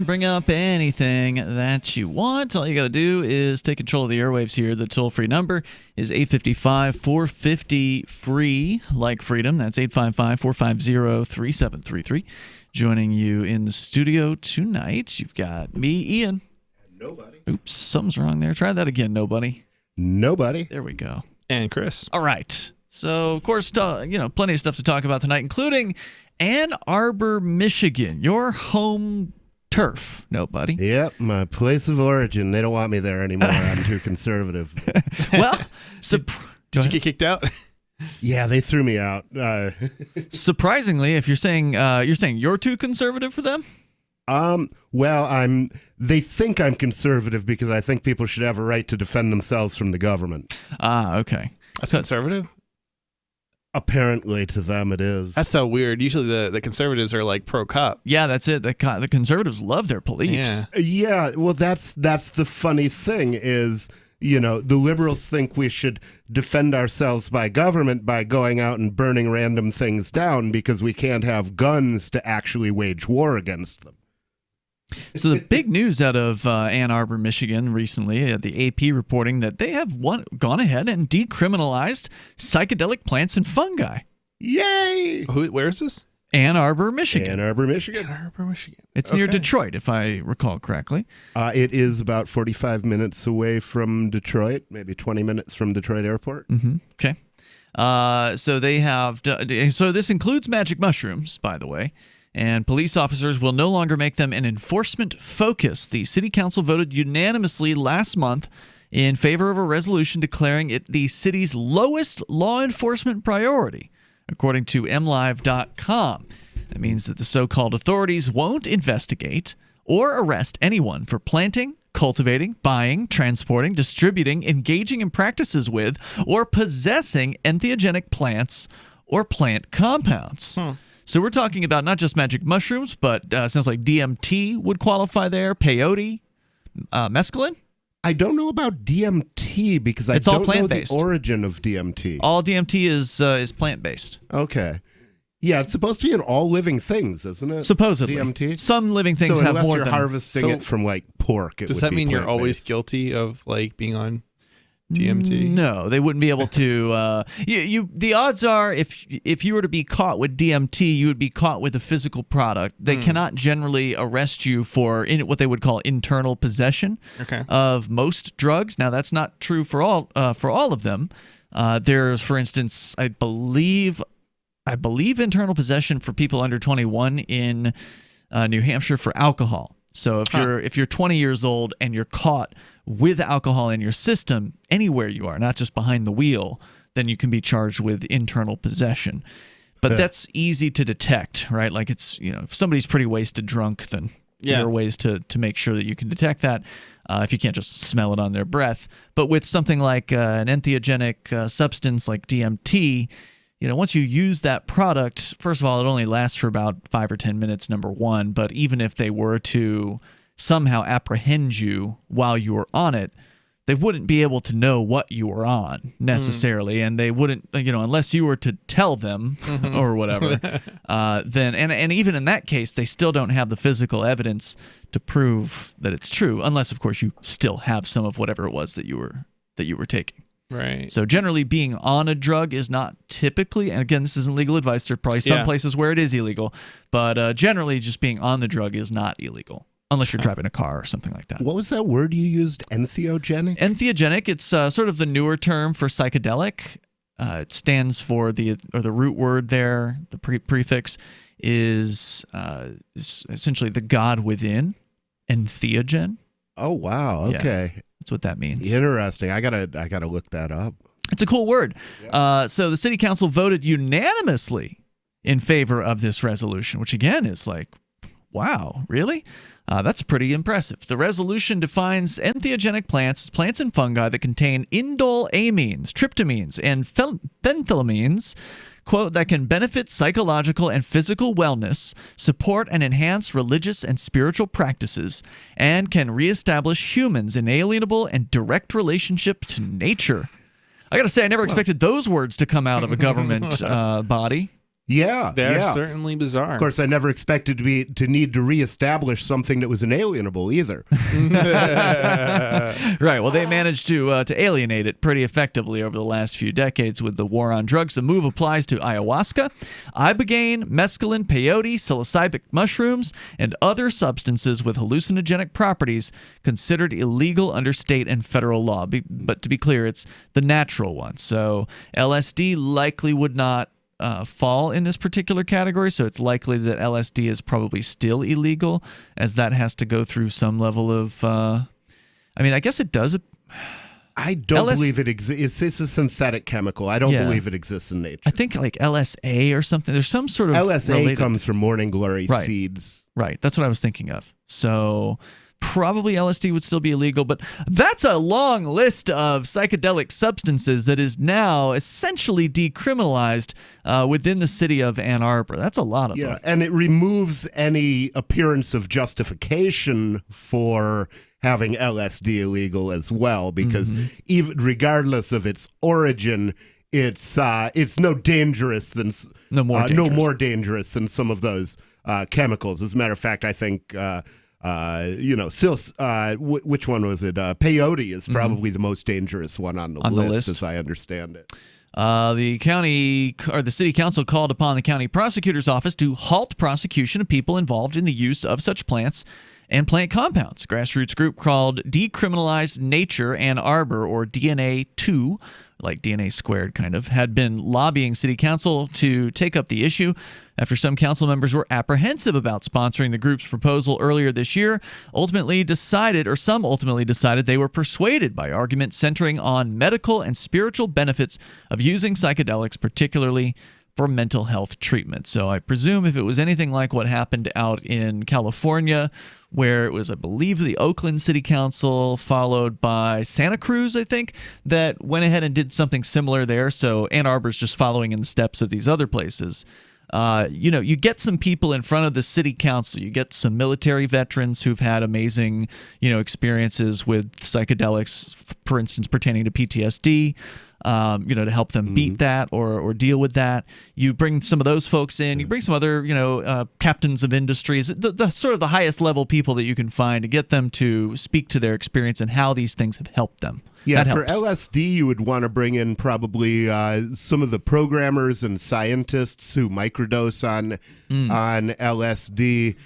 Bring up anything that you want. All you got to do is take control of the airwaves here. The toll-free number is 855-450-FREE, like freedom. That's 855-450-3733. Joining you in the studio tonight, you've got me, Ian. Nobody. Oops, something's wrong there. Try that again, nobody. Nobody. There we go. And Chris. All right. So, of course, plenty of stuff to talk about tonight, including Ann Arbor, Michigan, your home turf. Nobody. Yep, my place of origin. They don't want me there anymore. I'm too conservative. Well, did you get kicked out? Yeah, they threw me out. Surprisingly, if you're saying you're too conservative for them. Well, they think I'm conservative because I think people should have a right to defend themselves from the government. Ah, okay. That's conservative? Apparently, to them, it is. That's so weird. Usually the conservatives are like pro-cop. Yeah, that's it. The conservatives love their police. Yeah, well, that's the funny thing is, the liberals think we should defend ourselves by government by going out and burning random things down because we can't have guns to actually wage war against them. So the big news out of Ann Arbor, Michigan recently, the AP reporting that they have gone ahead and decriminalized psychedelic plants and fungi. Yay! Where is this? Ann Arbor, Michigan. Ann Arbor, Michigan. Ann Arbor, Michigan. It's near Detroit, if I recall correctly. It is about 45 minutes away from Detroit, maybe 20 minutes from Detroit Airport. Mm-hmm. Okay. So they have. So this includes magic mushrooms, by the way. And police officers will no longer make them an enforcement focus. The city council voted unanimously last month in favor of a resolution declaring it the city's lowest law enforcement priority, according to MLive.com. That means that the so-called authorities won't investigate or arrest anyone for planting, cultivating, buying, transporting, distributing, engaging in practices with, or possessing entheogenic plants or plant compounds. So we're talking about not just magic mushrooms, but sounds like DMT would qualify there, peyote, mescaline. I don't know about DMT because I don't know the origin of DMT. All DMT is plant-based. Okay. Yeah, it's supposed to be in all living things, isn't it? Supposedly. DMT? Some living things so have more than... unless you're harvesting it from, like, pork, does that mean you're always guilty of, like, being on DMT? No, they wouldn't be able to. The odds are, if you were to be caught with DMT, you would be caught with a physical product. They cannot generally arrest you for what they would call internal possession of most drugs. Now, that's not true for all of them. There's, for instance, I believe internal possession for people under 21 in New Hampshire for alcohol. So if you're 20 years old and you're caught with alcohol in your system anywhere you are, not just behind the wheel, then you can be charged with internal possession. But that's easy to detect, right? Like if somebody's pretty wasted drunk, then there are ways to make sure that you can detect that if you can't just smell it on their breath. But with something like an entheogenic substance like DMT, once you use that product, first of all, it only lasts for about 5 or 10 minutes, number one. But even if they were to somehow apprehend you while you were on it, they wouldn't be able to know what you were on necessarily. And they wouldn't, unless you were to tell them or whatever, then, and even in that case, they still don't have the physical evidence to prove that it's true, unless, of course, you still have some of whatever it was that you were taking. Right. So generally being on a drug is not typically, and again, this isn't legal advice. There are probably some places where it is illegal, but generally just being on the drug is not illegal unless you're driving a car or something like that. What was that word you used? Entheogenic? Entheogenic. It's sort of the newer term for psychedelic. It stands for the root word there. The prefix is essentially the God within. Entheogen. Oh wow. Okay. Yeah. That's what that means. Interesting. I gotta look that up. It's a cool word. So the city council voted unanimously in favor of this resolution, which again is like, wow, really? That's pretty impressive. The resolution defines entheogenic plants as plants and fungi that contain indole amines, tryptamines, and phenethylamines, quote, that can benefit psychological and physical wellness, support and enhance religious and spiritual practices, and can reestablish humans' inalienable and direct relationship to nature. I got to say, I never expected those words to come out of a government body. Yeah, They're certainly bizarre. Of course, I never expected to need to reestablish something that was inalienable either. Right. Well, they managed to alienate it pretty effectively over the last few decades with the war on drugs. The move applies to ayahuasca, ibogaine, mescaline, peyote, psilocybin mushrooms, and other substances with hallucinogenic properties considered illegal under state and federal law. But to be clear, it's the natural ones. So LSD likely would not fall in this particular category, so it's likely that LSD is probably still illegal, as that has to go through some level of I guess it does. I don't believe it exists. It's a synthetic chemical. I don't believe it exists in nature. I think like LSA or something. There's some sort of LSA comes from morning glory seeds. Right. That's what I was thinking of. So probably LSD would still be illegal, but that's a long list of psychedelic substances that is now essentially decriminalized within the city of Ann Arbor. That's a lot of them. Yeah, and it removes any appearance of justification for having LSD illegal as well, because even regardless of its origin, it's no more dangerous than some of those chemicals. As a matter of fact, I think which one was it? Peyote is probably the most dangerous one on the list, as I understand it. The city council called upon the county prosecutor's office to halt prosecution of people involved in the use of such plants and plant compounds. A grassroots group called Decriminalized Nature Ann Arbor, or DNA2, like DNA squared kind of, had been lobbying city council to take up the issue after some council members were apprehensive about sponsoring the group's proposal earlier this year. Some ultimately decided they were persuaded by arguments centering on medical and spiritual benefits of using psychedelics, particularly for mental health treatment. So I presume if it was anything like what happened out in California, where it was, I believe, the Oakland City Council followed by Santa Cruz, I think, that went ahead and did something similar there. So Ann Arbor's just following in the steps of these other places. You get some people in front of the city council. You get some military veterans who've had amazing, experiences with psychedelics, for instance, pertaining to PTSD. To help them beat that or deal with that. You bring some of those folks in. You bring some other, captains of industries, the sort of the highest level people that you can find to get them to speak to their experience and how these things have helped them. Yeah, for LSD, you would want to bring in probably some of the programmers and scientists who microdose on LSD.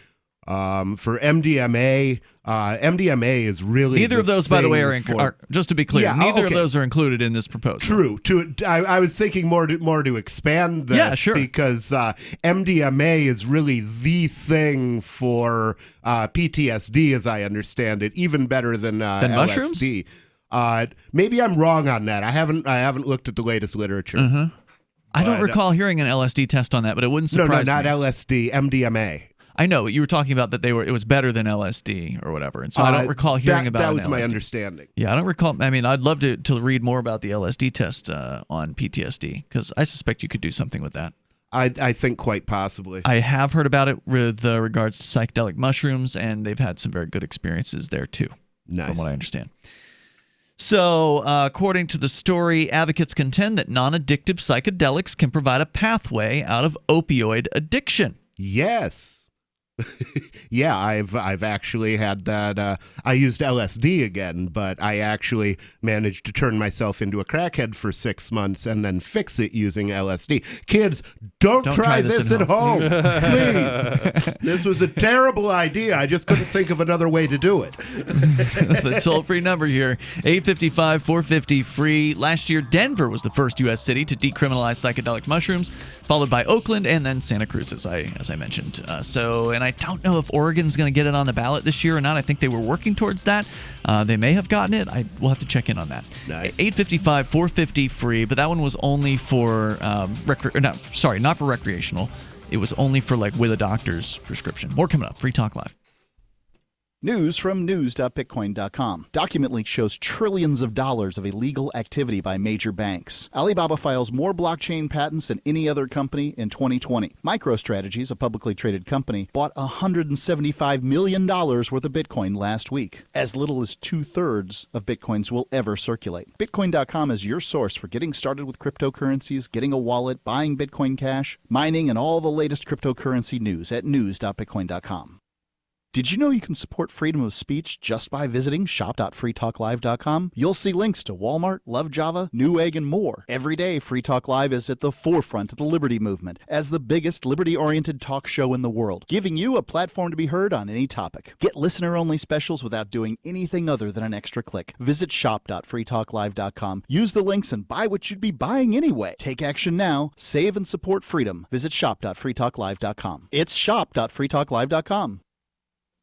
For MDMA, MDMA is really neither of those, by the way, are just to be clear. Neither of those are included in this proposal. True. I was thinking more to expand this. Yeah, sure. Because MDMA is really the thing for PTSD, as I understand it, even better than mushrooms. LSD. Maybe I'm wrong on that. I haven't looked at the latest literature. I don't recall hearing an LSD test on that, but it wouldn't surprise me. No, not LSD. MDMA. I know, but you were talking about that it was better than LSD or whatever, and so I don't recall hearing about that was LSD. my understanding. Yeah, I don't recall. I mean, I'd love to read more about the LSD test on PTSD, because I suspect you could do something with that. I think quite possibly. I have heard about it with regards to psychedelic mushrooms, and they've had some very good experiences there too, from what I understand. So, according to the story, advocates contend that non-addictive psychedelics can provide a pathway out of opioid addiction. Yes. Yeah, I've actually had that. I used LSD again, but I actually managed to turn myself into a crackhead for 6 months and then fix it using LSD. Kids, don't try this at home. Please. This was a terrible idea. I just couldn't think of another way to do it. The toll-free number here, 855-450-FREE. Last year, Denver was the first U.S. city to decriminalize psychedelic mushrooms, followed by Oakland and then Santa Cruz, as I mentioned. And I don't know if Oregon's going to get it on the ballot this year or not. I think they were working towards that. They may have gotten it. We'll have to check in on that. Nice. 855-450-FREE, but that one was only for not for recreational. It was only for with a doctor's prescription. More coming up. Free Talk Live. News from news.bitcoin.com. Document leak shows trillions of dollars of illegal activity by major banks. Alibaba files more blockchain patents than any other company in 2020. MicroStrategy's, a publicly traded company, bought $175 million worth of Bitcoin last week. As little as 2/3 of Bitcoins will ever circulate. Bitcoin.com is your source for getting started with cryptocurrencies, getting a wallet, buying Bitcoin Cash, mining, and all the latest cryptocurrency news at news.bitcoin.com. Did you know you can support freedom of speech just by visiting shop.freetalklive.com? You'll see links to Walmart, Love Java, Newegg, and more. Every day, Free Talk Live is at the forefront of the liberty movement as the biggest liberty-oriented talk show in the world, giving you a platform to be heard on any topic. Get listener-only specials without doing anything other than an extra click. Visit shop.freetalklive.com. Use the links and buy what you'd be buying anyway. Take action now. Save and support freedom. Visit shop.freetalklive.com. It's shop.freetalklive.com.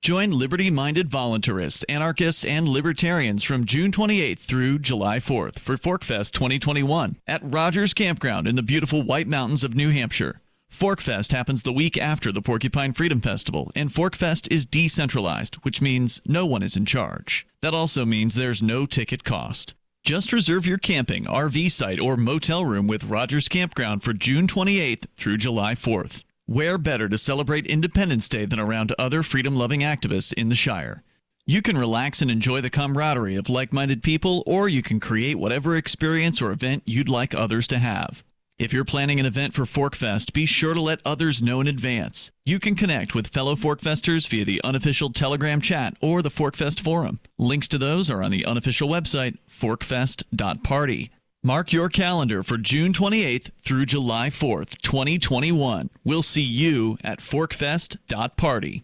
Join liberty-minded voluntarists, anarchists, and libertarians from June 28th through July 4th for ForkFest 2021 at Rogers Campground in the beautiful White Mountains of New Hampshire. ForkFest happens the week after the Porcupine Freedom Festival, and ForkFest is decentralized, which means no one is in charge. That also means there's no ticket cost. Just reserve your camping, RV site, or motel room with Rogers Campground for June 28th through July 4th. Where better to celebrate Independence Day than around other freedom-loving activists in the Shire? You can relax and enjoy the camaraderie of like-minded people, or you can create whatever experience or event you'd like others to have. If you're planning an event for ForkFest, be sure to let others know in advance. You can connect with fellow ForkFesters via the unofficial Telegram chat or the ForkFest forum. Links to those are on the unofficial website, forkfest.party. Mark your calendar for June 28th through July 4th, 2021. We'll see you at forkfest.party.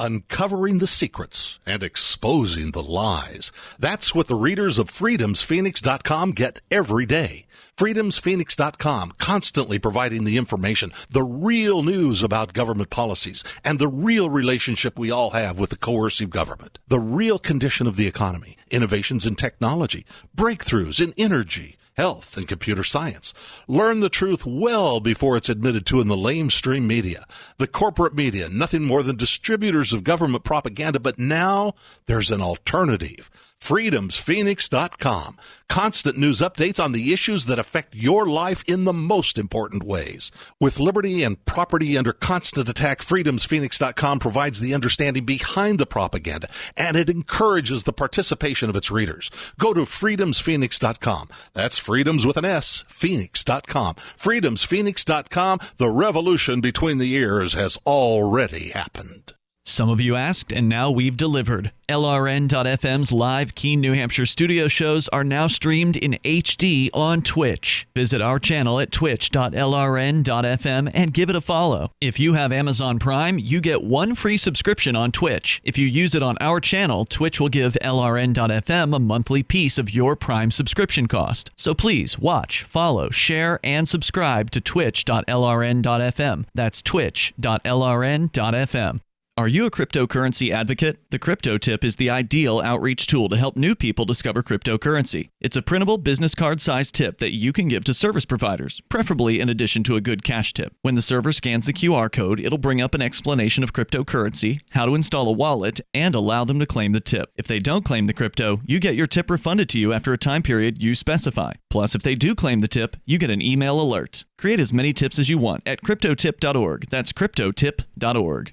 Uncovering the secrets and exposing the lies. That's what the readers of freedomsphoenix.com get every day. freedomsphoenix.com, constantly providing the information, the real news about government policies, and the real relationship we all have with the coercive government, the real condition of the economy, innovations in technology, breakthroughs in energy, health, and computer science. Learn the truth well before it's admitted to in the lamestream media. The corporate media, nothing more than distributors of government propaganda, but now there's an alternative. freedomsphoenix.com. Constant news updates on the issues that affect your life in the most important ways. With liberty and property under constant attack, freedomsphoenix.com provides the understanding behind the propaganda, and it encourages the participation of its readers. Go to freedomsphoenix.com. That's freedoms with an S, phoenix.com. freedomsphoenix.com. The revolution between the ears has already happened. Some of you asked, and now we've delivered. LRN.FM's live Keene, New Hampshire studio shows are now streamed in HD on Twitch. Visit our channel at twitch.lrn.fm and give it a follow. If you have Amazon Prime, you get one free subscription on Twitch. If you use it on our channel, Twitch will give LRN.FM a monthly piece of your Prime subscription cost. So please watch, follow, share, and subscribe to twitch.lrn.fm. That's twitch.lrn.fm. Are you a cryptocurrency advocate? The Crypto Tip is the ideal outreach tool to help new people discover cryptocurrency. It's a printable business card-sized tip that you can give to service providers, preferably in addition to a good cash tip. When the server scans the QR code, it'll bring up an explanation of cryptocurrency, how to install a wallet, and allow them to claim the tip. If they don't claim the crypto, you get your tip refunded to you after a time period you specify. Plus, if they do claim the tip, you get an email alert. Create as many tips as you want at cryptotip.org. That's cryptotip.org.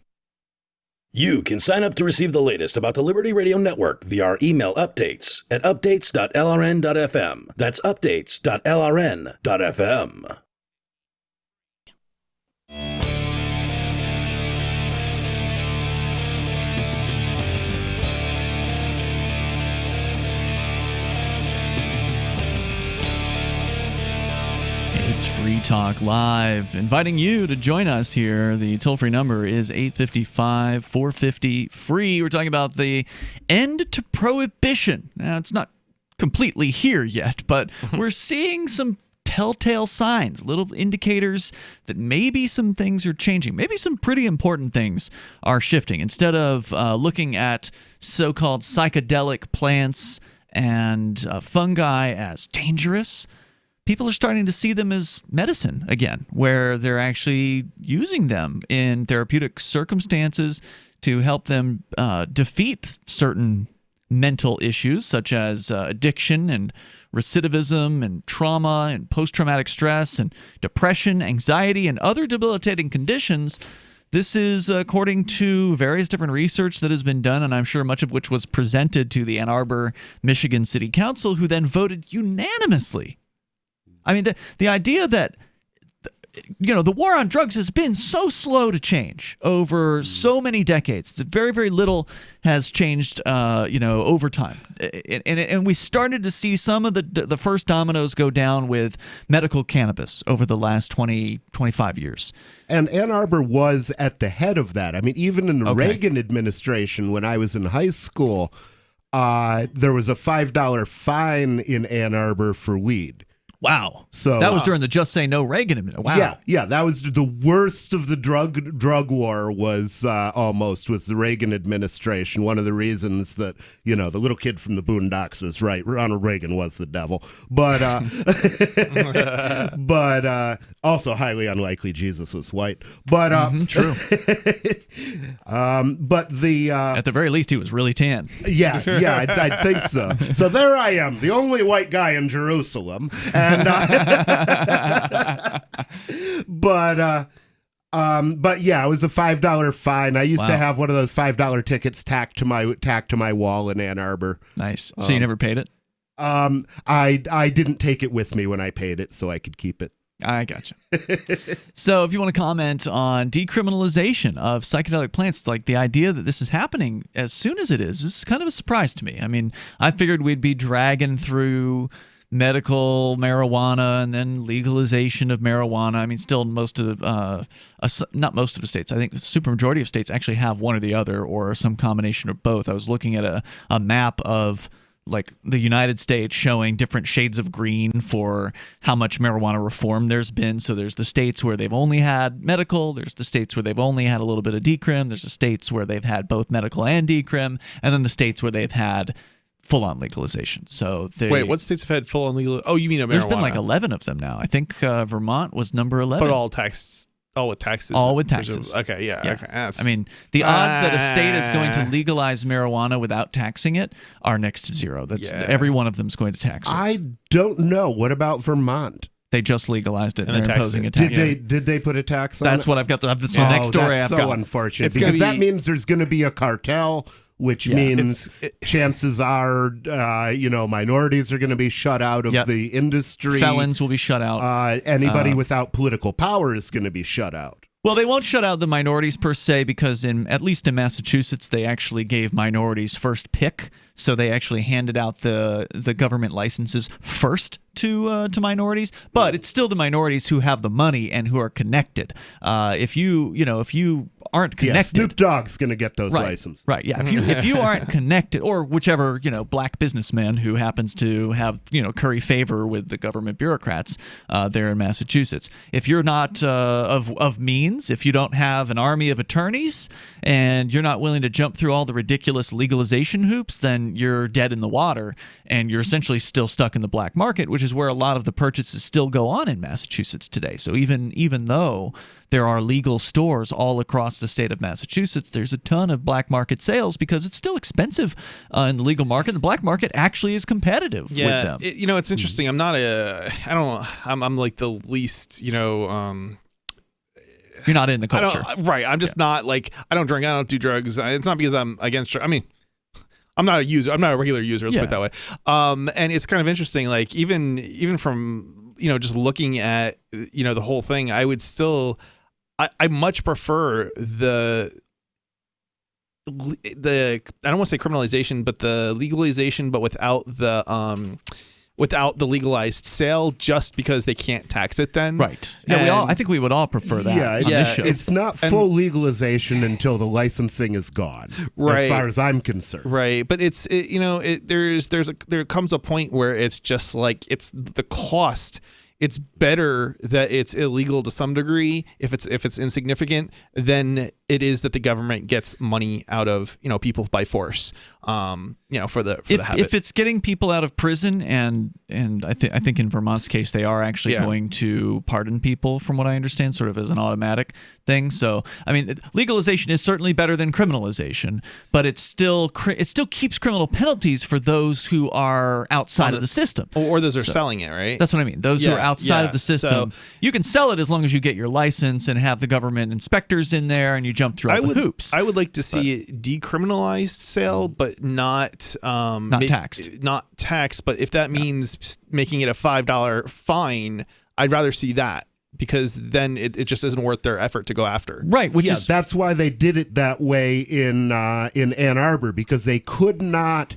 You can sign up to receive the latest about the Liberty Radio Network via our email updates at updates.lrn.fm. That's updates.lrn.fm. It's Free Talk Live, inviting you to join us here. The toll-free number is 855-450-FREE. We're talking about the end to prohibition. Now, it's not completely here yet, but we're seeing some telltale signs, little indicators that maybe some things are changing. Maybe some pretty important things are shifting. Instead of looking at so-called psychedelic plants and fungi as dangerous, people are starting to see them as medicine again, where they're actually using them in therapeutic circumstances to help them defeat certain mental issues such as addiction and recidivism and trauma and post-traumatic stress and depression, anxiety, and other debilitating conditions. This is according to various different research that has been done, and I'm sure much of which was presented to the Ann Arbor, Michigan City Council, who then voted unanimously. I mean, the idea that the war on drugs has been so slow to change over so many decades. Very, very little has changed, over time. And we started to see some of the first dominoes go down with medical cannabis over the last 20, 25 years. And Ann Arbor was at the head of that. I mean, even in the Reagan administration, when I was in high school, there was a $5 fine in Ann Arbor for weed. Wow. So that was during the Just Say No Reagan administration. Wow. Yeah, that was the worst of the drug war was the Reagan administration. One of the reasons that, the little kid from the Boondocks was right. Ronald Reagan was the devil. But also highly unlikely Jesus was white. But true. But at the very least he was really tan. Yeah, I'd think so. So there I am, the only white guy in Jerusalem. And but yeah, it was a $5 fine. I used to have one of those $5 tickets tacked to my wall in Ann Arbor. Nice. So you never paid it? I didn't take it with me when I paid it, so I could keep it. I gotcha. So if you want to comment on decriminalization of psychedelic plants, like the idea that this is happening as soon as it is kind of a surprise to me. I mean, I figured we'd be dragging through medical marijuana and then legalization of marijuana. I mean, still not most of the states. I think the supermajority of states actually have one or the other or some combination of both. I was looking at a map of like the United States showing different shades of green for how much marijuana reform there's been. So there's the states where they've only had medical, there's the states where they've only had a little bit of decrim, there's the states where they've had both medical and decrim, and then the states where they've had full-on legalization. So wait, what states have had full-on legal? Oh, you mean marijuana? There's been like 11 of them now. I think Vermont was number 11. But all with taxes. All with taxes. Okay, yeah. Okay. I mean, the odds that a state is going to legalize marijuana without taxing it are next to zero. Every one of them is going to tax it. I don't know. What about Vermont? They just legalized it and they're imposing a tax. Did they put a tax on it? That's what I've got. That's the next story I've got. That's so unfortunate. Because that means there's going to be a cartel, which means chances are, minorities are going to be shut out of the industry. Felons will be shut out. Anybody without political power is going to be shut out. Well, they won't shut out the minorities per se because at least in Massachusetts, they actually gave minorities first pick. So they actually handed out the government licenses first to minorities, but it's still the minorities who have the money and who are connected. If you aren't connected, Snoop Dogg's going to get those licenses. Right. Yeah. If you aren't connected, or whichever black businessman who happens to have curry favor with the government bureaucrats there in Massachusetts, if you're not of means, if you don't have an army of attorneys, and you're not willing to jump through all the ridiculous legalization hoops, then you're dead in the water, and you're essentially still stuck in the black market, which is where a lot of the purchases still go on in Massachusetts today. So even though there are legal stores all across the state of Massachusetts, there's a ton of black market sales because it's still expensive in the legal market. The black market actually is competitive with them. It's interesting. I'm like the least, you're not in the culture. Right. I'm just not like, I don't drink, I don't do drugs. It's not because I'm against drugs. I mean, I'm not a user. I'm not a regular user. Let's put it that way. And it's kind of interesting. Like even from just looking at the whole thing, I would still, I much prefer the I don't want to say criminalization, but the legalization, but without the legalized sale, just because they can't tax it then. Right. Yeah, I think we would all prefer that. It's not full legalization until the licensing is gone. Right. As far as I'm concerned. Right. But there comes a point where it's just like the cost it's better that it's illegal to some degree if it's insignificant than it is that the government gets money out of people by force. For the habit. If it's getting people out of prison, and I think in Vermont's case they are actually going to pardon people, from what I understand, sort of as an automatic thing. So I mean, legalization is certainly better than criminalization, but it still keeps criminal penalties for those who are outside of the system, or those who are selling it. Right. That's what I mean. Those who are outside of the system, you can sell it as long as you get your license and have the government inspectors in there and you jump through all the hoops. I would like to see decriminalized sale, but not taxed. Not taxed, but if that means making it a $5 fine, I'd rather see that, because then it just isn't worth their effort to go after. Right, that's why they did it that way in Ann Arbor, because they could not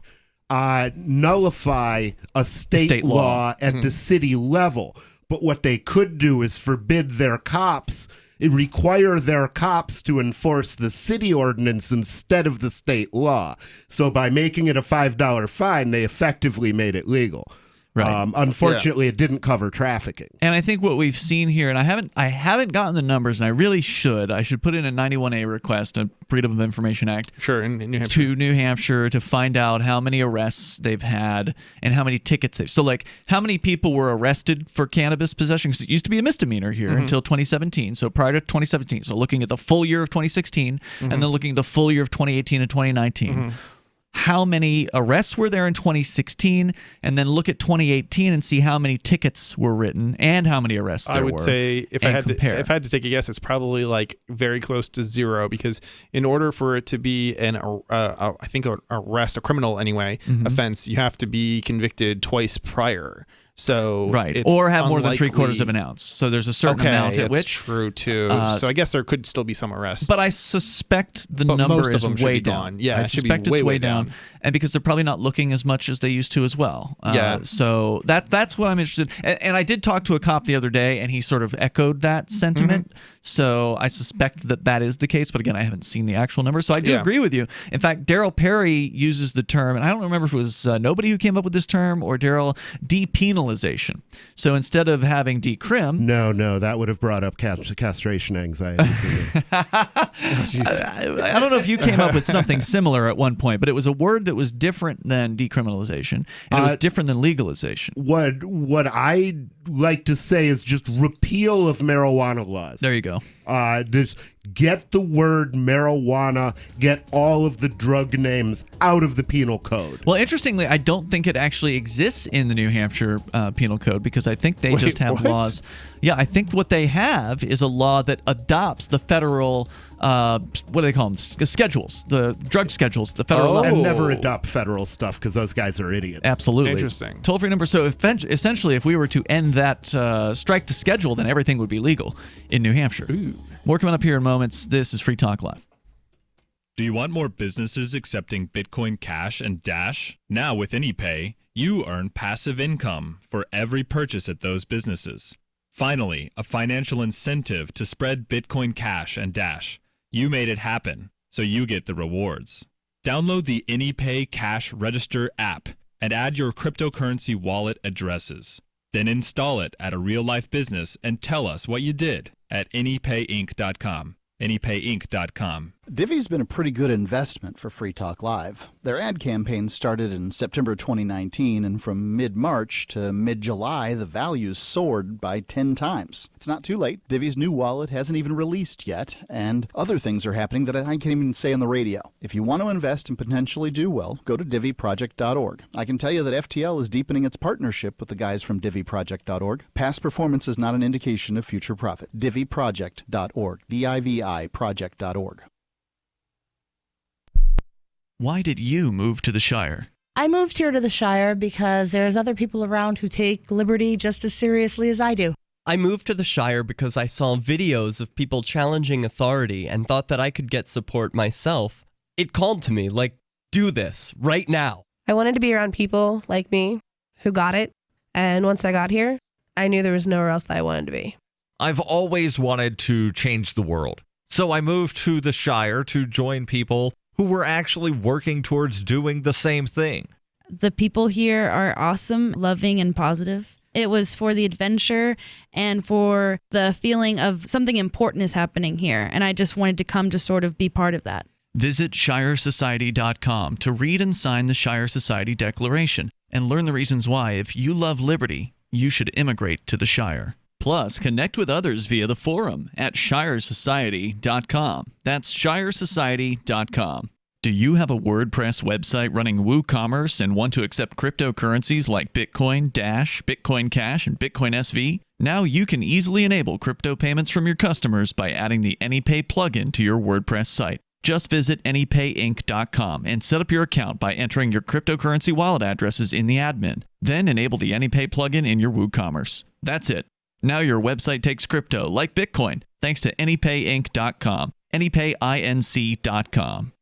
nullify a state law at the city level. But what they could do is forbid their cops, require their cops to enforce the city ordinance instead of the state law. So by making it a $5 fine, they effectively made it legal. Right. Unfortunately, it didn't cover trafficking. And I think what we've seen here, and I haven't gotten the numbers, and I really should. I should put in a 91A request, a Freedom of Information Act, in New Hampshire, to New Hampshire to find out how many arrests they've had and how many tickets they've. So, like, how many people were arrested for cannabis possession? Because it used to be a misdemeanor here until 2017. So prior to 2017, so looking at the full year of 2016, and then looking at the full year of 2018 and 2019. How many arrests were there in 2016, and then look at 2018 and see how many tickets were written and how many arrests there were. I would say if I had to take a guess, it's probably like very close to zero, because in order for it to be I think an arrest, a criminal anyway, offense, you have to be convicted twice prior. So or have more than 3/4 of an ounce. So there's a certain amount at which. True too. So I guess there could still be some arrests. But I suspect the number is way down. Yeah, I suspect it's way down, and because they're probably not looking as much as they used to as well. So that's what I'm interested in. And I did talk to a cop the other day, and he sort of echoed that sentiment. So I suspect that is the case. But again, I haven't seen the actual number. So I do agree with you. In fact, Daryl Perry uses the term, and I don't remember if it was nobody who came up with this term or Daryl, depenalization. So instead of having decrim, no, that would have brought up castration anxiety for me. I don't know if you came up with something similar at one point, but it was a word that was different than decriminalization, and it was different than legalization. What I like to say is just repeal of marijuana laws. There you go. Just get the word marijuana, get all of the drug names out of the penal code. Well, interestingly, I don't think it actually exists in the New Hampshire penal code, because I think they just have laws. Yeah, I think what they have is a law that adopts the federal, what do they call them? Schedules, the drug schedules, the federal law. And never adopt federal stuff, because those guys are idiots. Absolutely. Interesting. Toll-free number. So essentially, if we were to end that, strike the schedule, then everything would be legal in New Hampshire. Ooh. More coming up here in moments. This is Free Talk Live. Do you want more businesses accepting Bitcoin Cash and Dash? Now with AnyPay, you earn passive income for every purchase at those businesses. Finally, a financial incentive to spread Bitcoin Cash and Dash. You made it happen, so you get the rewards. Download the AnyPay Cash Register app and add your cryptocurrency wallet addresses. Then install it at a real-life business and tell us what you did at anypayinc.com. anypayinc.com. Divvy's been a pretty good investment for Free Talk Live. Their ad campaign started in September 2019, and from mid-March to mid-July, the values soared by 10 times. It's not too late. Divvy's new wallet hasn't even released yet, and other things are happening that I can't even say on the radio. If you want to invest and potentially do well, go to divvyproject.org. I can tell you that FTL is deepening its partnership with the guys from divvyproject.org. Past performance is not an indication of future profit. divvyproject.org. DIVI project.org. Why did you move to the Shire? I moved here to the Shire because there's other people around who take liberty just as seriously as I do. I moved to the Shire because I saw videos of people challenging authority and thought that I could get support myself. It called to me, like, do this, right now. I wanted to be around people like me who got it, and once I got here, I knew there was nowhere else that I wanted to be. I've always wanted to change the world, so I moved to the Shire to join people who were actually working towards doing the same thing. The people here are awesome, loving, and positive. It was for the adventure and for the feeling of something important is happening here. And I just wanted to come to sort of be part of that. Visit ShireSociety.com to read and sign the Shire Society Declaration and learn the reasons why, if you love liberty, you should immigrate to the Shire. Plus, connect with others via the forum at ShireSociety.com. That's ShireSociety.com. Do you have a WordPress website running WooCommerce and want to accept cryptocurrencies like Bitcoin, Dash, Bitcoin Cash, and Bitcoin SV? Now you can easily enable crypto payments from your customers by adding the AnyPay plugin to your WordPress site. Just visit AnyPayInc.com and set up your account by entering your cryptocurrency wallet addresses in the admin. Then enable the AnyPay plugin in your WooCommerce. That's it. Now your website takes crypto like Bitcoin thanks to AnyPayInc.com. AnyPayInc.com.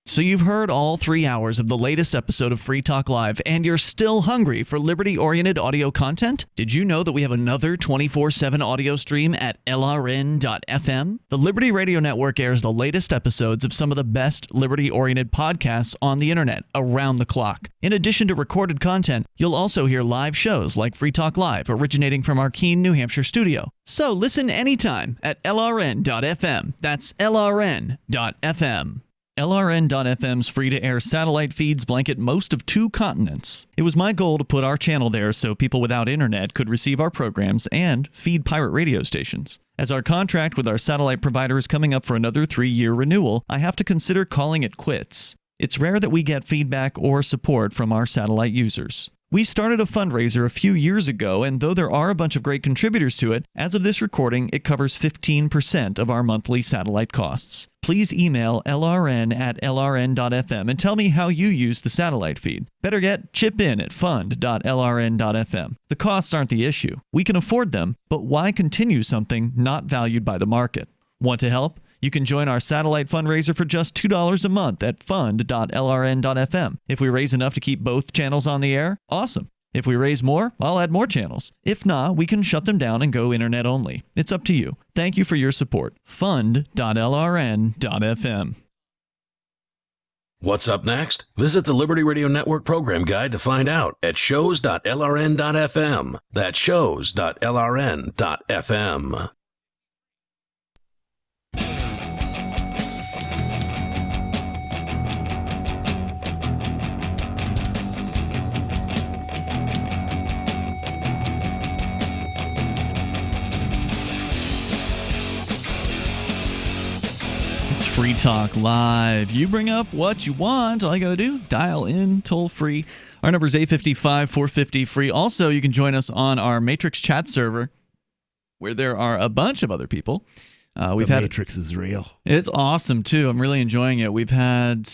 So you've heard all 3 hours of the latest episode of Free Talk Live, and you're still hungry for liberty-oriented audio content? Did you know that we have another 24/7 audio stream at LRN.FM? The Liberty Radio Network airs the latest episodes of some of the best liberty-oriented podcasts on the internet around the clock. In addition to recorded content, you'll also hear live shows like Free Talk Live, originating from our Keene, New Hampshire studio. So listen anytime at LRN.FM. That's LRN.FM. LRN.FM's free-to-air satellite feeds blanket most of 2 continents. It was my goal to put our channel there so people without internet could receive our programs and feed pirate radio stations. As our contract with our satellite provider is coming up for another 3-year renewal, I have to consider calling it quits. It's rare that we get feedback or support from our satellite users. We started a fundraiser a few years ago, and though there are a bunch of great contributors to it, as of this recording, it covers 15% of our monthly satellite costs. Please email lrn@lrn.fm and tell me how you use the satellite feed. Better yet, chip in at fund.lrn.fm. The costs aren't the issue. We can afford them, but why continue something not valued by the market? Want to help? You can join our satellite fundraiser for just $2 a month at fund.lrn.fm. If we raise enough to keep both channels on the air, awesome. If we raise more, I'll add more channels. If not, we can shut them down and go internet only. It's up to you. Thank you for your support. Fund.lrn.fm. What's up next? Visit the Liberty Radio Network program guide to find out at shows.lrn.fm. That's shows.lrn.fm. Free Talk Live. You bring up what you want. All you got to do, dial in toll free. Our number is 855-450-FREE. Also, you can join us on our Matrix chat server where there are a bunch of other people. The Matrix is real. It's awesome, too. I'm really enjoying it. We've had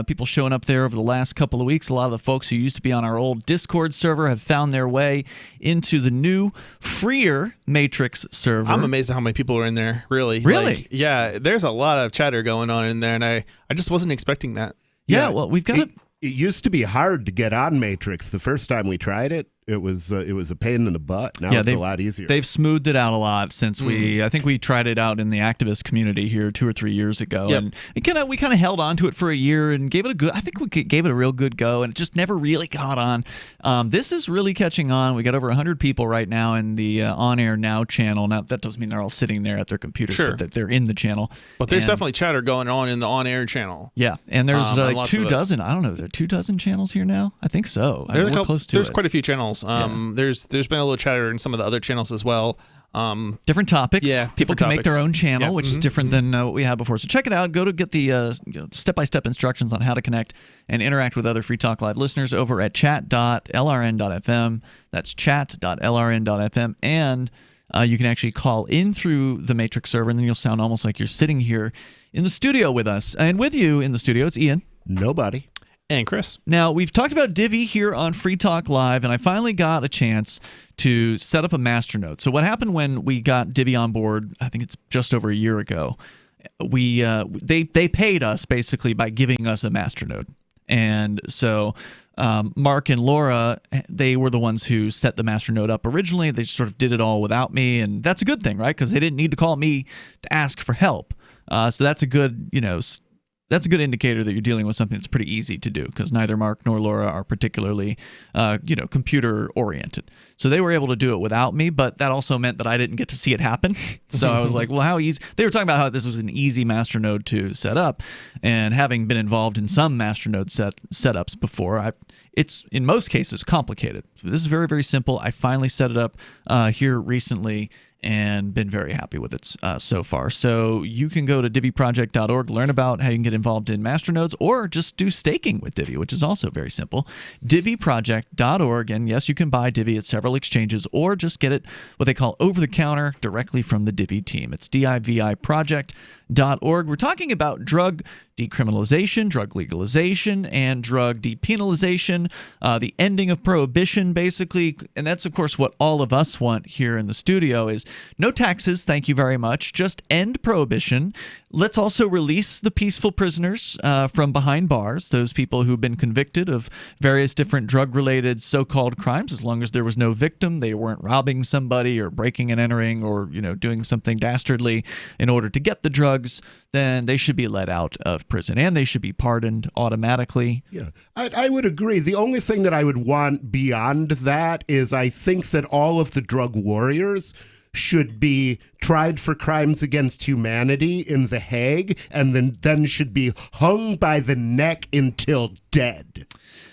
people showing up there over the last couple of weeks. A lot of the folks who used to be on our old Discord server have found their way into the new, freer Matrix server. I'm amazed at how many people are in there, really. Really? Like, yeah, there's a lot of chatter going on in there, and I just wasn't expecting that. Yeah, well, we've got it used to be hard to get on Matrix. The first time we tried it, it was a pain in the butt. Now it's a lot easier. They've smoothed it out a lot since I think we tried it out in the activist community here 2 or 3 years ago, and we kind of held on to it for a year and gave it a good. I think we gave it a real good go, and it just never really got on. This is really catching on. We got over 100 people right now in the On Air Now channel. Now that doesn't mean they're all sitting there at their computers, but that they're in the channel. But there's definitely chatter going on in the On Air channel. Yeah, and there's like 2 dozen. I don't know. Is there 2 dozen channels here now? I think so. There's close to there's it. quite a few channels. There's been a little chatter in some of the other channels as well. Different topics. Yeah, people can make their own channel, yeah. which is different than what we had before. So check it out. Go to get the step-by-step instructions on how to connect and interact with other Free Talk Live listeners over at chat.lrn.fm. That's chat.lrn.fm. And you can actually call in through the Matrix server, and then you'll sound almost like you're sitting here in the studio with us. And with you in the studio, it's Ian. Nobody. And Chris. Now, we've talked about Divi here on Free Talk Live, and I finally got a chance to set up a masternode. So what happened when we got Divi on board, I think it's just over a year ago, they paid us basically by giving us a masternode. And so Mark and Laura, they were the ones who set the masternode up originally. They just sort of did it all without me, and that's a good thing, right? Because they didn't need to call me to ask for help. So that's a good, that's a good indicator that you're dealing with something that's pretty easy to do, because neither Mark nor Laura are particularly, computer oriented. So they were able to do it without me, but that also meant that I didn't get to see it happen. So I was like, well, how easy? They were talking about how this was an easy masternode to set up, and having been involved in some masternode setups before, it's in most cases complicated. So this is very, very simple. I finally set it up here recently, and been very happy with it so far. So you can go to diviproject.org, learn about how you can get involved in masternodes, or just do staking with Divi, which is also very simple. Diviproject.org, and yes, you can buy Divi at several exchanges, or just get it what they call over-the-counter directly from the Divi team. It's diviproject.org. We're talking about drug decriminalization, drug legalization, and drug depenalization, the ending of prohibition, basically. And that's, of course, what all of us want here in the studio is no taxes, thank you very much. Just end prohibition. Let's also release the peaceful prisoners from behind bars, those people who've been convicted of various different drug-related so-called crimes. As long as there was no victim, they weren't robbing somebody or breaking and entering or doing something dastardly in order to get the drugs, then they should be let out of prison, and they should be pardoned automatically. Yeah, I would agree. The only thing that I would want beyond that is I think that all of the drug warriors should be tried for crimes against humanity in The Hague, and then should be hung by the neck until dead.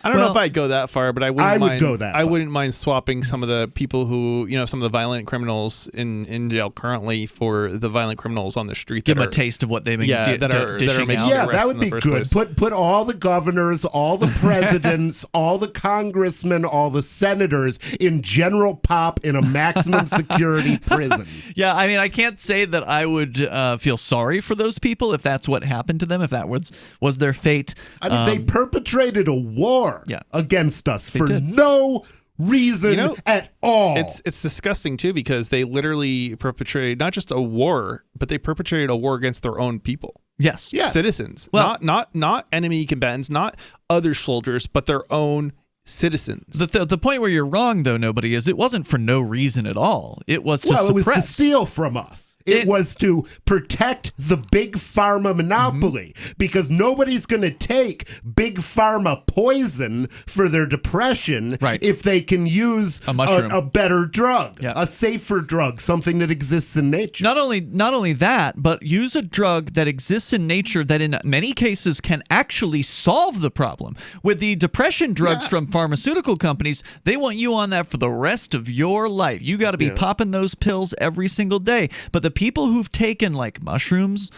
I don't know if I'd go that far, but I wouldn't mind swapping some of the people who, some of the violent criminals in jail currently for the violent criminals on the street. Give them a taste of what they've been dishing out. Yeah, that would be good. Put all the governors, all the presidents, all the congressmen, all the senators in general pop in a maximum security prison. Yeah, I mean, I can't say that I would feel sorry for those people if that's what happened to them, if that was their fate. I mean, they perpetrated a war against us for no reason at all. It's disgusting too, because they literally perpetrated not just a war, but they perpetrated a war against their own people. Yes. Citizens. Well, not enemy combatants, not other soldiers, but their own citizens. The point where you're wrong, though, nobody, is it wasn't for no reason at all. It was to suppress. It was to steal from us. It was to protect the big pharma monopoly, because nobody's going to take big pharma poison for their depression if they can use a better drug, a safer drug, something that exists in nature. Not only that, but use a drug that exists in nature that in many cases can actually solve the problem. With the depression drugs from pharmaceutical companies, they want you on that for the rest of your life. You got to be popping those pills every single day. But the people who've taken like mushrooms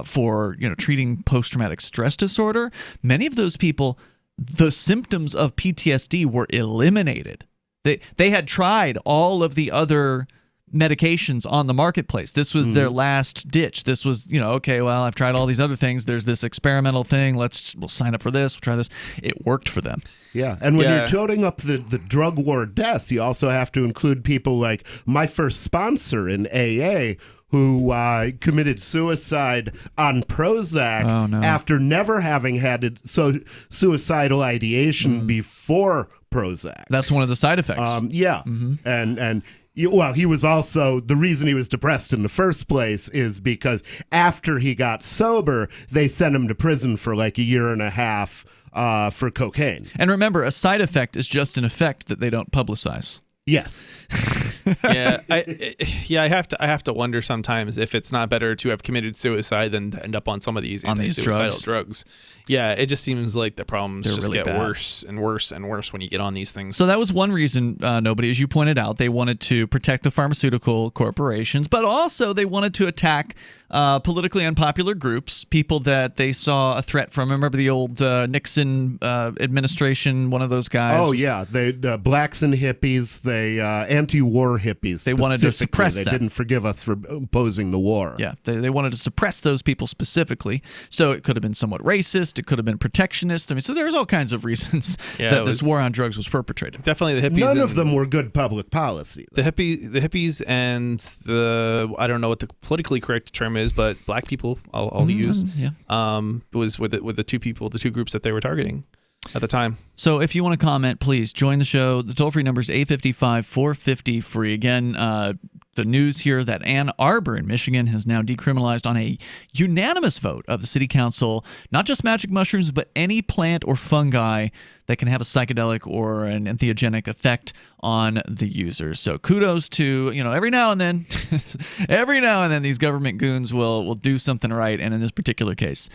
for treating post-traumatic stress disorder, many of those people, the symptoms of PTSD were eliminated. They had tried all of the other medications on the marketplace. This was their last ditch. This was, okay, well, I've tried all these other things. There's this experimental thing. We'll sign up for this. We'll try this. It worked for them. Yeah, and when you're toting up the drug war deaths, you also have to include people like my first sponsor in AA, who committed suicide on Prozac after never having had suicidal ideation before Prozac. That's one of the side effects. And he was also, the reason he was depressed in the first place is because after he got sober, they sent him to prison for like a year and a half for cocaine. And remember, a side effect is just an effect that they don't publicize. Yes. I have to wonder sometimes if it's not better to have committed suicide than to end up on some of these anti-suicidal drugs. Yeah, it just seems like the problems just really get worse and worse and worse when you get on these things. So that was one reason, nobody, as you pointed out, they wanted to protect the pharmaceutical corporations, but also they wanted to attack politically unpopular groups, people that they saw a threat from. Remember the old Nixon administration, one of those guys? Oh, yeah. The blacks and hippies, they anti-war hippies. They wanted to suppress them. They didn't forgive us for opposing the war. Yeah, they wanted to suppress those people specifically. So it could have been somewhat racist. It could have been protectionist. I mean, so there's all kinds of reasons that this war on drugs was perpetrated. Definitely the hippies. None of them were good public policy. The hippies and I don't know what the politically correct term is, but black people I'll use. Was with the two groups that they were targeting at the time. So if you want to comment, please join the show. The toll-free number is 855-450-FREE. Again, the news here that Ann Arbor in Michigan has now decriminalized on a unanimous vote of the city council, not just magic mushrooms, but any plant or fungi that can have a psychedelic or an entheogenic effect on the users. So kudos to, every now and then these government goons will do something right, and in this particular case,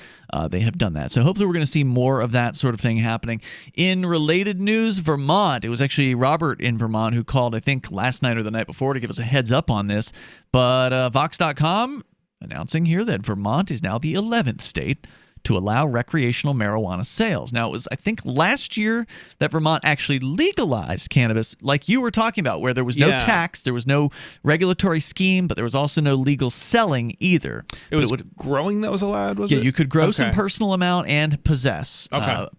they have done that. So hopefully we're going to see more of that sort of thing happening. In related news, Vermont, it was actually Robert in Vermont who called, I think, last night or the night before to give us a heads up on this, but Vox.com announcing here that Vermont is now the 11th state to allow recreational marijuana sales. Now, it was, I think, last year that Vermont actually legalized cannabis, like you were talking about, where there was no tax, there was no regulatory scheme, but there was also no legal selling either. It was growing that was allowed, was it? Yeah, you could grow some personal amount and possess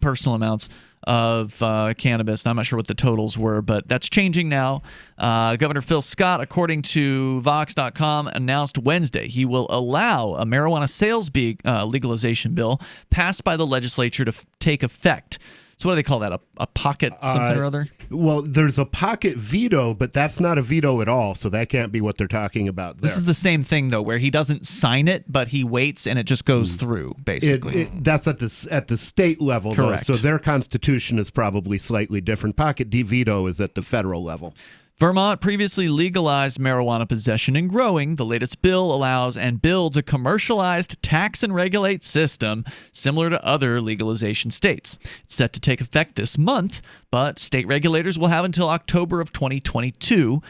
personal amounts of cannabis. I'm not sure what the totals were, but that's changing now. Governor Phil Scott, according to Vox.com, announced Wednesday he will allow a marijuana sales legalization bill passed by the legislature to take effect. So what do they call that? A pocket something or other? Well, there's a pocket veto, but that's not a veto at all, so that can't be what they're talking about there. This is the same thing, though, where he doesn't sign it, but he waits and it just goes through, basically. That's at the state level, correct, though, so their constitution is probably slightly different. Pocket veto is at the federal level. Vermont previously legalized marijuana possession and growing. The latest bill allows and builds a commercialized tax and regulate system similar to other legalization states. It's set to take effect this month, but state regulators will have until October of 2022,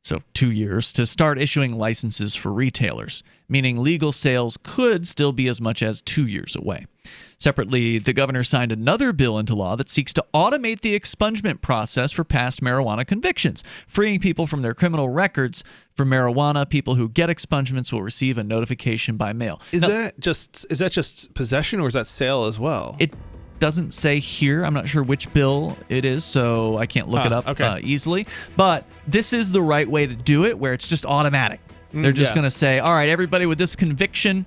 so 2 years, to start issuing licenses for retailers, meaning legal sales could still be as much as 2 years away. Separately, the governor signed another bill into law that seeks to automate the expungement process for past marijuana convictions, freeing people from their criminal records for marijuana. People who get expungements will receive a notification by mail. Is that just possession, or is that sale as well? It doesn't say here. I'm not sure which bill it is, so I can't look it up easily. But this is the right way to do it, where it's just automatic. They're just going to say, all right, everybody with this conviction,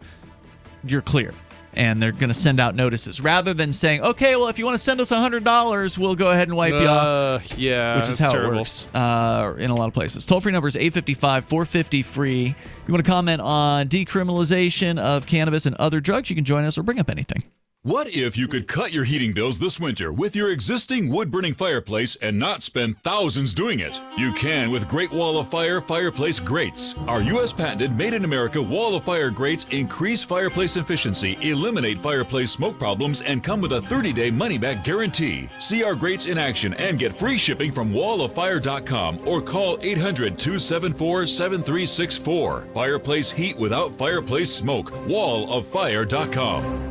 you're clear. And they're going to send out notices rather than saying, okay, well, if you want to send us $100, we'll go ahead and wipe you off. Yeah, which is how it works in a lot of places. Toll-free number is 855-450-FREE. If you want to comment on decriminalization of cannabis and other drugs, you can join us or bring up anything. What if you could cut your heating bills this winter with your existing wood-burning fireplace and not spend thousands doing it? You can with Great Wall of Fire fireplace grates. Our U.S. patented made-in-America Wall of Fire grates increase fireplace efficiency, eliminate fireplace smoke problems, and come with a 30-day money-back guarantee. See our grates in action and get free shipping from walloffire.com or call 800-274-7364. Fireplace heat without fireplace smoke. walloffire.com.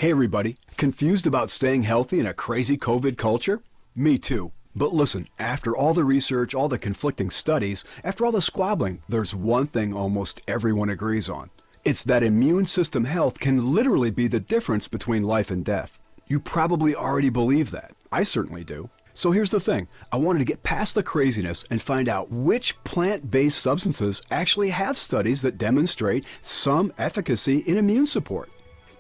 Hey everybody, confused about staying healthy in a crazy COVID culture? Me too. But listen, after all the research, all the conflicting studies, after all the squabbling, there's one thing almost everyone agrees on. It's that immune system health can literally be the difference between life and death. You probably already believe that. I certainly do. So here's the thing. I wanted to get past the craziness and find out which plant-based substances actually have studies that demonstrate some efficacy in immune support.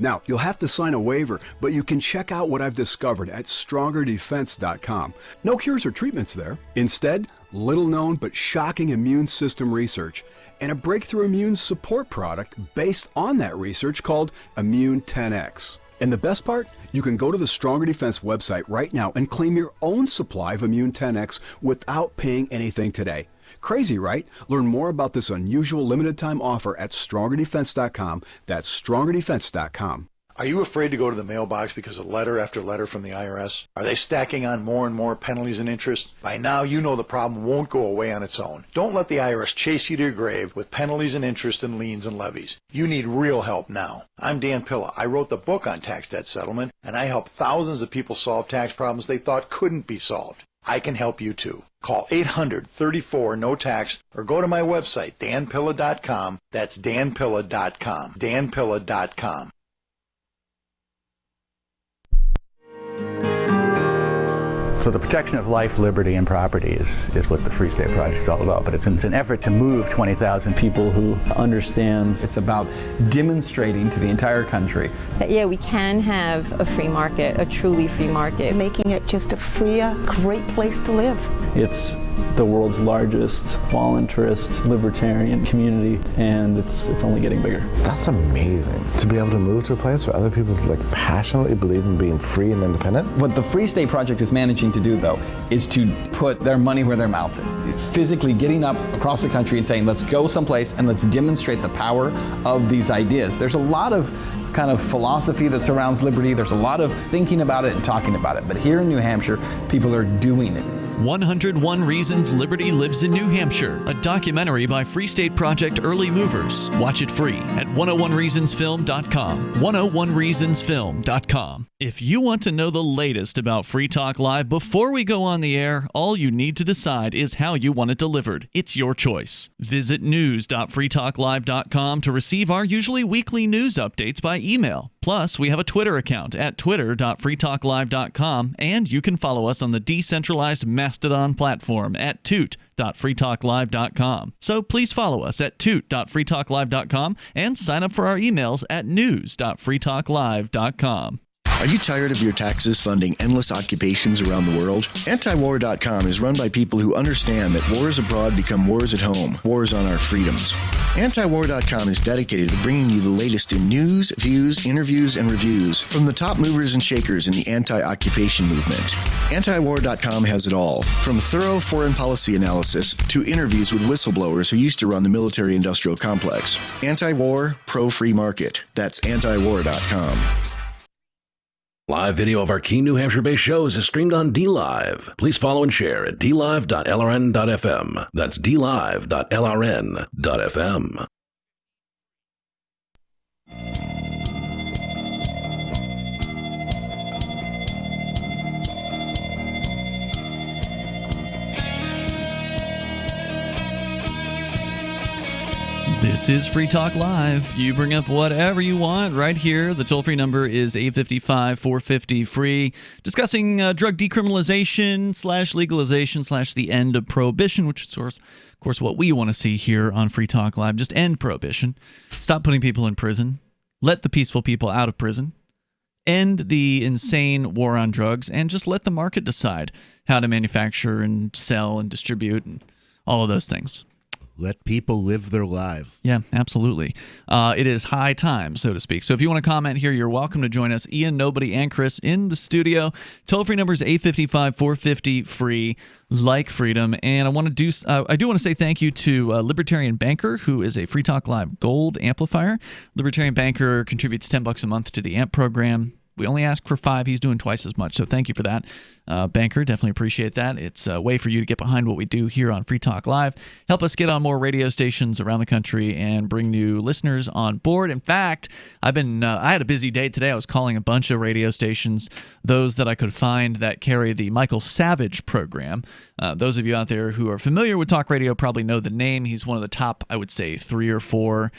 Now, you'll have to sign a waiver, but you can check out what I've discovered at StrongerDefense.com. No cures or treatments there. Instead, little-known but shocking immune system research and a breakthrough immune support product based on that research called Immune 10X. And the best part? You can go to the Stronger Defense website right now and claim your own supply of Immune 10X without paying anything today. Crazy, right? Learn more about this unusual limited-time offer at StrongerDefense.com. That's StrongerDefense.com. Are you afraid to go to the mailbox because of letter after letter from the IRS? Are they stacking on more and more penalties and interest? By now, you know the problem won't go away on its own. Don't let the IRS chase you to your grave with penalties and interest and liens and levies. You need real help now. I'm Dan Pilla. I wrote the book on tax debt settlement, and I help thousands of people solve tax problems they thought couldn't be solved. I can help you too. Call 800-34-NO-TAX or go to my website, danpilla.com. That's danpilla.com. danpilla.com. So the protection of life, liberty, and property is what the Free State Project is all about. But it's an effort to move 20,000 people who understand. It's about demonstrating to the entire country that, yeah, we can have a free market, a truly free market. Making it just a freer, great place to live. It's the world's largest voluntarist libertarian community, and it's only getting bigger. That's amazing, to be able to move to a place where other people passionately believe in being free and independent. What the Free State Project is managing to do, though, is to put their money where their mouth is. Physically getting up across the country and saying, let's go someplace and let's demonstrate the power of these ideas. There's a lot of kind of philosophy that surrounds liberty. There's a lot of thinking about it and talking about it. But here in New Hampshire, people are doing it. 101 Reasons Liberty Lives in New Hampshire, a documentary by Free State Project Early Movers. Watch it free at 101reasonsfilm.com. 101reasonsfilm.com. If you want to know the latest about Free Talk Live before we go on the air, all you need to decide is how you want it delivered. It's your choice. Visit news.freetalklive.com to receive our usually weekly news updates by email. Plus, we have a Twitter account at twitter.freetalklive.com, and you can follow us on the decentralized Mastodon platform at toot.freetalklive.com. So please follow us at toot.freetalklive.com and sign up for our emails at news.freetalklive.com. Are you tired of your taxes funding endless occupations around the world? Antiwar.com is run by people who understand that wars abroad become wars at home, wars on our freedoms. Antiwar.com is dedicated to bringing you the latest in news, views, interviews, and reviews from the top movers and shakers in the anti-occupation movement. Antiwar.com has it all, from thorough foreign policy analysis to interviews with whistleblowers who used to run the military-industrial complex. Anti-war, pro-free market. That's antiwar.com. Live video of our key New Hampshire-based shows is streamed on DLive. Please follow and share at dlive.lrn.fm. That's dlive.lrn.fm. This is Free Talk Live. You bring up whatever you want right here. The toll-free number is 855-450-FREE. Discussing drug decriminalization / legalization / the end of prohibition, which is, of course, what we want to see here on Free Talk Live. Just end prohibition. Stop putting people in prison. Let the peaceful people out of prison. End the insane war on drugs, and just let the market decide how to manufacture and sell and distribute and all of those things. Let people live their lives. Yeah, absolutely. It is high time, so to speak. So if you want to comment here, you're welcome to join us. Ian, Nobody, and Chris in the studio. Toll-free number is 855-450-FREE, like freedom. And I do want to say thank you to Libertarian Banker, who is a Free Talk Live Gold amplifier. Libertarian Banker contributes $10 a month to the AMP program. We only ask for 5. He's doing twice as much, so thank you for that. Banker, definitely appreciate that. It's a way for you to get behind what we do here on Free Talk Live. Help us get on more radio stations around the country and bring new listeners on board. In fact, I had a busy day today. I was calling a bunch of radio stations, those that I could find that carry the Michael Savage program. Those of you out there who are familiar with talk radio probably know the name. He's one of the top, I would say, 3 or 4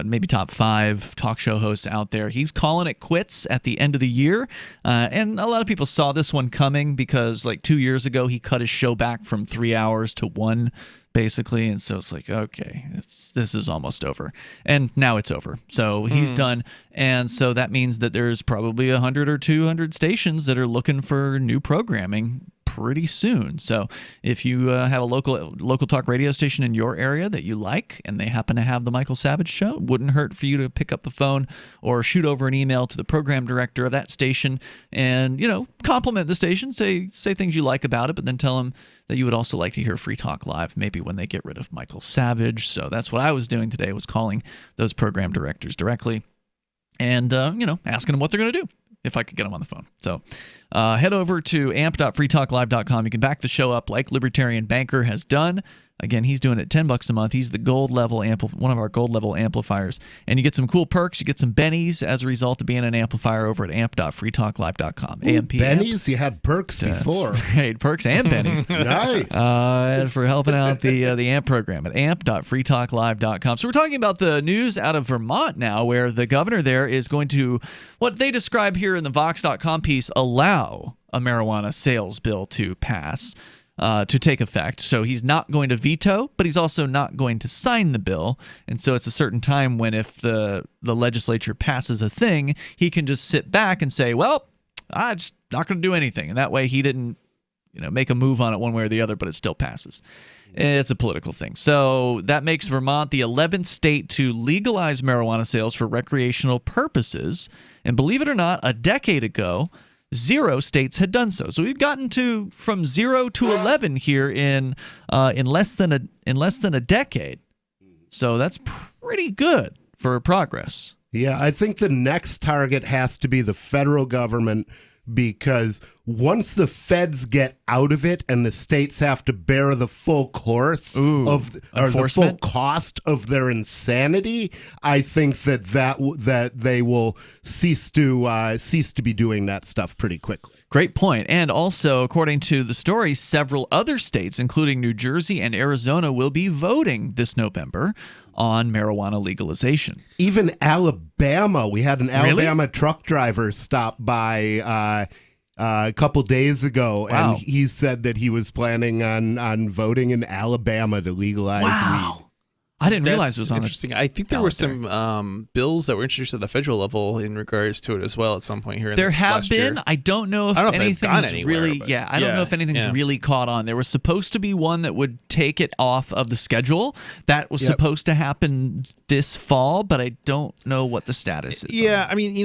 maybe top 5 talk show hosts out there. He's calling it quits at the end of the year. And a lot of people saw this one coming because like 2 years ago, he cut his show back from 3 hours to 1, basically. And so it's like, okay, this is almost over. And now it's over. So he's done. And so that means that there's probably 100 or 200 stations that are looking for new programming pretty soon. So if you have a local talk radio station in your area that you like and they happen to have the Michael Savage show, it wouldn't hurt for you to pick up the phone or shoot over an email to the program director of that station and, compliment the station, say things you like about it, but then tell them that you would also like to hear Free Talk Live maybe when they get rid of Michael Savage. So that's what I was doing today, was calling those program directors directly and, asking them what they're going to do if I could get them on the phone. So head over to amp.freetalklive.com. You can back the show up like Libertarian Banker has done. Again, he's doing it $10 a month. He's the gold level one of our gold level amplifiers. And you get some cool perks. You get some bennies as a result of being an amplifier over at amp.freetalklive.com. Bennies? You had perks before. Right, perks and bennies. Nice. For helping out the AMP program at amp.freetalklive.com. So we're talking about the news out of Vermont now, where the governor there is going to, what they describe here in the Vox.com piece, allow a marijuana sales bill to pass. To take effect. So he's not going to veto, but he's also not going to sign the bill. And so it's a certain time when if the legislature passes a thing, he can just sit back and say, well, I'm just not going to do anything. And that way he didn't make a move on it one way or the other, but it still passes. It's a political thing. So that makes Vermont the 11th state to legalize marijuana sales for recreational purposes. And believe it or not, a decade ago, 0 states had done so. So we've gotten from 0 to 11 here in less than a decade. So that's pretty good for progress. Yeah, I think the next target has to be the federal government, because once the feds get out of it and the states have to bear the full course or the full cost of their insanity, I think that they will cease to be doing that stuff pretty quickly. Great point. And also, according to the story, several other states, including New Jersey and Arizona, will be voting this November on marijuana legalization. Even Alabama. We had an Alabama truck driver stop by a couple days ago, and he said that he was planning on voting in Alabama to legalize weed. I didn't realize it was on interesting. I think there were some bills that were introduced at the federal level in regards to it as well at some point here. There have been. Year. I don't know if anything's really. I don't know if anything's really caught on. There was supposed to be one that would take it off of the schedule. That was supposed to happen this fall, but I don't know what the status is. Yeah, I mean,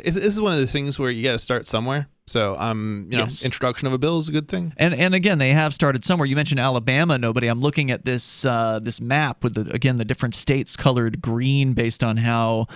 this is one of the things where you got to start somewhere. So, introduction of a bill is a good thing. And again, they have started somewhere. You mentioned Alabama. I'm looking at this map with the different states colored green based on how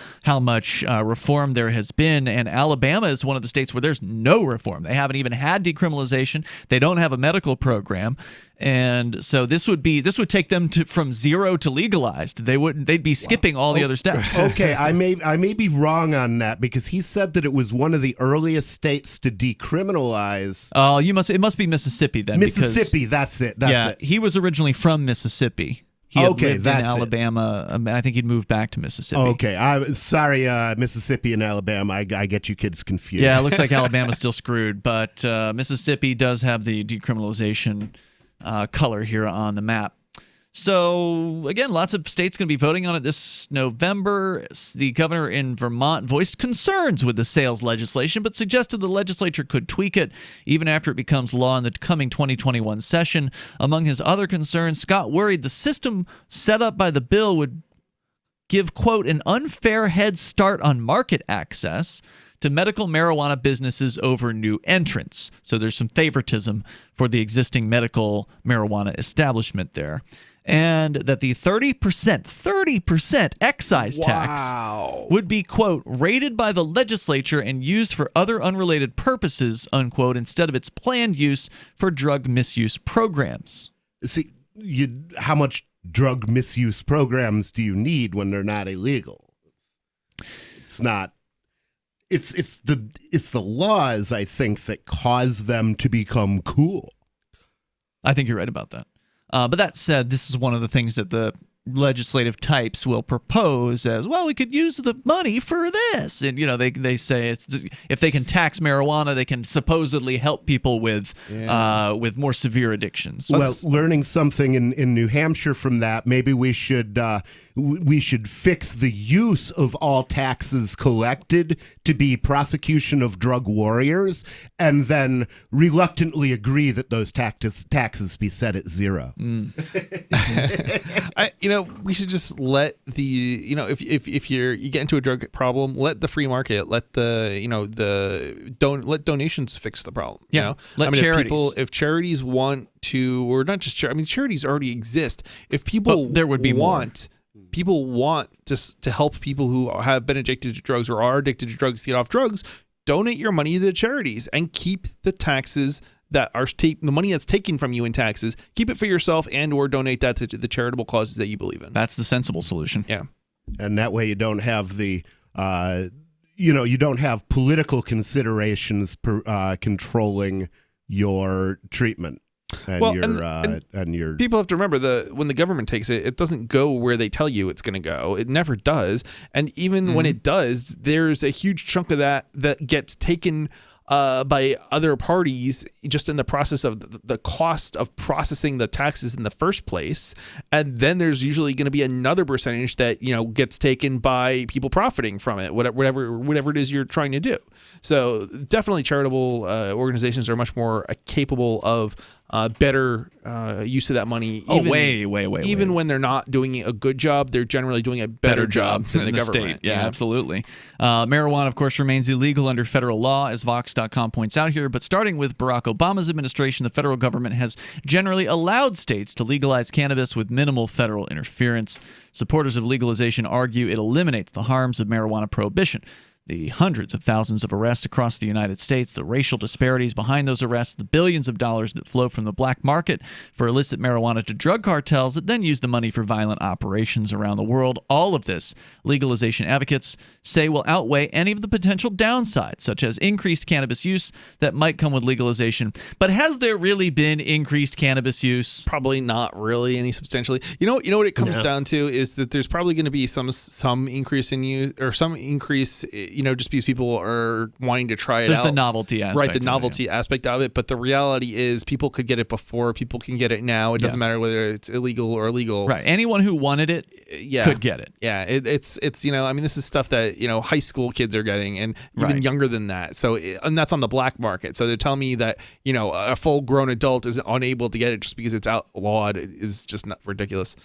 much reform there has been. And Alabama is one of the states where there's no reform. They haven't even had decriminalization. They don't have a medical program. And so this would take them from 0 to legalized. They'd be skipping all the other steps. Okay, I may be wrong on that, because he said that it was one of the earliest states to decriminalize. Oh, it must be Mississippi then. Mississippi, that's it. He was originally from Mississippi. He had lived in Alabama. I think he'd moved back to Mississippi. Okay, I'm sorry, Mississippi and Alabama. I get you kids confused. Yeah, it looks like Alabama's still screwed, but Mississippi does have the decriminalization color here on the map. So again, lots of states going to be voting on it this November. The governor in Vermont voiced concerns with the sales legislation, but suggested the legislature could tweak it even after it becomes law in the coming 2021 session. Among his other concerns, Scott worried the system set up by the bill would give, quote, an unfair head start on market access to medical marijuana businesses over new entrants. So there's some favoritism for the existing medical marijuana establishment there. And that the 30% excise tax would be, quote, rated by the legislature and used for other unrelated purposes, unquote, instead of its planned use for drug misuse programs. See, how much drug misuse programs do you need when they're not illegal? It's not. It's the laws, I think, that cause them to become cool. I think you're right about that. But that said, this is one of the things that the legislative types will propose as, well, we could use the money for this. And, they say if they can tax marijuana, they can supposedly help people with more severe addictions. Well, learning something in New Hampshire from that, maybe we should fix the use of all taxes collected to be prosecution of drug warriors, and then reluctantly agree that those taxes be set at 0. We should just let if you get into a drug problem, let the free market, let let donations fix the problem. Let charities. If charities want to, or not just charities already exist. If people there would be want. People want to help people who have been addicted to drugs or are addicted to drugs to get off drugs. Donate your money to the charities and keep the taxes that are the money that's taken from you in taxes. Keep it for yourself and/or donate that to the charitable causes that you believe in. That's the sensible solution. Yeah, and that way you don't have you don't have political considerations controlling your treatment. And your people have to remember when the government takes it, it doesn't go where they tell you it's going to go. It never does. And even when it does, there's a huge chunk of that gets taken by other parties just in the process of the cost of processing the taxes in the first place. And then there's usually going to be another percentage that, gets taken by people profiting from it, whatever it is you're trying to do. So definitely charitable organizations are much more capable of better use of that money. Even when they're not doing a good job, they're generally doing a better job than the government. State. Yeah, absolutely. Marijuana, of course, remains illegal under federal law, as Vox.com points out here. But starting with Barack Obama's administration, the federal government has generally allowed states to legalize cannabis with minimal federal interference. Supporters of legalization argue it eliminates the harms of marijuana prohibition. The hundreds of thousands of arrests across the United States, the racial disparities behind those arrests, the billions of dollars that flow from the black market for illicit marijuana to drug cartels that then use the money for violent operations around the world. All of this, legalization advocates say, will outweigh any of the potential downsides, such as increased cannabis use that might come with legalization. But has there really been increased cannabis use? Probably not really any substantially. You know what it comes down to is that there's probably going to be some increase in use, or some increase, just because people are wanting to try it out. There's the novelty aspect. Right, the novelty aspect of it. But the reality is people could get it before. People can get it now. It doesn't matter whether it's illegal or legal. Right. Anyone who wanted it could get it. Yeah. It's this is stuff that, high school kids are getting and even younger than that. So, and that's on the black market. So they're telling me that, a full grown adult is unable to get it just because it's outlawed is just not ridiculous.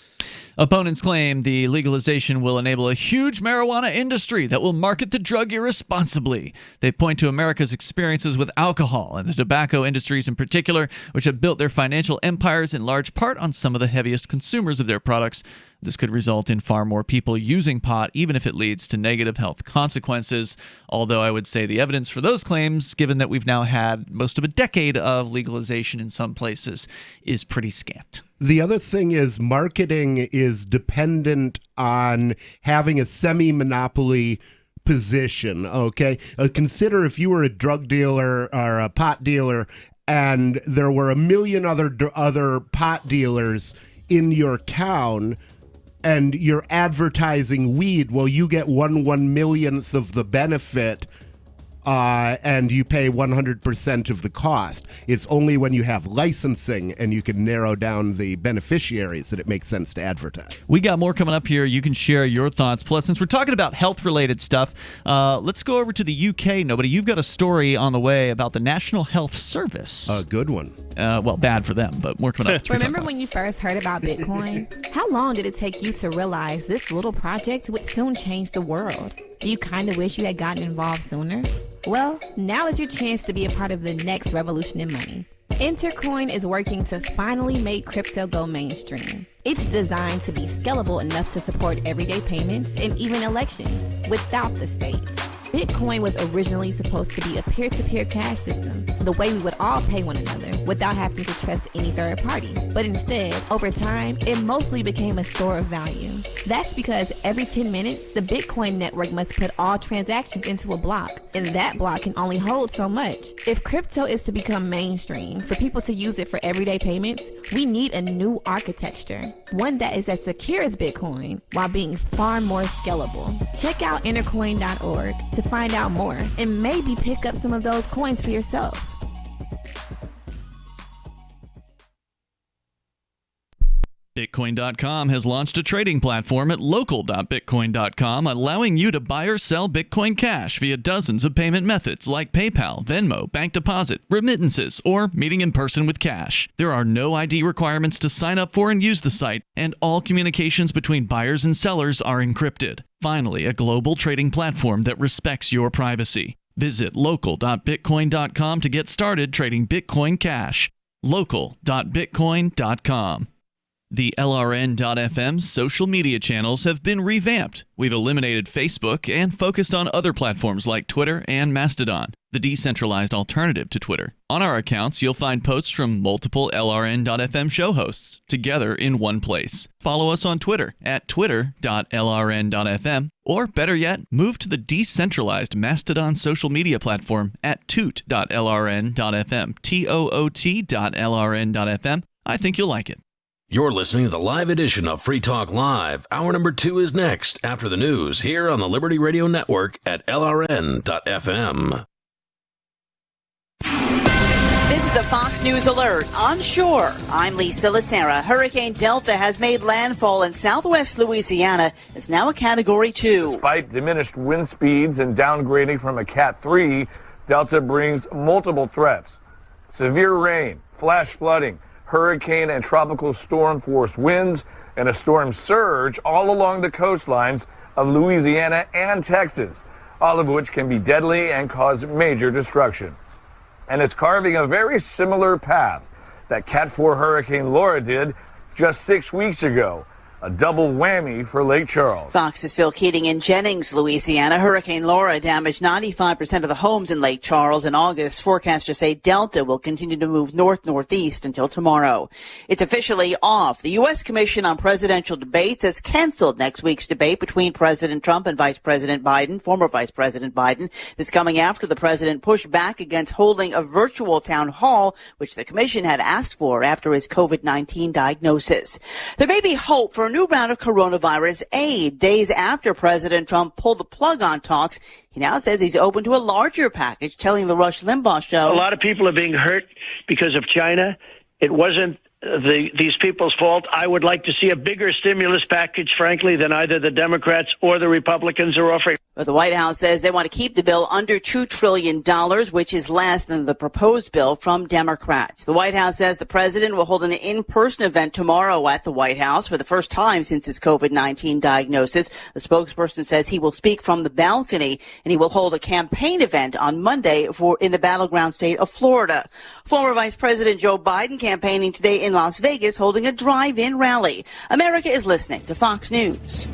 Opponents claim the legalization will enable a huge marijuana industry that will market the drug irresponsibly. They point to America's experiences with alcohol and the tobacco industries in particular, which have built their financial empires in large part on some of the heaviest consumers of their products. This could result in far more people using pot, even if it leads to negative health consequences. Although I would say the evidence for those claims, given that we've now had most of a decade of legalization in some places, is pretty scant. The other thing is marketing is dependent on having a semi-monopoly position, okay? Consider if you were a drug dealer or a pot dealer and there were a million other pot dealers in your town and you're advertising weed, well, you get 1/1,000,000th of the benefit and you pay 100% of the cost. It's only when you have licensing and you can narrow down the beneficiaries that it makes sense to advertise. We got more coming up here. You can share your thoughts. Plus, since we're talking about health-related stuff, let's go over to the UK. Nobody, you've got a story on the way about the National Health Service. A good one. Well, bad for them, but more coming up. Remember when you first heard about Bitcoin? How long did it take you to realize this little project would soon change the world? Do you kind of wish you had gotten involved sooner? Well, now is your chance to be a part of the next revolution in money. Intercoin is working to finally make crypto go mainstream. It's designed to be scalable enough to support everyday payments and even elections without the state. Bitcoin was originally supposed to be a peer-to-peer cash system, the way we would all pay one another without having to trust any third party. But instead, over time, it mostly became a store of value. That's because every 10 minutes, the Bitcoin network must put all transactions into a block, and that block can only hold so much. If crypto is to become mainstream, for people to use it for everyday payments, we need a new architecture, one that is as secure as Bitcoin while being far more scalable. Check out intercoin.org to find out more and maybe pick up some of those coins for yourself. Bitcoin.com has launched a trading platform at local.bitcoin.com, allowing you to buy or sell Bitcoin Cash via dozens of payment methods like PayPal, Venmo, bank deposit, remittances, or meeting in person with cash. There are no ID requirements to sign up for and use the site, and all communications between buyers and sellers are encrypted. Finally, a global trading platform that respects your privacy. Visit local.bitcoin.com to get started trading Bitcoin Cash. local.bitcoin.com. The LRN.FM social media channels have been revamped. We've eliminated Facebook and focused on other platforms like Twitter and Mastodon, the decentralized alternative to Twitter. On our accounts, you'll find posts from multiple LRN.FM show hosts together in one place. Follow us on Twitter at twitter.lrn.fm, or better yet, move to the decentralized Mastodon social media platform at toot.lrn.fm, toot.lrn.fm. I think you'll like it. You're listening to the live edition of Free Talk Live. Hour number 2 is next after the news here on the Liberty Radio Network at LRN.FM. is the Fox News Alert. Onshore, I'm Lisa Lacera. Hurricane Delta has made landfall in southwest Louisiana. It's now a Category 2. Despite diminished wind speeds and downgrading from a Cat 3, Delta brings multiple threats. Severe rain, flash flooding, hurricane and tropical storm force winds, and a storm surge all along the coastlines of Louisiana and Texas, all of which can be deadly and cause major destruction. And it's carving a very similar path that Cat 4 Hurricane Laura did just 6 weeks ago. A double whammy for Lake Charles. Fox's Phil Keating in Jennings, Louisiana. Hurricane Laura damaged 95% of the homes in Lake Charles in August. Forecasters say Delta will continue to move north-northeast until tomorrow. It's officially off. The U.S. Commission on Presidential Debates has canceled next week's debate between President Trump and Vice President Biden, former Vice President Biden. This coming after the president pushed back against holding a virtual town hall, which the commission had asked for after his COVID-19 diagnosis. There may be hope for a new round of coronavirus aid days after President Trump pulled the plug on talks. He now says he's open to a larger package, telling the Rush Limbaugh show. A lot of people are being hurt because of China. It wasn't these people's fault. I would like to see a bigger stimulus package, frankly, than either the Democrats or the Republicans are offering. But the White House says they want to keep the bill under $2 trillion, which is less than the proposed bill from Democrats. The White House says the president will hold an in-person event tomorrow at the White House for the first time since his COVID-19 diagnosis. The spokesperson says he will speak from the balcony, and he will hold a campaign event on Monday in the battleground state of Florida. Former Vice President Joe Biden campaigning today in Las Vegas, holding a drive-in rally. America is listening to Fox News.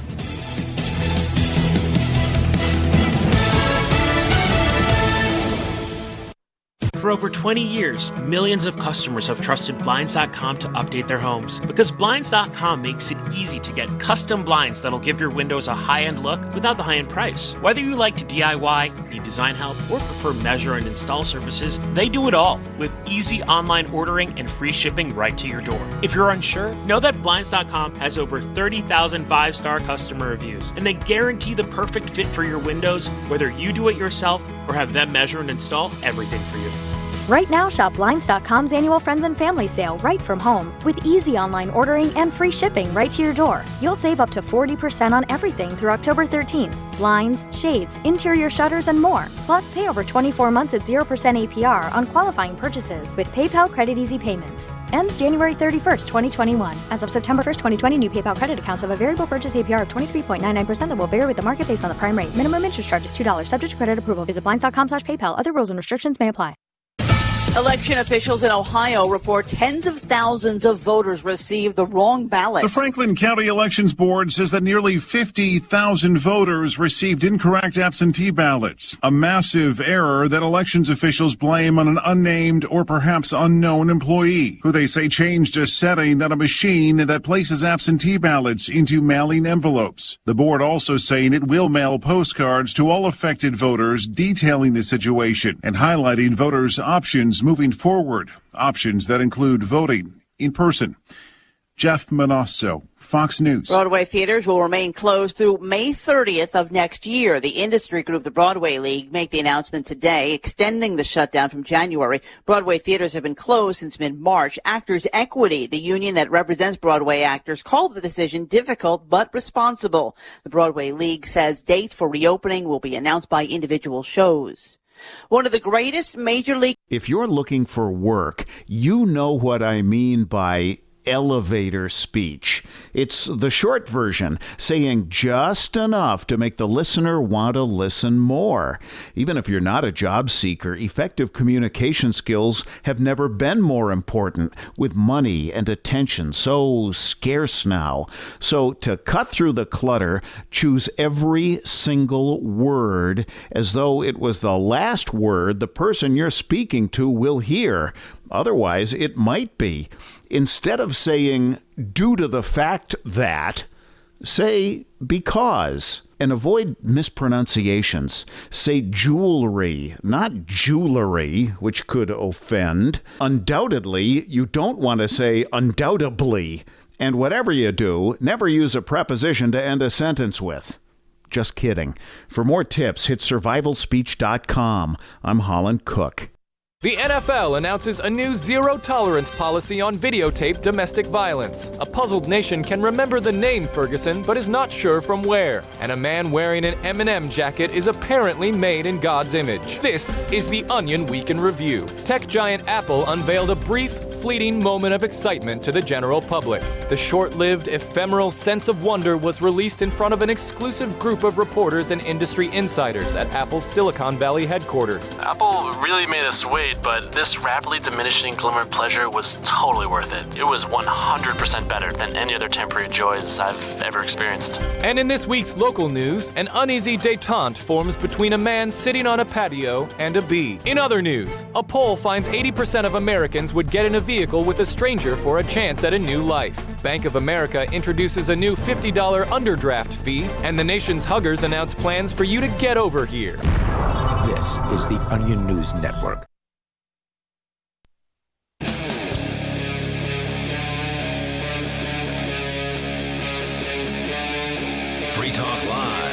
For over 20 years, millions of customers have trusted Blinds.com to update their homes. Because Blinds.com makes it easy to get custom blinds that'll give your windows a high-end look without the high-end price. Whether you like to DIY, need design help, or prefer measure and install services, they do it all with easy online ordering and free shipping right to your door. If you're unsure, know that Blinds.com has over 30,000 5-star customer reviews, and they guarantee the perfect fit for your windows, whether you do it yourself or have them measure and install everything for you. Right now, shop Blinds.com's annual Friends and Family Sale right from home with easy online ordering and free shipping right to your door. You'll save up to 40% on everything through October 13th. Blinds, shades, interior shutters, and more. Plus, pay over 24 months at 0% APR on qualifying purchases with PayPal Credit Easy Payments. Ends January 31st, 2021. As of September 1st, 2020, new PayPal credit accounts have a variable purchase APR of 23.99% that will vary with the market based on the prime rate. Minimum interest charge is $2, subject to credit approval. Visit Blinds.com/PayPal. Other rules and restrictions may apply. Election officials in Ohio report tens of thousands of voters received the wrong ballots. The Franklin County Elections Board says that nearly 50,000 voters received incorrect absentee ballots, a massive error that elections officials blame on an unnamed or perhaps unknown employee, who they say changed a setting on a machine that places absentee ballots into mailing envelopes. The board also saying it will mail postcards to all affected voters detailing the situation and highlighting voters' options moving forward, options that include voting in person. Jeff Manasso, Fox News. Broadway theaters will remain closed through May 30th of next year. The industry group, the Broadway League, made the announcement today, extending the shutdown from January. Broadway theaters have been closed since mid-March. Actors Equity, the union that represents Broadway actors, called the decision difficult but responsible. The Broadway League says dates for reopening will be announced by individual shows. One of the greatest major league. If you're looking for work, you know what I mean by elevator speech. It's the short version, saying just enough to make the listener want to listen more. Even if you're not a job seeker, effective communication skills have never been more important, with money and attention so scarce now. So to cut through the clutter, choose every single word as though it was the last word the person you're speaking to will hear. Otherwise, it might be. Instead of saying, due to the fact that, say, because. And avoid mispronunciations. Say jewelry, not jewelry, which could offend. Undoubtedly, you don't want to say undoubtedly. And whatever you do, never use a preposition to end a sentence with. Just kidding. For more tips, hit survivalspeech.com. I'm Holland Cook. The NFL announces a new zero-tolerance policy on videotape domestic violence. A puzzled nation can remember the name Ferguson, but is not sure from where. And a man wearing an M&M jacket is apparently made in God's image. This is the Onion Week in Review. Tech giant Apple unveiled a brief, fleeting moment of excitement to the general public. The short-lived, ephemeral sense of wonder was released in front of an exclusive group of reporters and industry insiders at Apple's Silicon Valley headquarters. Apple really made us wait, but this rapidly diminishing glimmer of pleasure was totally worth it. It was 100% better than any other temporary joys I've ever experienced. And in this week's local news, an uneasy détente forms between a man sitting on a patio and a bee. In other news, a poll finds 80% of Americans would get in a vehicle with a stranger for a chance at a new life. Bank of America introduces a new $50 underdraft fee, and the nation's huggers announce plans for you to get over here. This is the Onion News Network. Free Talk Live.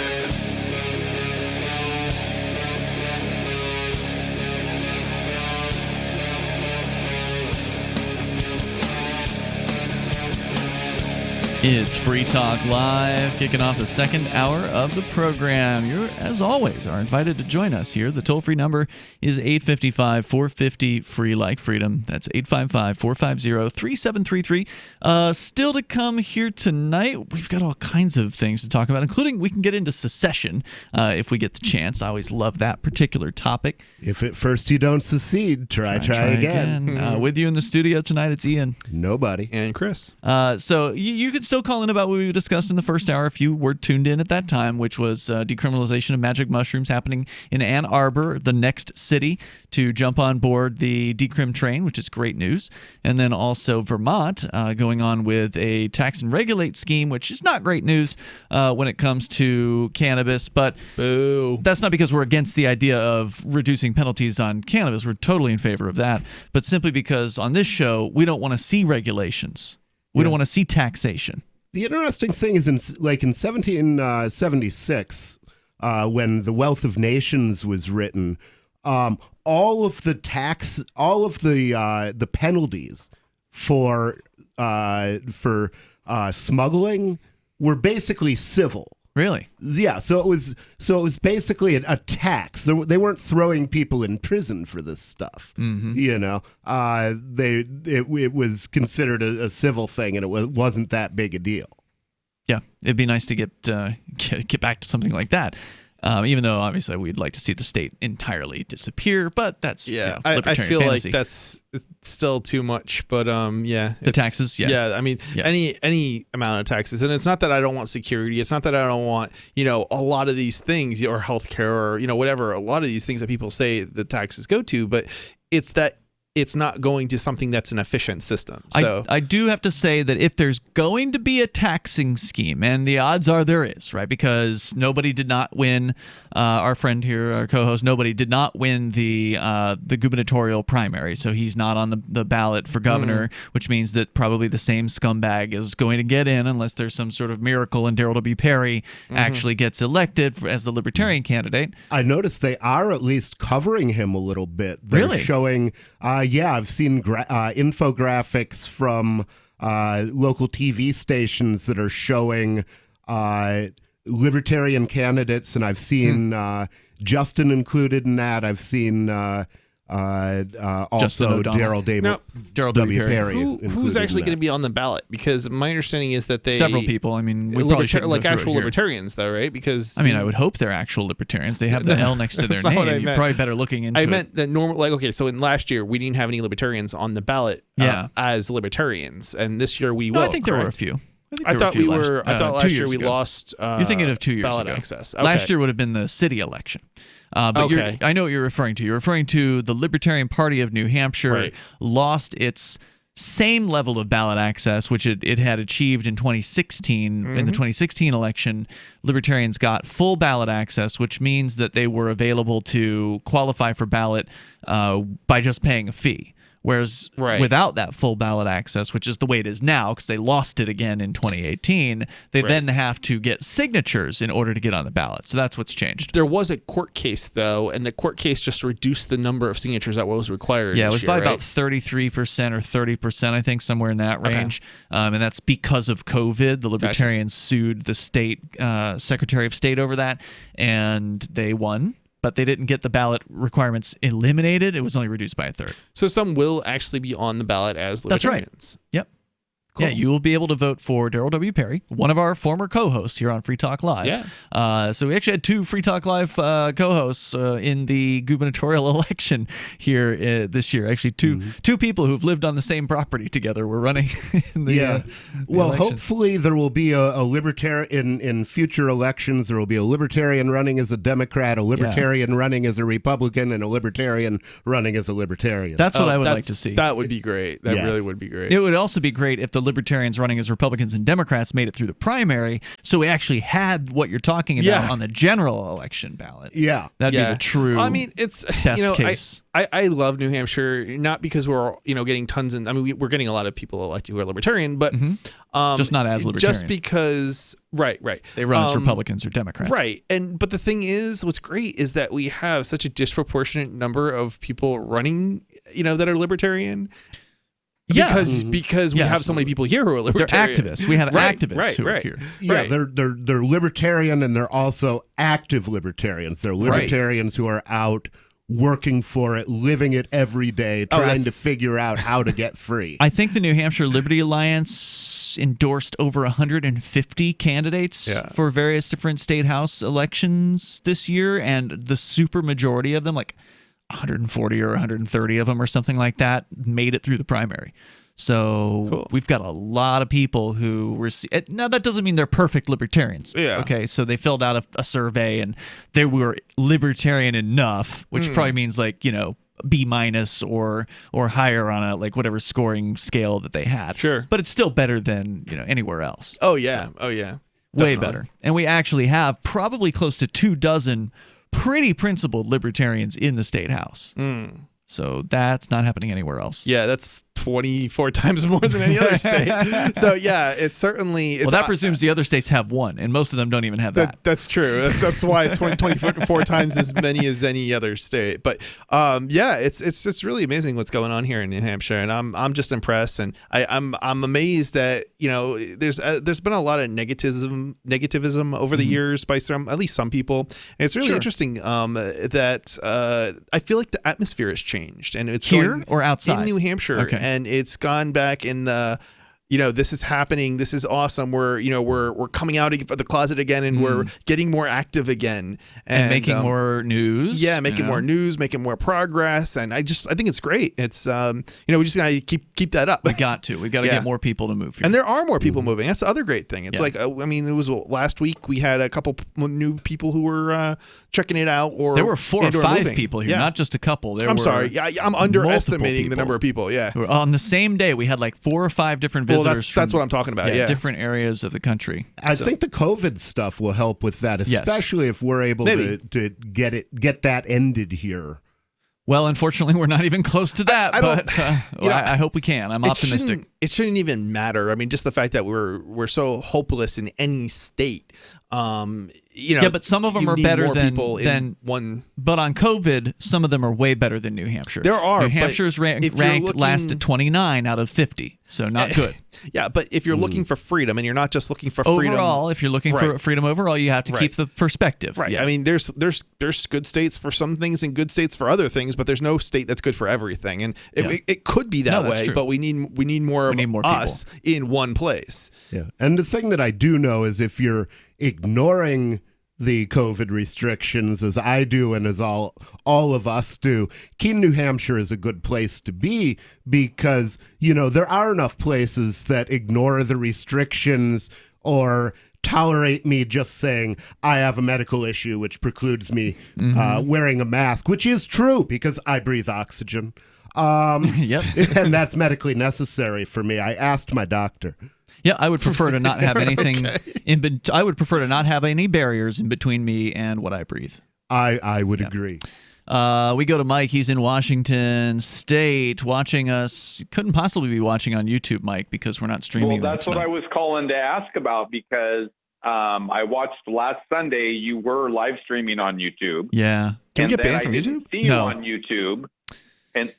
It's Free Talk Live, kicking off the second hour of the program. You, as always, are invited to join us here. The toll-free number is 855-450-FREE like freedom. That's 855-450-3733. Still to come here tonight, we've got all kinds of things to talk about, including we can get into secession if we get the chance. I always love that particular topic. If at first you don't secede, try again. With you in the studio tonight, it's Ian. Nobody. And Chris. So you could still call in about what we discussed in the first hour if you were tuned in at that time, which was decriminalization of magic mushrooms happening in Ann Arbor, the next city to jump on board the decrim train, which is great news. And then also Vermont going on with a tax and regulate scheme, which is not great news when it comes to cannabis. But that's not because we're against the idea of reducing penalties on cannabis. We're totally in favor of that. But simply because on this show, we don't want to see regulations. We don't want to see taxation. The interesting thing is, in 1776, when The Wealth of Nations was written, all of the penalties for smuggling were basically civil. Really? Yeah. So it was basically a tax. They weren't throwing people in prison for this stuff. Mm-hmm. You know, it was considered a civil thing, and it wasn't that big a deal. Yeah, it'd be nice to get back to something like that. Even though obviously we'd like to see the state entirely disappear, but that's I feel fantasy. like that's still too much. But the taxes, I mean, any amount of taxes, and it's not that I don't want security. It's not that I don't want a lot of these things or healthcare or whatever. A lot of these things that people say the taxes go to, but it's that it's not going to something that's an efficient system. So I do have to say that if there's going to be a taxing scheme, and the odds are there is, right? Because nobody did not win, our friend here, our co-host, nobody did not win the gubernatorial primary, so he's not on the ballot for governor, which means that probably the same scumbag is going to get in unless there's some sort of miracle and Darrell W. Perry actually gets elected as the Libertarian candidate. I noticed they are at least covering him a little bit. They're Really? showing... I've seen infographics from local TV stations that are showing libertarian candidates, and I've seen Justin included in that. I've seen also Darrell W. Perry. Who's actually going to be on the ballot? Because my understanding is that several people. I mean, we probably shouldn't go through actual it here. libertarians, though, right? Because I mean, I would hope they're actual libertarians. They have the L next to their That's not what I name. You're meant. probably better looking into it. I meant that so in last year we didn't have any libertarians on the ballot as libertarians, and this year we will. I think there were a correct? few. I thought last year we ago. lost. You're thinking of 2 years ballot ago. access. Last year would have been the city election. But Okay. I know what you're referring to. You're referring to the Libertarian Party of New Hampshire lost its same level of ballot access, which it had achieved in 2016. In the 2016 election, Libertarians got full ballot access, which means that they were available to qualify for ballot by just paying a fee. Whereas without that full ballot access, which is the way it is now, because they lost it again in 2018, they then have to get signatures in order to get on the ballot. So that's what's changed. There was a court case, though, and the court case just reduced the number of signatures that was required. Yeah, it was this by year, about 33% or 30%, I think, somewhere in that range. And that's because of COVID. The Libertarians sued the state Secretary of State over that, and they won. But they didn't get the ballot requirements eliminated. It was only reduced by a third. So some will actually be on the ballot as Libertarians. That's right. Yep. Cool. Yeah, you will be able to vote for Daryl W. Perry, one of our former co-hosts here on Free Talk Live. Yeah. So we actually had 2 Free Talk Live co-hosts in the gubernatorial election here this year. Actually, two people who've lived on the same property together were running in the well, election. hopefully there will be a libertarian in future elections. There will be a libertarian running as a Democrat, a libertarian running as a Republican, and a libertarian running as a libertarian. That's what I would like to see. That would be great. That really would be great. It would also be great if the Libertarians running as Republicans and Democrats made it through the primary, so we actually had what you're talking about on the general election ballot. Yeah. That'd be the true it's best case. I love New Hampshire, not because we're getting tons we're getting a lot of people elected who are Libertarian, but just not as Libertarian. Just because right. They run as Republicans or Democrats. Right. But the thing is, what's great is that we have such a disproportionate number of people running, that are Libertarian. Because we have so many people here who are libertarian. They're activists. We have activists who are here. Yeah, they're libertarian, and they're also active libertarians. They're libertarians who are out working for it, living it every day, trying to figure out how to get free. I think the New Hampshire Liberty Alliance endorsed over 150 candidates for various different state house elections this year, and the super majority of them, like 140 or 130 of them or something like that, made it through the primary. So we've got a lot of people who receive. Now, that doesn't mean they're perfect libertarians. Yeah. Okay, so they filled out a survey and they were libertarian enough, which probably means B- or higher on a whatever scoring scale that they had. Sure. But it's still better than anywhere else. Oh yeah. Way better. And we actually have probably close to 24 pretty principled libertarians in the state house. So that's not happening anywhere else. Yeah, that's 24 times more than any other state. So yeah, it's certainly. Well, that presumes the other states have one, and most of them don't even have that. That's true. That's why it's 24 times as many as any other state. But it's really amazing what's going on here in New Hampshire, and I'm just impressed, and I'm amazed that there's been a lot of negativism over the years by at least some people, and it's really interesting that I feel like the atmosphere has changed, and it's here or outside in New Hampshire. Okay. And it's gone back in the, this is happening. This is awesome. We're coming out of the closet again, and we're getting more active again, and making more news. Yeah, making more news, making more progress, and I think it's great. It's we just gotta keep that up. We got to get more people to move here, and there are more people moving. That's the other great thing. It's it was last week we had a couple new people who were checking it out. Or there were 4 or 5 moving. people here, not just a couple. I'm sorry. Yeah, I'm underestimating the number of people. Yeah, on the same day we had 4 or 5 different visitors. That's what I'm talking about. Yeah, different areas of the country. I think the COVID stuff will help with that, especially if we're able to get that ended here. Well, unfortunately, we're not even close to that, I hope we can. I'm optimistic. It shouldn't even matter. I mean, just the fact that we're so hopeless in any state. But some of them are better than one. But on COVID, some of them are way better than New Hampshire. There are. New Hampshire's ranked last at 29 out of 50, so not good. Yeah, but if you're looking for freedom, and you're not just looking for freedom overall, if you're looking for freedom overall, you have to keep the perspective. Right. Yeah. I mean, there's good states for some things and good states for other things, but there's no state that's good for everything, and it could be that way. But we need more of us in one place. Yeah, and the thing that I do know is if you're ignoring the COVID restrictions, as I do and as all of us do, Keene, New Hampshire is a good place to be because, there are enough places that ignore the restrictions or tolerate me just saying I have a medical issue which precludes me wearing a mask, which is true because I breathe oxygen. And that's medically necessary for me. I asked my doctor. Yeah, I would prefer to not have anything I would prefer to not have any barriers in between me and what I breathe. I would agree. We go to Mike. He's in Washington State watching us. Couldn't possibly be watching on YouTube, Mike, because we're not streaming. Well, that's what I was calling to ask about, because I watched last Sunday you were live streaming on YouTube. Yeah. Can we get banned from YouTube? Didn't see you on YouTube. And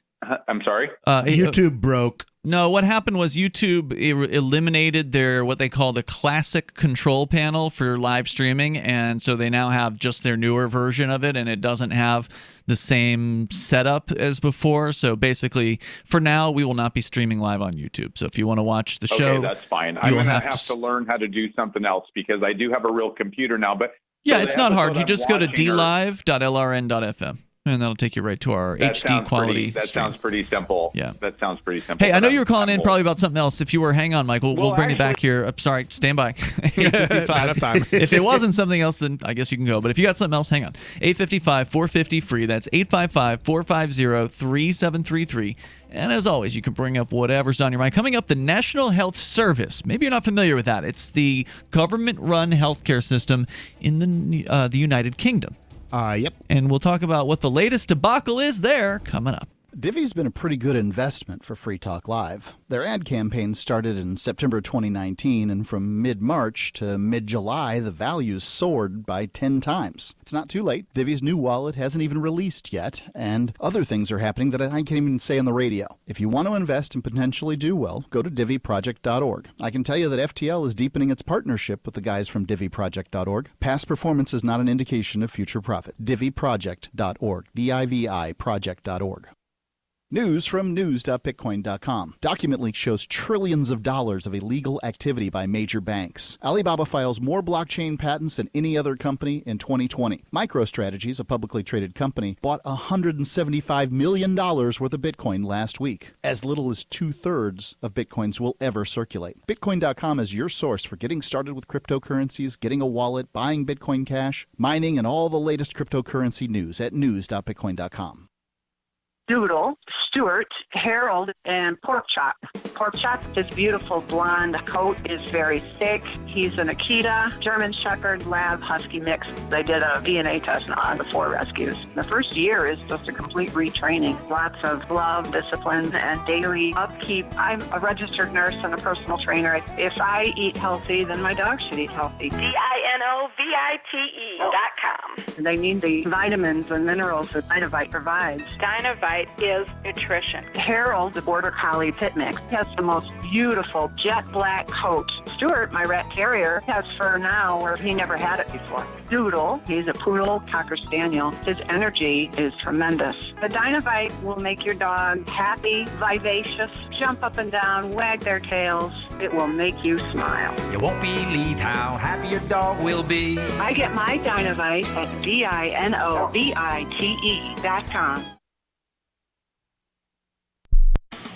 I'm sorry? YouTube broke. No, what happened was YouTube eliminated their what they called a classic control panel for live streaming, and so they now have just their newer version of it, and it doesn't have the same setup as before. So basically, for now, we will not be streaming live on YouTube. So if you want to watch the show, okay, that's fine. I'm going to have to learn how to do something else, because I do have a real computer now. But yeah, it's not hard. You just go to dlive.lrn.fm. And that'll take you right to our HD quality. That sounds pretty simple. Yeah. That sounds pretty simple. Hey, I know you were calling in probably about something else. If you were, hang on, Michael. We'll bring you back here. Sorry, stand by. 8:55. Not enough time. If it wasn't something else, then I guess you can go. But if you got something else, hang on. 855-450-FREE. That's 855-450-3733. And as always, you can bring up whatever's on your mind. Coming up, the National Health Service. Maybe you're not familiar with that. It's the government-run healthcare system in the United Kingdom. Yep. And we'll talk about what the latest debacle is there coming up. Divvy's been a pretty good investment for Free Talk Live. Their ad campaign started in September 2019, and from mid-March to mid-July, the values soared by 10 times. It's not too late. Divvy's new wallet hasn't even released yet, and other things are happening that I can't even say on the radio. If you want to invest and potentially do well, go to divvyproject.org. I can tell you that FTL is deepening its partnership with the guys from divvyproject.org. Past performance is not an indication of future profit. divvyproject.org. DIVI project.org. News from news.bitcoin.com. Document leak shows trillions of dollars of illegal activity by major banks. Alibaba files more blockchain patents than any other company in 2020. MicroStrategies, a publicly traded company, bought $175 million worth of Bitcoin last week. As little as 2/3 of Bitcoins will ever circulate. Bitcoin.com is your source for getting started with cryptocurrencies, getting a wallet, buying Bitcoin Cash, mining, and all the latest cryptocurrency news at news.bitcoin.com. Doodle, Stuart, Harold, and Pork Chop. Pork Chop, his beautiful blonde coat is very thick. He's an Akita, German Shepherd, Lab, Husky mix. They did a DNA test on the 4 rescues. The first year is just a complete retraining. Lots of love, discipline, and daily upkeep. I'm a registered nurse and a personal trainer. If I eat healthy, then my dog should eat healthy. DINOVITE.com. They need the vitamins and minerals that Dynavite provides. Dynavite is nutrition. Harold, the Border Collie Pit Mix, has the most beautiful jet black coat. Stuart, my rat terrier, has fur now where he never had it before. Doodle, he's a poodle cocker spaniel. His energy is tremendous. The Dynavite will make your dog happy, vivacious, jump up and down, wag their tails. It will make you smile. You won't believe how happy your dog will be. I get my Dynavite at DINOVITE.com.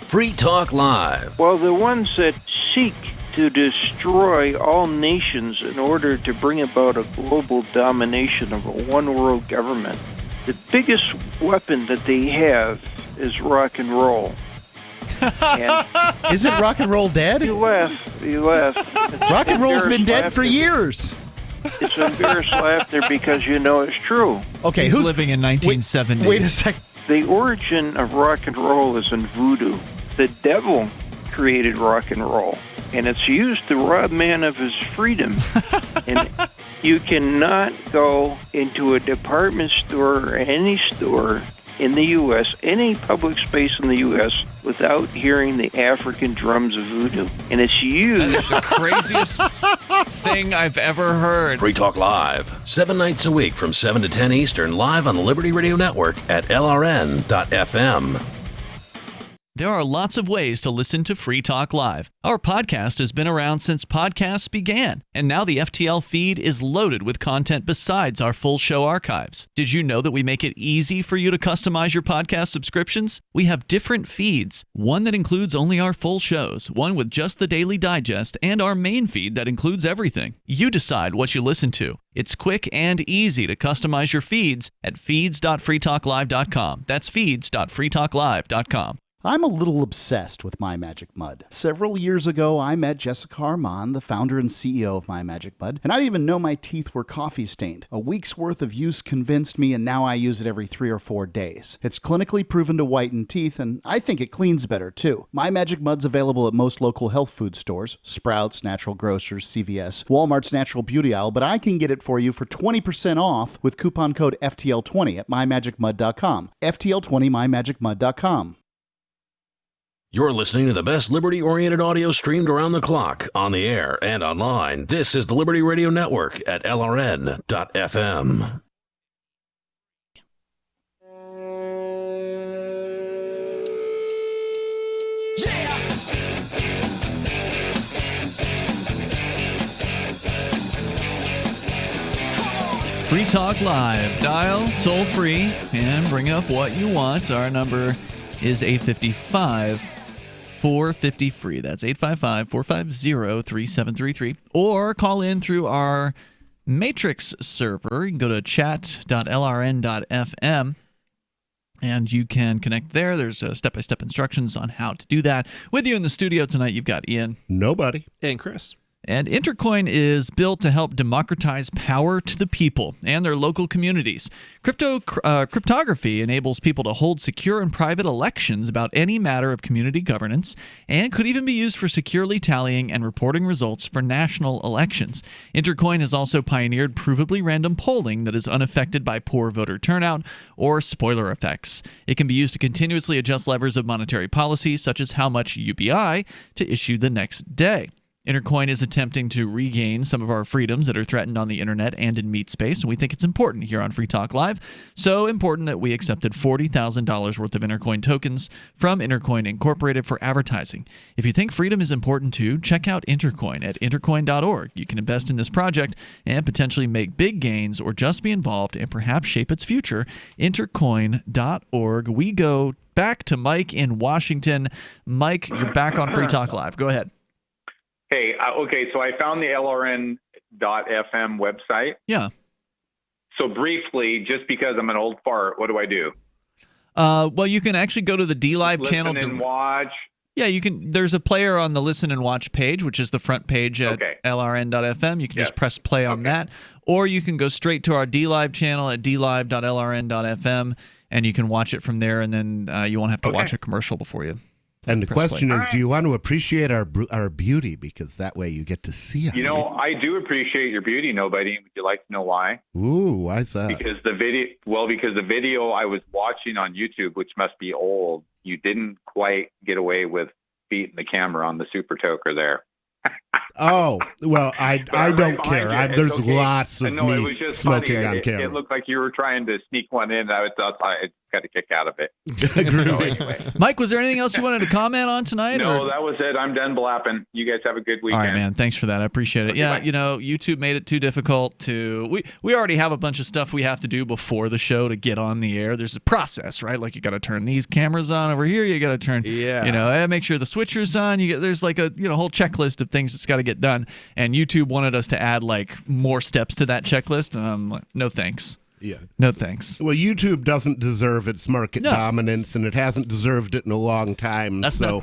Free Talk Live. Well, the ones that seek to destroy all nations in order to bring about a global domination of a one-world government, the biggest weapon that they have is rock and roll. And isn't rock and roll dead? You laugh. Rock and roll's been dead for years. It's embarrassed laughter because you know it's true. Okay, who's living in 1970? Wait a second. The origin of rock and roll is in voodoo. The devil created rock and roll, and it's used to rob man of his freedom. And you cannot go into a department store or any store in the U.S., any public space in the U.S., without hearing the African drums of voodoo. And it's used... That is the craziest thing I've ever heard. Free Talk Live, 7 nights a week from 7 to 10 Eastern, live on the Liberty Radio Network at LRN.FM. There are lots of ways to listen to Free Talk Live. Our podcast has been around since podcasts began, and now the FTL feed is loaded with content besides our full show archives. Did you know that we make it easy for you to customize your podcast subscriptions? We have different feeds, one that includes only our full shows, one with just the Daily Digest, and our main feed that includes everything. You decide what you listen to. It's quick and easy to customize your feeds at feeds.freetalklive.com. That's feeds.freetalklive.com. I'm a little obsessed with My Magic Mud. Several years ago, I met Jessica Armand, the founder and CEO of My Magic Mud, and I didn't even know my teeth were coffee stained. A week's worth of use convinced me, and now I use it every 3 or 4 days. It's clinically proven to whiten teeth, and I think it cleans better, too. My Magic Mud's available at most local health food stores, Sprouts, Natural Grocers, CVS, Walmart's Natural Beauty Aisle, but I can get it for you for 20% off with coupon code FTL20 at mymagicmud.com. FTL20 mymagicmud.com. You're listening to the best liberty-oriented audio streamed around the clock, on the air, and online. This is the Liberty Radio Network at LRN.FM. Free Talk Live. Dial toll free and bring up what you want. Our number is 855-450-FREE. That's 855-450-3733. Or call in through our Matrix server. You can go to chat.lrn.fm and you can connect there. There's step-by-step instructions on how to do that. With you in the studio tonight, you've got Ian. Nobody. And Chris. And Intercoin is built to help democratize power to the people and their local communities. Cryptography enables people to hold secure and private elections about any matter of community governance, and could even be used for securely tallying and reporting results for national elections. Intercoin has also pioneered provably random polling that is unaffected by poor voter turnout or spoiler effects. It can be used to continuously adjust levers of monetary policy, such as how much UBI to issue the next day. Intercoin is attempting to regain some of our freedoms that are threatened on the internet and in meat space, and we think it's important here on Free Talk Live. So important that we accepted $40,000 worth of Intercoin tokens from Intercoin Incorporated for advertising. If you think freedom is important too, check out Intercoin at intercoin.org. You can invest in this project and potentially make big gains or just be involved and perhaps shape its future. Intercoin.org. We go back to Mike in Washington. Mike, you're back on Free Talk Live. Go ahead. Hey, okay, so I found the LRN.FM website. Yeah. So briefly, just because I'm an old fart, what do I do? Well, you can actually go to the DLive channel. Listen and watch. Yeah, you can. There's a player on the Listen and Watch page, which is the front page at LRN.FM. You can just press play on that. Or you can go straight to our DLive channel at DLive.LRN.FM, and you can watch it from there, and then you won't have to watch a commercial before you. And the question is, do you want to appreciate our beauty? Because that way you get to see us. You know, I do appreciate your beauty, Nobody. Would you like to know why? Ooh, why is that? Because the video I was watching on YouTube, which must be old, you didn't quite get away with beating the camera on the Super Toker there. Oh, well, I don't care. There's lots of no, me smoking on camera. It looked like you were trying to sneak one in. I thought I got a kick out of it. Anyway. Mike, was there anything else you wanted to comment on tonight? No, that was it. I'm done blapping. You guys have a good weekend. All right, man. Thanks for that. I appreciate it. Okay, yeah, bye. you know, YouTube made it too difficult to... We already have a bunch of stuff we have to do before the show to get on the air. There's a process, right? Like you got to turn these cameras on over here. You got to turn... Yeah. You know, make sure the switcher's on. There's like a whole checklist of things that's got to get done. And YouTube wanted us to add like more steps to that checklist. And I'm like, no thanks. Yeah. No thanks. Well, YouTube doesn't deserve its market dominance, and it hasn't deserved it in a long time. Go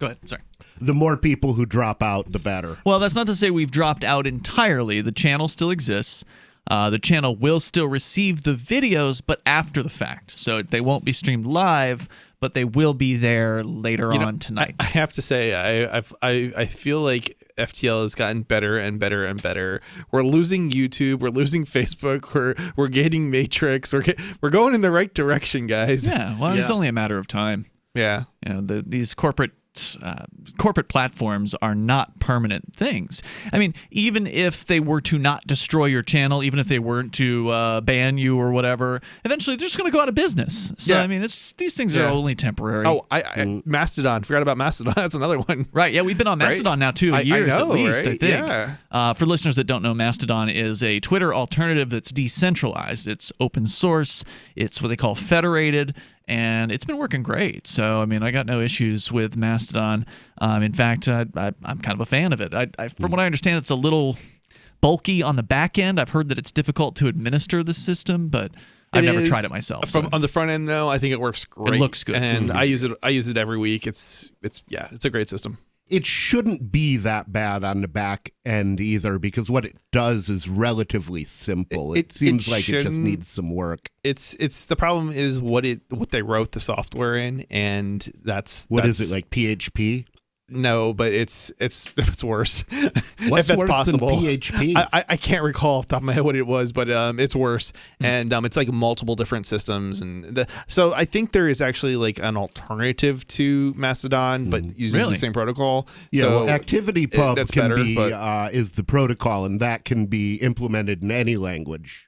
ahead. Sorry. The more people who drop out, the better. Well, that's not to say we've dropped out entirely. The channel still exists. The channel will still receive the videos, but after the fact. So they won't be streamed live, but they will be there later on tonight. I have to say, I feel like FTL has gotten better and better and better. We're losing YouTube. We're losing Facebook. We're getting Matrix. We're going in the right direction, guys. Yeah. Well, it's only a matter of time. Yeah. You know, these corporate platforms are not permanent things. I mean, even if they were to not destroy your channel, even if they weren't to ban you or whatever, eventually they're just going to go out of business. So I mean, these things are only temporary. Oh, I Mastodon. Forgot about Mastodon. That's another one. Right. Yeah, we've been on Mastodon now 2 years I know, at least. right? I think. Yeah. For listeners that don't know, Mastodon is a Twitter alternative that's decentralized. It's open source. It's what they call federated. And it's been working great. So, I mean, I got no issues with Mastodon. In fact, I'm kind of a fan of it. From what I understand, it's a little bulky on the back end. I've heard that it's difficult to administer the system, but I've never tried it myself. On the front end, though, I think it works great. It looks good. And I use it every week. It's a great system. It shouldn't be that bad on the back end either, because what it does is relatively simple. It seems like it just needs some work. It's the problem is what they wrote the software in, and that's is it, like PHP? No, but it's worse. What's if that's worse possible. than PHP? I can't recall off the top of my head what it was, but it's worse. And it's like multiple different systems, and so I think there is actually like an alternative to Mastodon, but uses the same protocol. Yeah, so well, ActivityPub that's better, is the protocol, and that can be implemented in any language.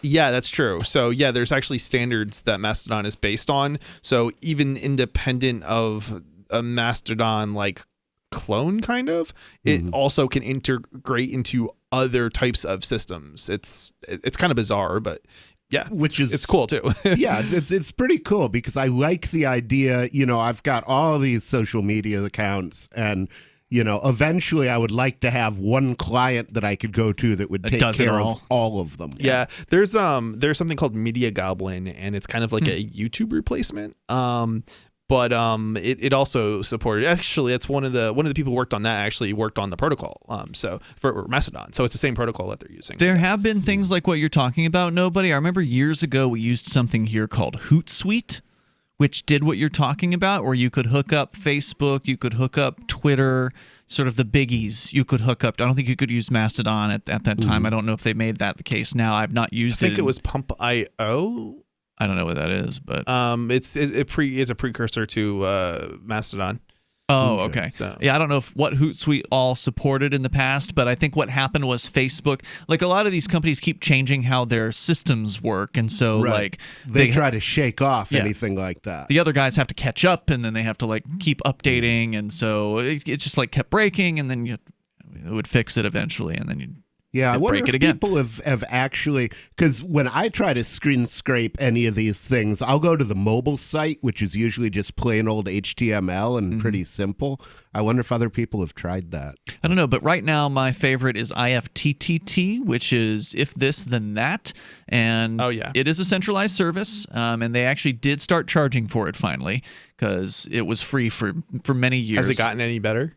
Yeah, that's true. So yeah, there's actually standards that Mastodon is based on. So even independent of a Mastodon like clone, kind of, it also can integrate into other types of systems. It's kind of bizarre, but yeah, it's cool too. Yeah, it's pretty cool, because I like the idea. I've got all these social media accounts, and eventually I would like to have one client that I could go to that would take care of all of them. Yeah, there's something called Media Goblin, and it's kind of like a YouTube replacement. But it also supported. Actually, that's one of the people who worked on that actually worked on the protocol. So for Mastodon, so it's the same protocol that they're using. There have been things like what you're talking about, Nobody. I remember years ago we used something here called Hootsuite, which did what you're talking about, where you could hook up Facebook, you could hook up Twitter, sort of the biggies. You could hook up. I don't think you could use Mastodon at that time. I don't know if they made that the case now. I've not used it. I think it was Pump.io. I don't know what that is, but it's a precursor to Mastodon. Oh, okay. So yeah, I don't know what Hootsuite all supported in the past, but I think what happened was Facebook, like a lot of these companies keep changing how their systems work, and so like they try to shake off anything like that. The other guys have to catch up, and then they have to like keep updating, and so it just like kept breaking, and then it would fix it eventually, and then you. Yeah, I wonder break if it again. people have actually, because when I try to screen scrape any of these things, I'll go to the mobile site, which is usually just plain old HTML and pretty simple. I wonder if other people have tried that. I don't know, but right now my favorite is Ifttt, which is if this then that, and it is a centralized service, and they actually did start charging for it finally, because it was free for many years. Has it gotten any better?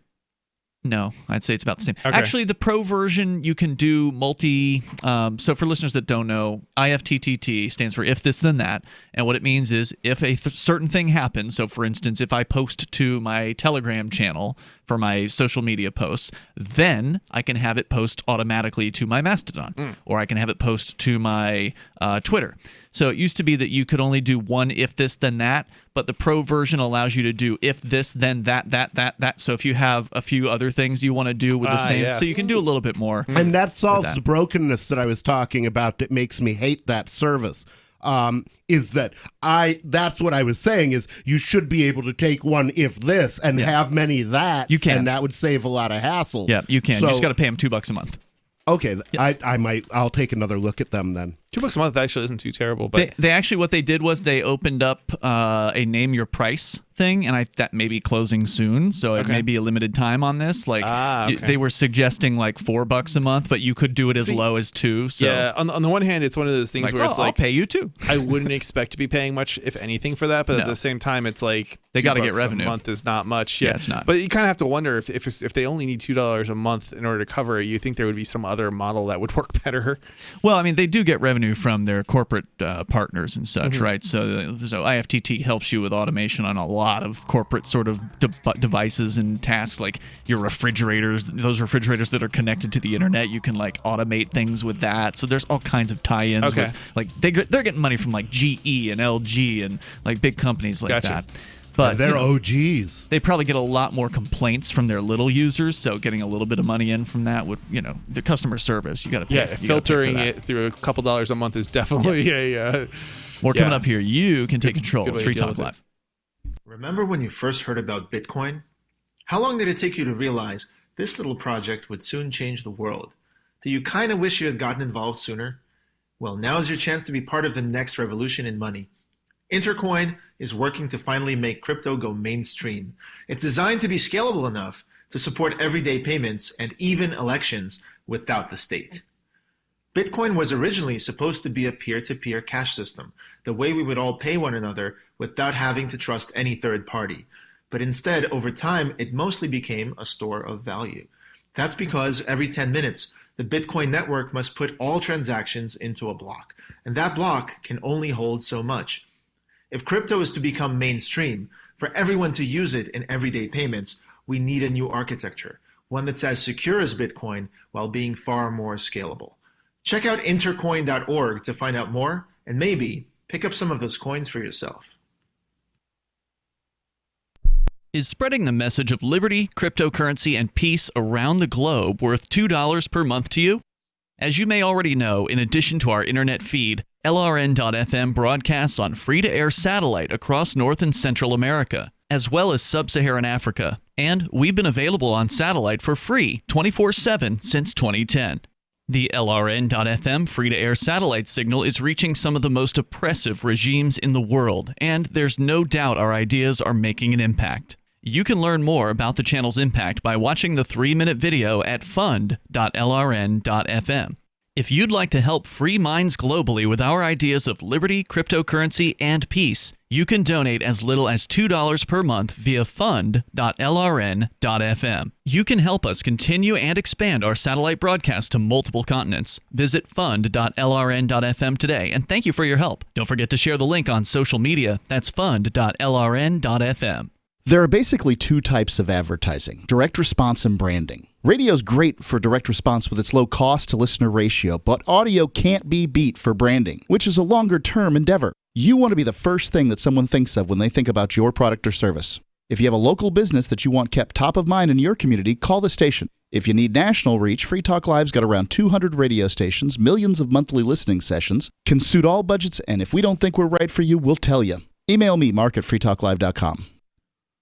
No, I'd say it's about the same. Okay. Actually, the pro version, you can do multi. So for listeners that don't know, Ifttt stands for if this then that. And what it means is if a certain thing happens, so for instance, if I post to my Telegram channel for my social media posts, then I can have it post automatically to my Mastodon, or I can have it post to my Twitter. So it used to be that you could only do one if this then that, but the pro version allows you to do if this then that. So if you have a few other things you want to do with the same, so you can do a little bit more. And that solves the brokenness that I was talking about that makes me hate that service. Is that that's what I was saying is you should be able to take one if this and have many that. You can. And that would save a lot of hassles. Yeah, you can. You just got to pay them $2 a month. Okay, I'll take another look at them then. $2 a month actually isn't too terrible. But they actually, what they did was they opened up a name your price thing, and that may be closing soon, so it may be a limited time on this. Like they were suggesting like $4 a month, but you could do it as low as $2. So yeah, on the one hand, it's one of those things where it's like I'll pay you $2. I wouldn't expect to be paying much, if anything, for that, but at the same time, it's like they got to get revenue. A month is not much. Yeah, it's not. But you kind of have to wonder if they only need $2 a month in order to cover it. You think there would be some other model that would work better? Well, I mean, they do get revenue from their corporate partners and such, right? So Ifttt helps you with automation on a lot of corporate sort of devices and tasks, like your refrigerators. Those refrigerators that are connected to the internet, you can like automate things with that. So there's all kinds of tie-ins. Okay. With, like they're getting money from like GE and LG and like big companies like that. But they're OGs. They probably get a lot more complaints from their little users, so getting a little bit of money in from that would, the customer service, you got to pay. Filtering it through a couple dollars a month is definitely More coming up here. You can take control. It's Free Talk Live. Remember when you first heard about Bitcoin? How long did it take you to realize this little project would soon change the world? Do you kind of wish you had gotten involved sooner? Well, now's your chance to be part of the next revolution in money. Intercoin is working to finally make crypto go mainstream. It's designed to be scalable enough to support everyday payments and even elections without the state. Bitcoin was originally supposed to be a peer-to-peer cash system, the way we would all pay one another without having to trust any third party. But instead, over time, it mostly became a store of value. That's because every 10 minutes, the Bitcoin network must put all transactions into a block, and that block can only hold so much. If crypto is to become mainstream, for everyone to use it in everyday payments, we need a new architecture, one that's as secure as Bitcoin while being far more scalable. Check out intercoin.org to find out more, and maybe pick up some of those coins for yourself. Is spreading the message of liberty, cryptocurrency, and peace around the globe worth $2 per month to you? As you may already know, in addition to our internet feed, LRN.FM broadcasts on free-to-air satellite across North and Central America, as well as Sub-Saharan Africa. And we've been available on satellite for free 24/7 since 2010. The LRN.FM free-to-air satellite signal is reaching some of the most oppressive regimes in the world, and there's no doubt our ideas are making an impact. You can learn more about the channel's impact by watching the 3-minute video at fund.lrn.fm. If you'd like to help free minds globally with our ideas of liberty, cryptocurrency, and peace, you can donate as little as $2 per month via fund.lrn.fm. You can help us continue and expand our satellite broadcast to multiple continents. Visit fund.lrn.fm today, and thank you for your help. Don't forget to share the link on social media. That's fund.lrn.fm. There are basically two types of advertising, direct response and branding. Radio's great for direct response with its low cost to listener ratio, but audio can't be beat for branding, which is a longer-term endeavor. You want to be the first thing that someone thinks of when they think about your product or service. If you have a local business that you want kept top of mind in your community, call the station. If you need national reach, Free Talk Live's got around 200 radio stations, millions of monthly listening sessions, can suit all budgets, and if we don't think we're right for you, we'll tell you. Email me, mark@freetalklive.com.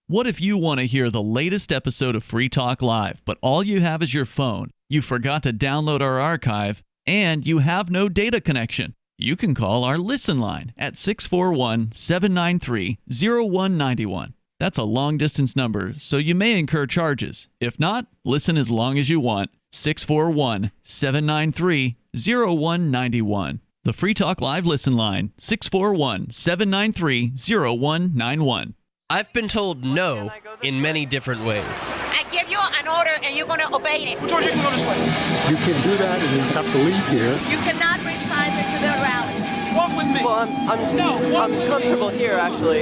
What if you want to hear the latest episode of Free Talk Live, but all you have is your phone, you forgot to download our archive, and you have no data connection? You can call our Listen line at 641-793-0191. That's a long-distance number, so you may incur charges. If not, listen as long as you want. 641-793-0191. The Free Talk Live Listen line, 641-793-0191. I've been told no in many different ways. I give you an order and you're going to obey it. George, you can go this way. You can't do that and you have to leave here. You cannot bring signs into the rally. Walk with me. Well, I'm comfortable here, actually.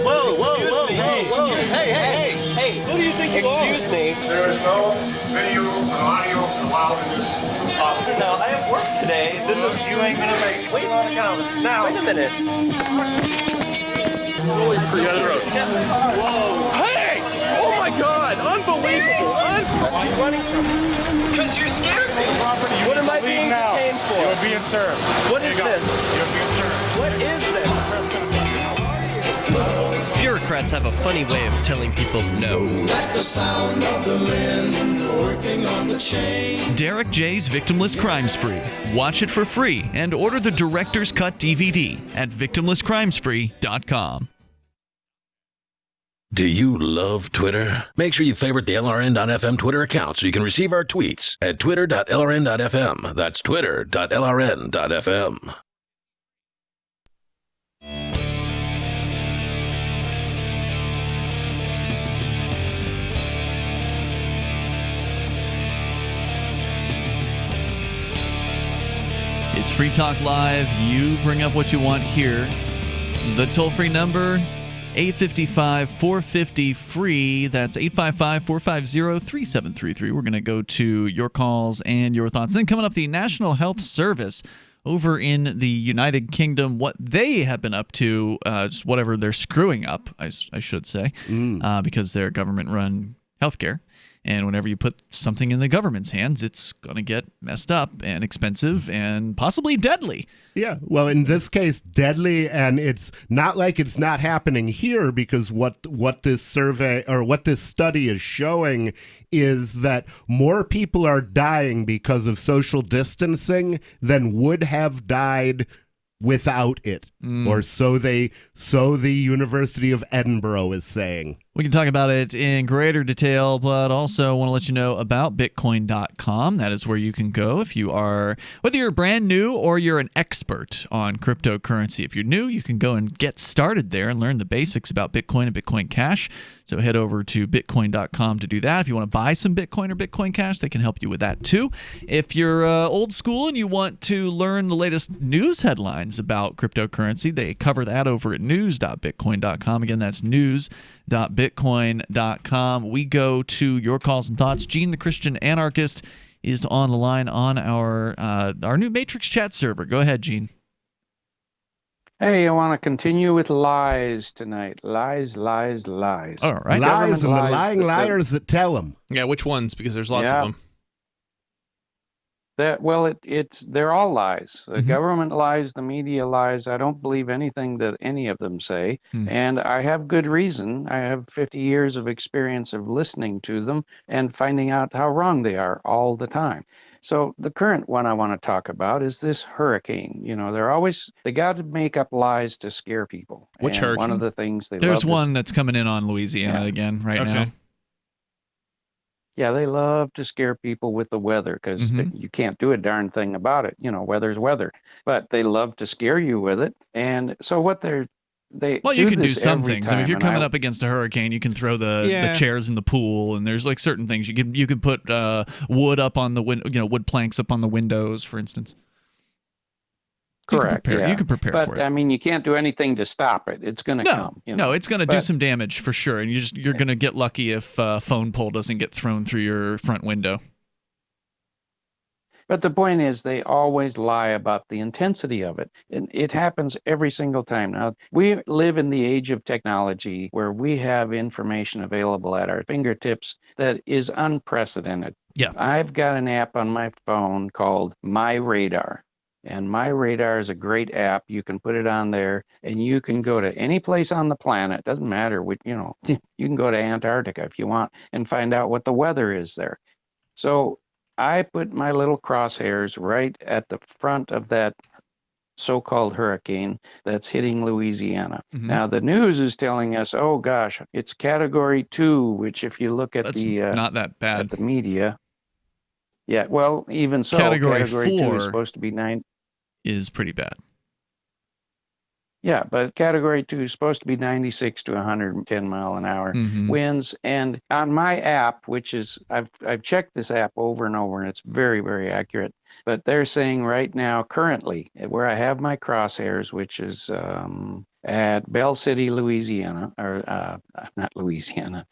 Whoa. Hey. Who do you think you are? Excuse me. There is no video and audio allowed in this office. No, I have work today. You ain't going to make it. Wait a minute. Whoa. Hey! Oh my God! Unbelievable! Why are you running from me? Because you scared me. What am I being detained for? You're being served. What is this? You're being served. What is this? Bureaucrats have a funny way of telling people no. That's the sound of the men working on the chain. Derek J's Victimless Crime Spree. Watch it for free and order the Director's Cut DVD at victimlesscrimespree.com. Do you love Twitter? Make sure you favorite the LRN.FM Twitter account so you can receive our tweets at twitter.lrn.fm. That's twitter.lrn.fm. It's Free Talk Live. You bring up what you want here. The toll-free number, 855-450-FREE. That's 855-450-3733. We're going to go to your calls and your thoughts. Then coming up, the National Health Service over in the United Kingdom, what they have been up to, just whatever they're screwing up, I should say, because they're government-run healthcare. And whenever you put something in the government's hands, it's going to get messed up and expensive and possibly deadly. Yeah, well, in this case, deadly, and it's not like it's not happening here, because what this survey or what this study is showing is that more people are dying because of social distancing than would have died without it, or so the University of Edinburgh is saying. We can talk about it in greater detail, but also want to let you know about Bitcoin.com. That is where you can go if you are, whether you're brand new or you're an expert on cryptocurrency. If you're new, you can go and get started there and learn the basics about Bitcoin and Bitcoin Cash. So head over to Bitcoin.com to do that. If you want to buy some Bitcoin or Bitcoin Cash, they can help you with that too. If you're old school and you want to learn the latest news headlines about cryptocurrency, they cover that over at news.bitcoin.com. Again, that's news.bitcoin.com. We go to your calls and thoughts. Gene, the Christian anarchist, is on the line on our new Matrix chat server. Go ahead, Gene. Hey, I want to continue with lies tonight. Lies, lies, lies. All right. Lies and the lying liars that tell them. Yeah, which ones? Because there's lots of them. They're all lies. The government lies, the media lies. I don't believe anything that any of them say, and I have good reason. I have 50 years of experience of listening to them and finding out how wrong they are all the time. So the current one I want to talk about is this hurricane. You know, they got to make up lies to scare people. Which and hurricane? One of the things there's one that's coming in on Louisiana again right now. Yeah, they love to scare people with the weather because you can't do a darn thing about it. You know, weather's weather, but they love to scare you with it. And so what you can do some things. I mean, if you're coming up against a hurricane, you can throw the chairs in the pool, and there's like certain things you can put wood up on the window, wood planks up on the windows, for instance. Correct. You can prepare for it. But I mean, you can't do anything to stop it. It's going to come. No, it's going to do some damage for sure, and you're going to get lucky if a phone pole doesn't get thrown through your front window. But the point is, they always lie about the intensity of it. And it happens every single time. Now, we live in the age of technology where we have information available at our fingertips that is unprecedented. Yeah. I've got an app on my phone called My Radar. And My Radar is a great app. You can put it on there, and you can go to any place on the planet. Doesn't matter what, you can go to Antarctica if you want and find out what the weather is there. So I put my little crosshairs right at the front of that so-called hurricane that's hitting Louisiana. Now, the news is telling us, oh gosh, it's Category 2, which if you look at not that bad. At the media. Yeah, well, even so, Category 4 is supposed to be 9. Is pretty bad. Yeah, but Category 2 is supposed to be 96 to 110 mile an hour winds. And on my app, which is, I've checked this app over and over, and it's very, very accurate. But they're saying right now, currently, where I have my crosshairs, which is at Bell City, Louisiana, or not Louisiana.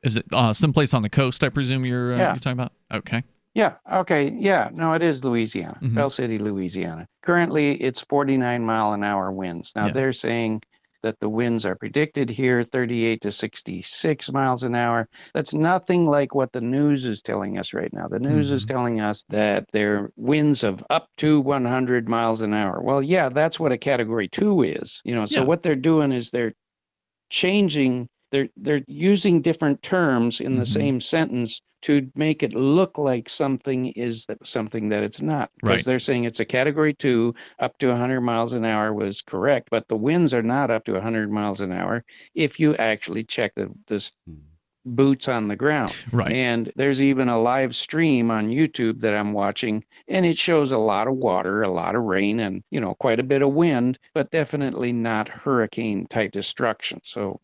Is it someplace on the coast, I presume you're talking about? Okay. Yeah. Okay. Yeah. No, it is Louisiana, Bell City, Louisiana. Currently, it's 49 mile an hour winds. Now, they're saying that the winds are predicted here 38 to 66 miles an hour. That's nothing like what the news is telling us right now. The news is telling us that they're winds of up to 100 miles an hour. Well, yeah, that's what a Category 2 is. So what they're doing is they're changing. They're using different terms in the same sentence to make it look like something is something that it's not. Because they're saying it's a Category 2, up to 100 miles an hour was correct, but the winds are not up to 100 miles an hour if you actually check the boots on the ground. Right. And there's even a live stream on YouTube that I'm watching, and it shows a lot of water, a lot of rain, and quite a bit of wind, but definitely not hurricane type destruction. So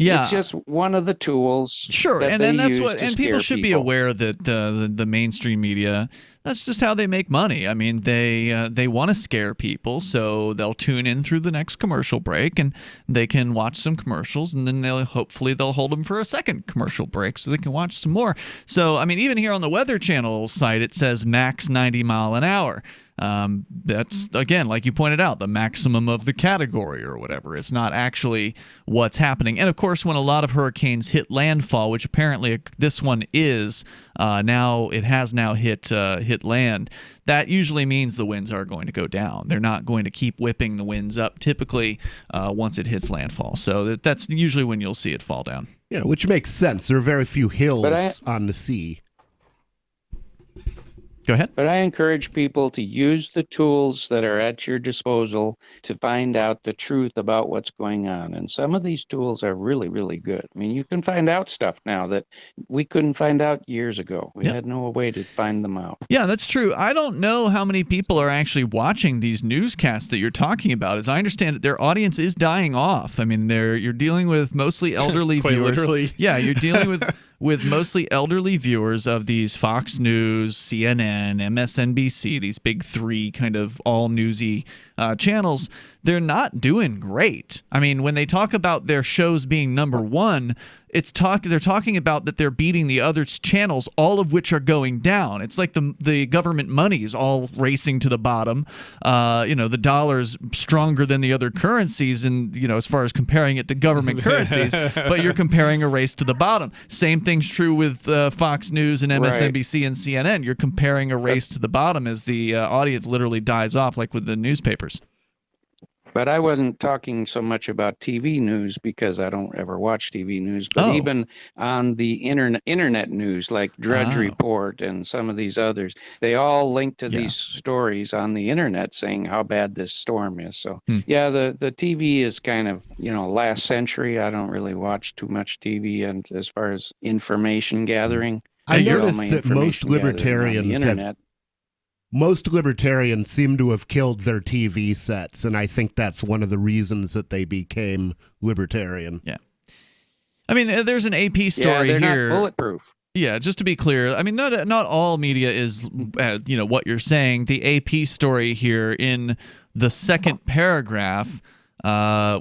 yeah, it's just one of the tools. Sure, and that's what, and people should be aware that the mainstream media, that's just how they make money. I mean, they want to scare people, so they'll tune in through the next commercial break, and they can watch some commercials, and then they'll hold them for a second commercial break so they can watch some more. So, I mean, even here on the Weather Channel site, it says max 90 mile an hour. That's, again, like you pointed out, the maximum of the category or whatever. It's not actually what's happening. And, of course, when a lot of hurricanes hit landfall, which apparently this one is, it has now hit land, that usually means the winds are going to go down. They're not going to keep whipping the winds up typically once it hits landfall. So that's usually when you'll see it fall down. Yeah, which makes sense. There are very few hills on the sea. Go ahead. But I encourage people to use the tools that are at your disposal to find out the truth about what's going on. And some of these tools are really, really good. I mean, you can find out stuff now that we couldn't find out years ago. We had no way to find them out. Yeah, that's true. I don't know how many people are actually watching these newscasts that you're talking about. As I understand it, their audience is dying off. I mean, you're dealing with mostly elderly Quite viewers. literally. Yeah, you're dealing with mostly elderly viewers of these Fox News, CNN, MSNBC, these big three kind of all newsy channels. They're not doing great. I mean, when they talk about their shows being number one, they're talking about that they're beating the other channels, all of which are going down. It's like the government money is all racing to the bottom. The dollar's stronger than the other currencies, and as far as comparing it to government currencies, but you're comparing a race to the bottom. Same thing's true with Fox News and MSNBC and CNN. You're comparing a race to the bottom as the audience literally dies off, like with the newspapers. But I wasn't talking so much about TV news because I don't ever watch TV news, but even on the internet news like Drudge Report and some of these others, they all link to these stories on the internet saying how bad this storm is. So the TV is kind of, last century. I don't really watch too much TV, and as far as information gathering, I noticed that most libertarians seem to have killed their TV sets, and I think that's one of the reasons that they became libertarian. Yeah. I mean, there's an AP story they're here. Not bulletproof. Yeah, just to be clear, I mean, not all media is, what you're saying. The AP story here in the second paragraph,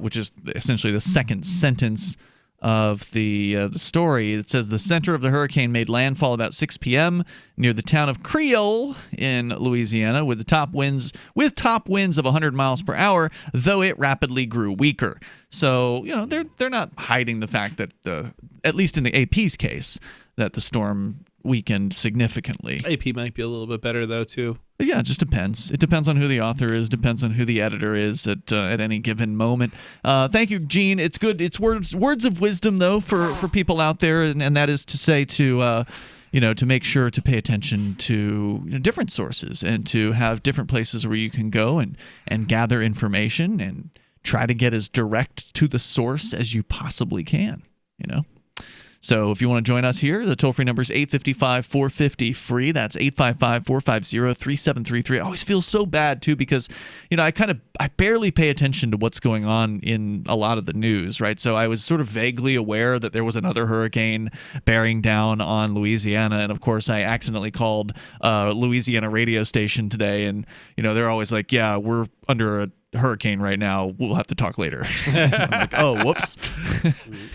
which is essentially the second sentence of the story. It says the center of the hurricane made landfall about 6 p.m. near the town of Creole in Louisiana with top winds of 100 miles per hour, though it rapidly grew weaker. So, they're not hiding the fact that at least in the AP's case, that the storm weakened significantly. AP might be a little bit better though too. But yeah, it just depends. It depends on who the author is, depends on who the editor is at any given moment. Thank you, Gene. It's good. It's words of wisdom though for people out there, and that is to say to make sure to pay attention to different sources and to have different places where you can go and gather information and try to get as direct to the source as you possibly can. So if you want to join us here, the toll-free number is 855-450-FREE. That's 855-450-3733. I always feel so bad, too, because, I barely pay attention to what's going on in a lot of the news, right? So I was sort of vaguely aware that there was another hurricane bearing down on Louisiana. And, of course, I accidentally called a Louisiana radio station today. And, they're always like, yeah, we're under a hurricane right now, we'll have to talk later. I'm like, oh, whoops.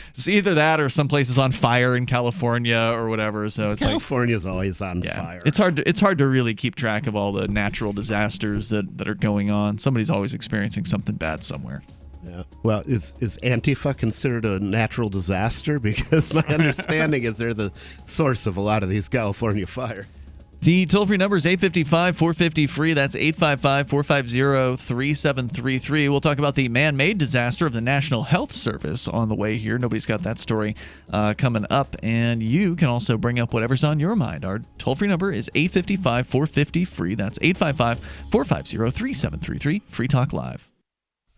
It's either that or some place is on fire in California or whatever. So it's California's always on fire. It's hard to really keep track of all the natural disasters that are going on. Somebody's always experiencing something bad somewhere. Yeah. Well, is Antifa considered a natural disaster? Because my understanding is they're the source of a lot of these California fires. The toll-free number is 855-450-FREE. That's 855-450-3733. We'll talk about the man-made disaster of the National Health Service on the way here. Nobody's got that story coming up. And you can also bring up whatever's on your mind. Our toll-free number is 855-450-FREE. That's 855-450-3733. Free Talk Live.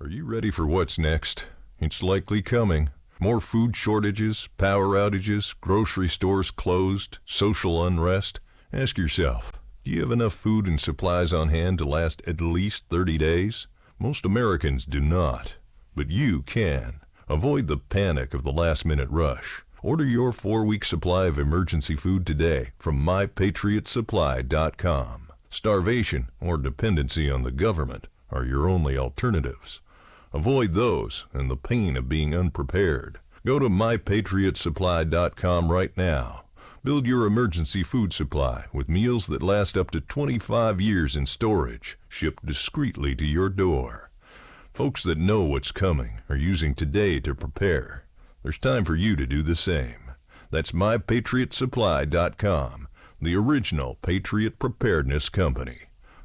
Are you ready for what's next? It's likely coming. More food shortages, power outages, grocery stores closed, social unrest. Ask yourself, do you have enough food and supplies on hand to last at least 30 days? Most Americans do not, but you can. Avoid the panic of the last-minute rush. Order your 4-week supply of emergency food today from MyPatriotSupply.com. Starvation or dependency on the government are your only alternatives. Avoid those and the pain of being unprepared. Go to MyPatriotSupply.com right now. Build your emergency food supply with meals that last up to 25 years in storage, shipped discreetly to your door. Folks that know what's coming are using today to prepare. There's time for you to do the same. That's MyPatriotSupply.com, the original Patriot Preparedness Company.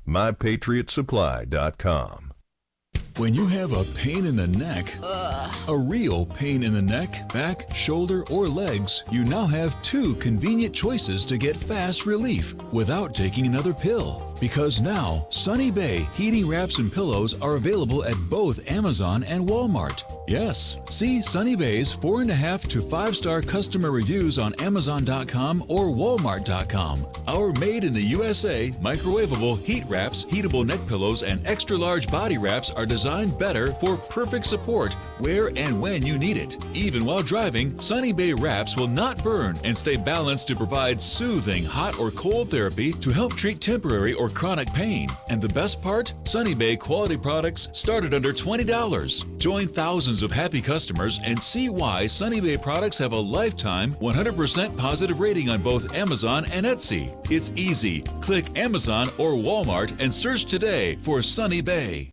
MyPatriotSupply.com. When you have a pain in the neck, a real pain in the neck, back, shoulder, or legs, you now have 2 convenient choices to get fast relief without taking another pill. Because now, Sunny Bay heating wraps and pillows are available at both Amazon and Walmart. Yes, see Sunny Bay's 4.5 to 5-star customer reviews on Amazon.com or Walmart.com. Our made in the USA microwavable heat wraps, heatable neck pillows, and extra large body wraps are designed better for perfect support where and when you need it. Even while driving, Sunny Bay wraps will not burn and stay balanced to provide soothing hot or cold therapy to help treat temporary or chronic pain. And the best part? Sunny Bay quality products start at under $20. Join thousands of happy customers and see why Sunny Bay products have a lifetime 100% positive rating on both Amazon and Etsy. It's easy. Click Amazon or Walmart and search today for Sunny Bay.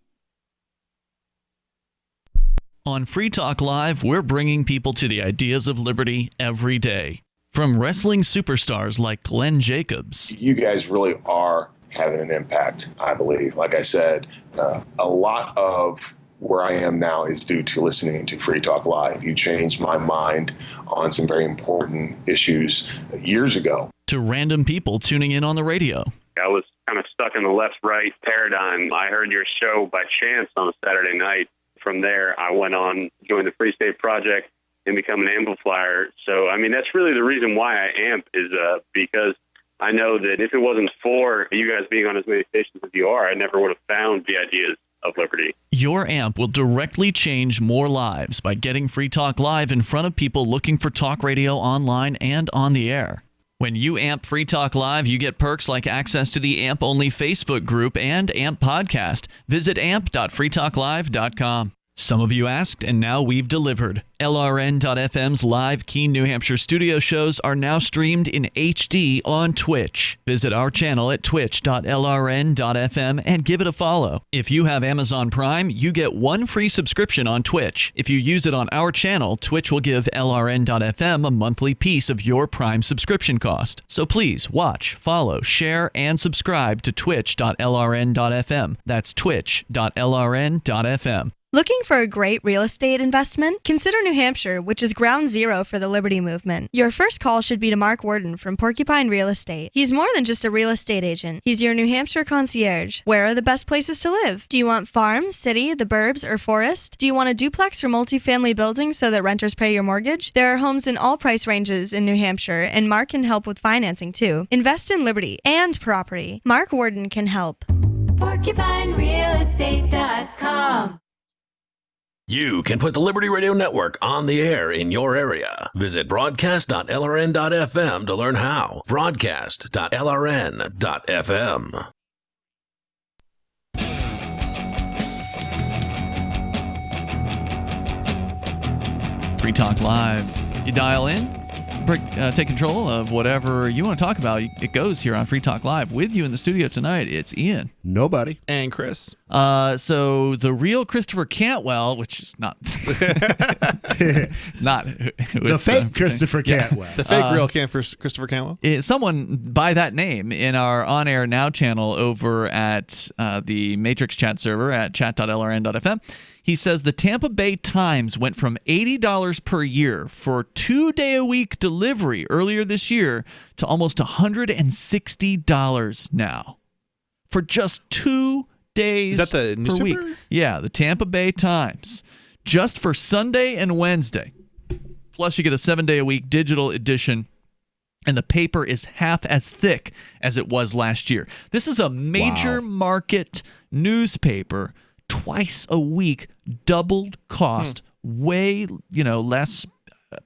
On Free Talk Live, we're bringing people to the ideas of liberty every day. From wrestling superstars like Glenn Jacobs. You guys really are having an impact, I believe. Like I said, a lot of where I am now is due to listening to Free Talk Live. You changed my mind on some very important issues years ago. To random people tuning in on the radio. I was kind of stuck in the left-right paradigm. I heard your show by chance on a Saturday night. From there, I went on, joined the Free State Project, and become an amplifier. So, I mean, that's really the reason why I amp is because I know that if it wasn't for you guys being on as many stations as you are, I never would have found the ideas of liberty. Your amp will directly change more lives by getting Free Talk Live in front of people looking for talk radio online and on the air. When you amp Free Talk Live, you get perks like access to the AMP-only Facebook group and AMP podcast. Visit amp.freetalklive.com. Some of you asked, and now we've delivered. LRN.FM's live Keene, New Hampshire studio shows are now streamed in HD on Twitch. Visit our channel at twitch.lrn.fm and give it a follow. If you have Amazon Prime, you get 1 free subscription on Twitch. If you use it on our channel, Twitch will give LRN.FM a monthly piece of your Prime subscription cost. So please watch, follow, share, and subscribe to twitch.lrn.fm. That's twitch.lrn.fm. Looking for a great real estate investment? Consider New Hampshire, which is ground zero for the Liberty Movement. Your first call should be to Mark Worden from Porcupine Real Estate. He's more than just a real estate agent. He's your New Hampshire concierge. Where are the best places to live? Do you want farm, city, the burbs, or forest? Do you want a duplex or multifamily building so that renters pay your mortgage? There are homes in all price ranges in New Hampshire, and Mark can help with financing too. Invest in liberty and property. Mark Worden can help. PorcupineRealEstate.com. You can put the Liberty Radio Network on the air in your area. Visit broadcast.lrn.fm to learn how. Broadcast.lrn.fm. Free Talk Live. You dial in, take control of whatever you want to talk about. It goes here on Free Talk Live. With you in the studio tonight, it's Ian. Nobody. And Chris. So the real Christopher Cantwell, which is not not the fake Christopher Cantwell. The fake real Christopher Cantwell. Someone by that name in our On Air Now channel over at the Matrix chat server at chat.lrn.fm. He says the Tampa Bay Times went from $80 per year for 2-day-a-week delivery earlier this year to almost $160 now for just 2 days. Is that the newspaper? Week. Yeah, the Tampa Bay Times, just for Sunday and Wednesday. Plus, you get a 7-day-a-week digital edition, and the paper is half as thick as it was last year. This is a major market newspaper. Twice a week, doubled cost, way less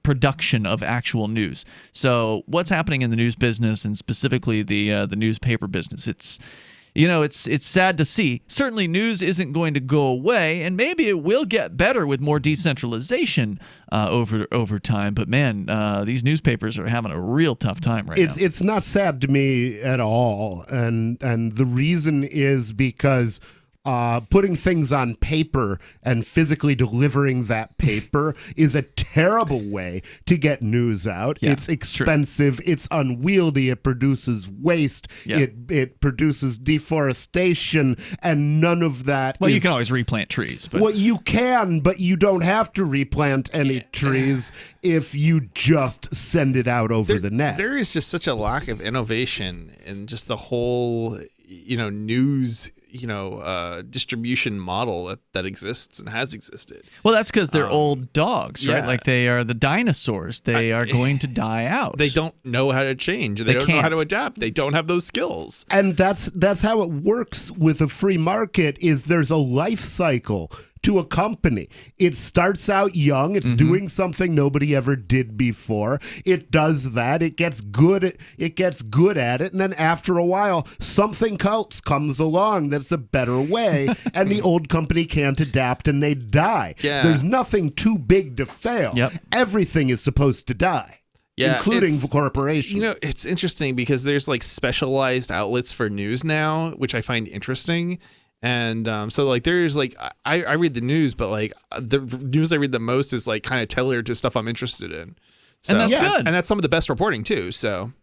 production of actual news. So what's happening in the news business, and specifically the newspaper business? It's sad to see. Certainly news isn't going to go away, and maybe it will get better with more decentralization over time. But man, these newspapers are having a real tough time right now. It's not sad to me at all, and the reason is because putting things on paper and physically delivering that paper is a terrible way to get news out. Yeah, it's expensive. It's unwieldy. It produces waste. Yeah. It produces deforestation, and none of that. Well, you can always replant trees. But... Well, you can, but you don't have to replant any trees if you just send it out over the net. There is just such a lack of innovation in just the whole, news, distribution model that exists and has existed. Well, that's because they're old dogs, right? yeah. Like they are the dinosaurs. They are going to die out. They don't know how to change. They don't know how to adapt. They don't have those skills. And that's how it works with a free market. Is there's a life cycle to a company. It starts out young. It's doing something nobody ever did before. It does that. It gets good at it. And then after a while, something else comes along that's a better way. And the old company can't adapt and they die. Yeah. There's nothing too big to fail. Yep. Everything is supposed to die. Yeah, including corporations. It's interesting because there's like specialized outlets for news now, which I find interesting. And so like there's like I read the news, but like the news I read the most is like kind of tailored to stuff I'm interested in. So, and that's good. And that's some of the best reporting too. So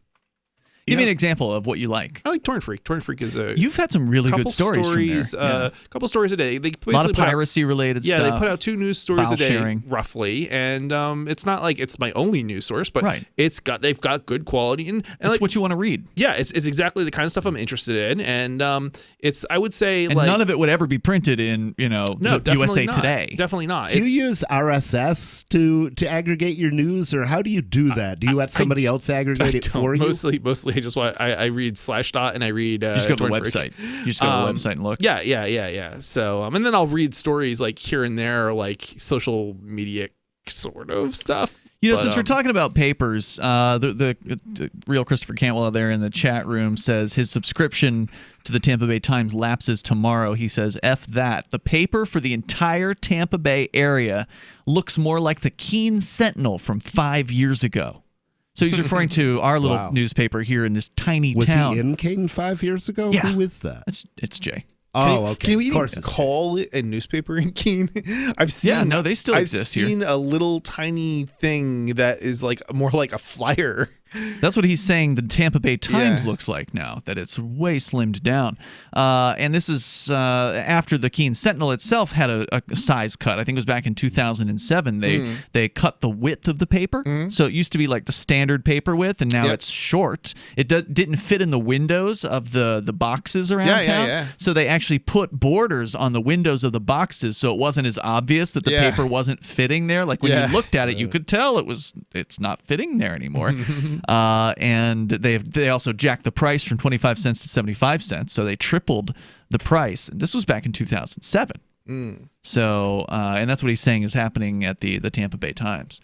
give me an example of what you like. I like Torrent Freak. Torrent Freak is You've had some really good stories from there. A couple stories a day. They a lot of piracy related stuff. Yeah, they put out 2 news stories a day, sharing. roughly. And it's not like it's my only news source, but they've got good quality. And it's like, what you want to read. Yeah, it's exactly the kind of stuff I'm interested in. And it's, I would say, and like, none of it would ever be printed in, USA not. Today. Definitely not. Do you use RSS to aggregate your news, or how do you do that? Do you let somebody else aggregate it for you? Mostly I just want I read Slashdot and I read. You just go to the website. You just go to the website and look. Yeah. So and then I'll read stories like here and there, or like social media sort of stuff. Since we're talking about papers, the real Christopher Cantwell there in the chat room says his subscription to the Tampa Bay Times lapses tomorrow. He says, F that. The paper for the entire Tampa Bay area looks more like the Keene Sentinel from 5 years ago. So he's referring to our little newspaper here in this tiny town. Was he in Keene 5 years ago? Yeah. Who is that? It's Jay. Oh, okay. Can we even call it a newspaper in Keene? I've seen. Yeah, no, they still exist here. I've seen a little tiny thing that is like more like a flyer. That's what he's saying the Tampa Bay Times looks like now, that it's way slimmed down. And this is after the Keene Sentinel itself had a size cut. I think it was back in 2007. They cut the width of the paper. So it used to be like the standard paper width, and now it's short. It didn't fit in the windows of the boxes around town. Yeah. So they actually put borders on the windows of the boxes so it wasn't as obvious that the paper wasn't fitting there. Like when you looked at it, you could tell it's not fitting there anymore. And they also jacked the price from 25 cents to 75 cents, so they tripled the price. This was back in 2007. So, and that's what he's saying is happening at the Tampa Bay Times.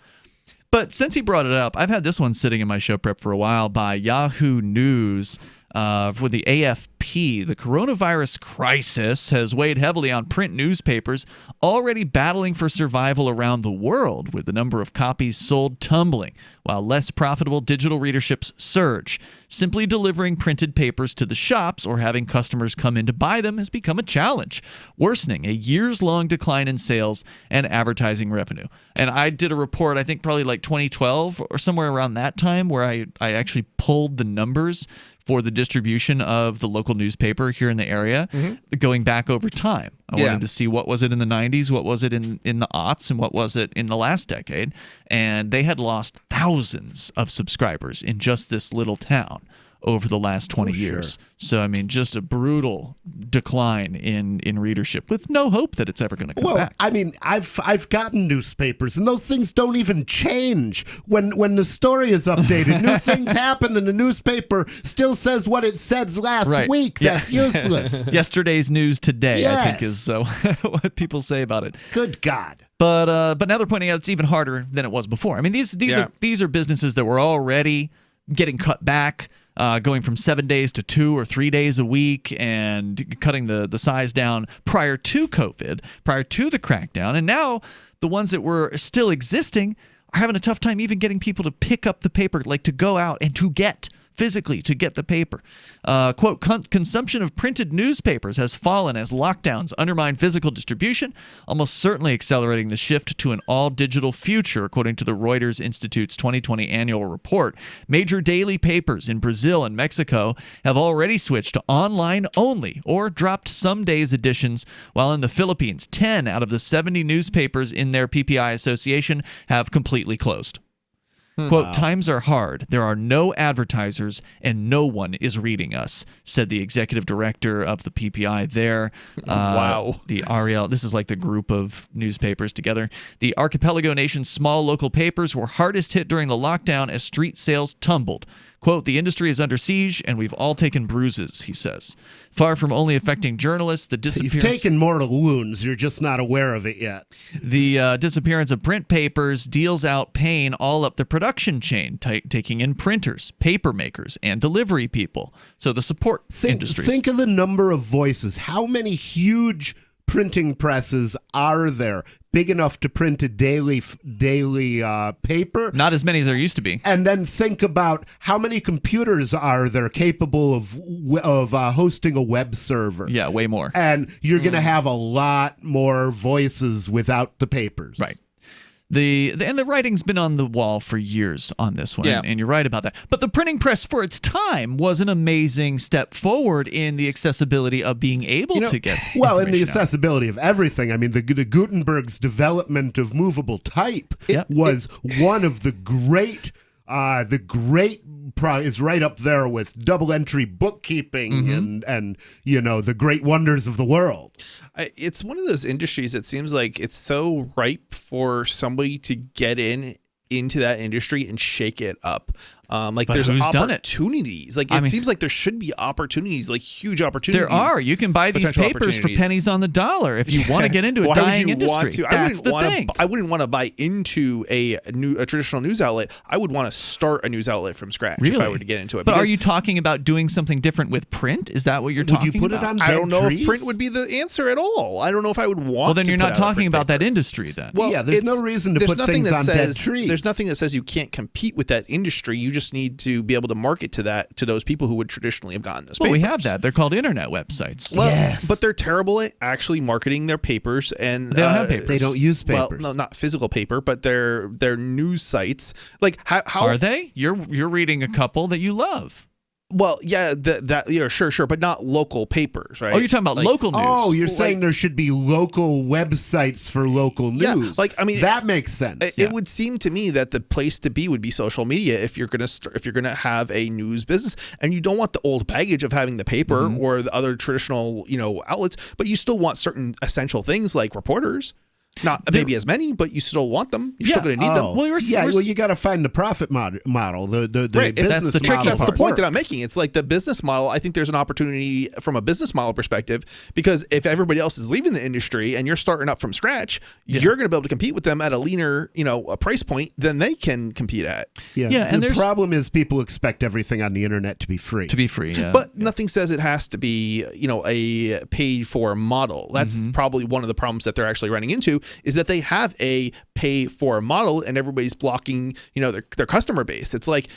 But since he brought it up, I've had this one sitting in my show prep for a while by Yahoo News. For the AFP, the coronavirus crisis has weighed heavily on print newspapers already battling for survival around the world, with the number of copies sold tumbling, while less profitable digital readerships surge. Simply delivering printed papers to the shops or having customers come in to buy them has become a challenge, worsening a years-long decline in sales and advertising revenue. And I did a report, I think probably like 2012 or somewhere around that time, where I actually pulled the numbers for the distribution of the local newspaper here in the area, going back over time. I wanted to see what was it in the 90s, what was it in the aughts, and what was it in the last decade. And they had lost thousands of subscribers in just this little town over the last 20 years. So, I mean, just a brutal decline in readership with no hope that it's ever going to come back. I mean, I've gotten newspapers, and those things don't even change. When the story is updated, new things happen, and the newspaper still says what it said last week. That's useless. Yesterday's news today, I think, is what people say about it. Good God. But now they're pointing out it's even harder than it was before. I mean, these are businesses that were already getting cut back, going from 7 days to 2 or 3 days a week, and cutting the size down prior to COVID, prior to the crackdown. And now the ones that were still existing are having a tough time even getting people to pick up the paper, like to go out and to get physically to get the paper. Quote, consumption of printed newspapers has fallen as lockdowns undermine physical distribution, almost certainly accelerating the shift to an all-digital future, according to the Reuters Institute's 2020 annual report. Major daily papers in Brazil and Mexico have already switched to online only or dropped some days' editions, while in the Philippines, 10 out of the 70 newspapers in their PPI association have completely closed. Quote, times are hard. There are no advertisers and no one is reading us, said the executive director of the PPI there. Wow. The Ariel, this is like the group of newspapers together. The archipelago nation's small local papers were hardest hit during the lockdown as street sales tumbled. Quote, the industry is under siege and we've all taken bruises, he says. Far from only affecting journalists, the disappearance... You've taken mortal wounds, you're just not aware of it yet. The disappearance of print papers deals out pain all up the production chain, taking in printers, paper makers, and delivery people. So the support industries. Think of the number of voices. How many huge printing presses are there big enough to print a daily paper? Not as many as there used to be. And then think about how many computers are there capable of hosting a web server. Yeah, way more. And you're going to have a lot more voices without the papers. Right. And the writing's been on the wall for years on this one, and you're right about that. But the printing press for its time was an amazing step forward in the accessibility of being able to get in the accessibility of everything. I mean, the Gutenberg's development of movable type was one of the great is right up there with double entry bookkeeping and the great wonders of the world. It's one of those industries that seems like it's so ripe for somebody to get into that industry and shake it up. But there's opportunities. Like it seems like there should be opportunities, like huge opportunities. There are. You can buy these papers for pennies on the dollar if you want to get into a dying industry. That's the thing. I wouldn't want to buy into a traditional news outlet. I would want to start a news outlet from scratch if I were to get into it. But are you talking about doing something different with print? Is that what you're talking about? Would you put it on I don't know if print would be the answer at all. I don't know if I would want. Well, then you're not talking about that industry then. Well, there's no reason to put things on dead trees. There's nothing that says you can't compete with that industry. You just need to be able to market to those people who would traditionally have gotten those papers. Well, we have that. They're called internet websites. Well, yes. But they're terrible at actually marketing their papers, and they don't have papers. They don't use papers. Well, no, not physical paper, but their news sites. Like how are they? You're reading a couple that you love. Well, yeah, sure, but not local papers, right? Oh, you're talking about local news. Oh, you're saying there should be local websites for local news. Yeah, that makes sense. It would seem to me that the place to be would be social media if you're gonna have a news business, and you don't want the old baggage of having the paper or the other traditional outlets, but you still want certain essential things like reporters. Not maybe as many, but you still want them. You're still going to need them. Well, you got to find the profit model, the business that's model. That's the point that I'm making. It's like the business model. I think there's an opportunity from a business model perspective, because if everybody else is leaving the industry and you're starting up from scratch, you're going to be able to compete with them at a leaner, a price point than they can compete at. And the problem is people expect everything on the internet to be free. But nothing says it has to be, a paid for model. That's probably one of the problems that they're actually running into. Is that they have a pay for model and everybody's blocking, their customer base. It's like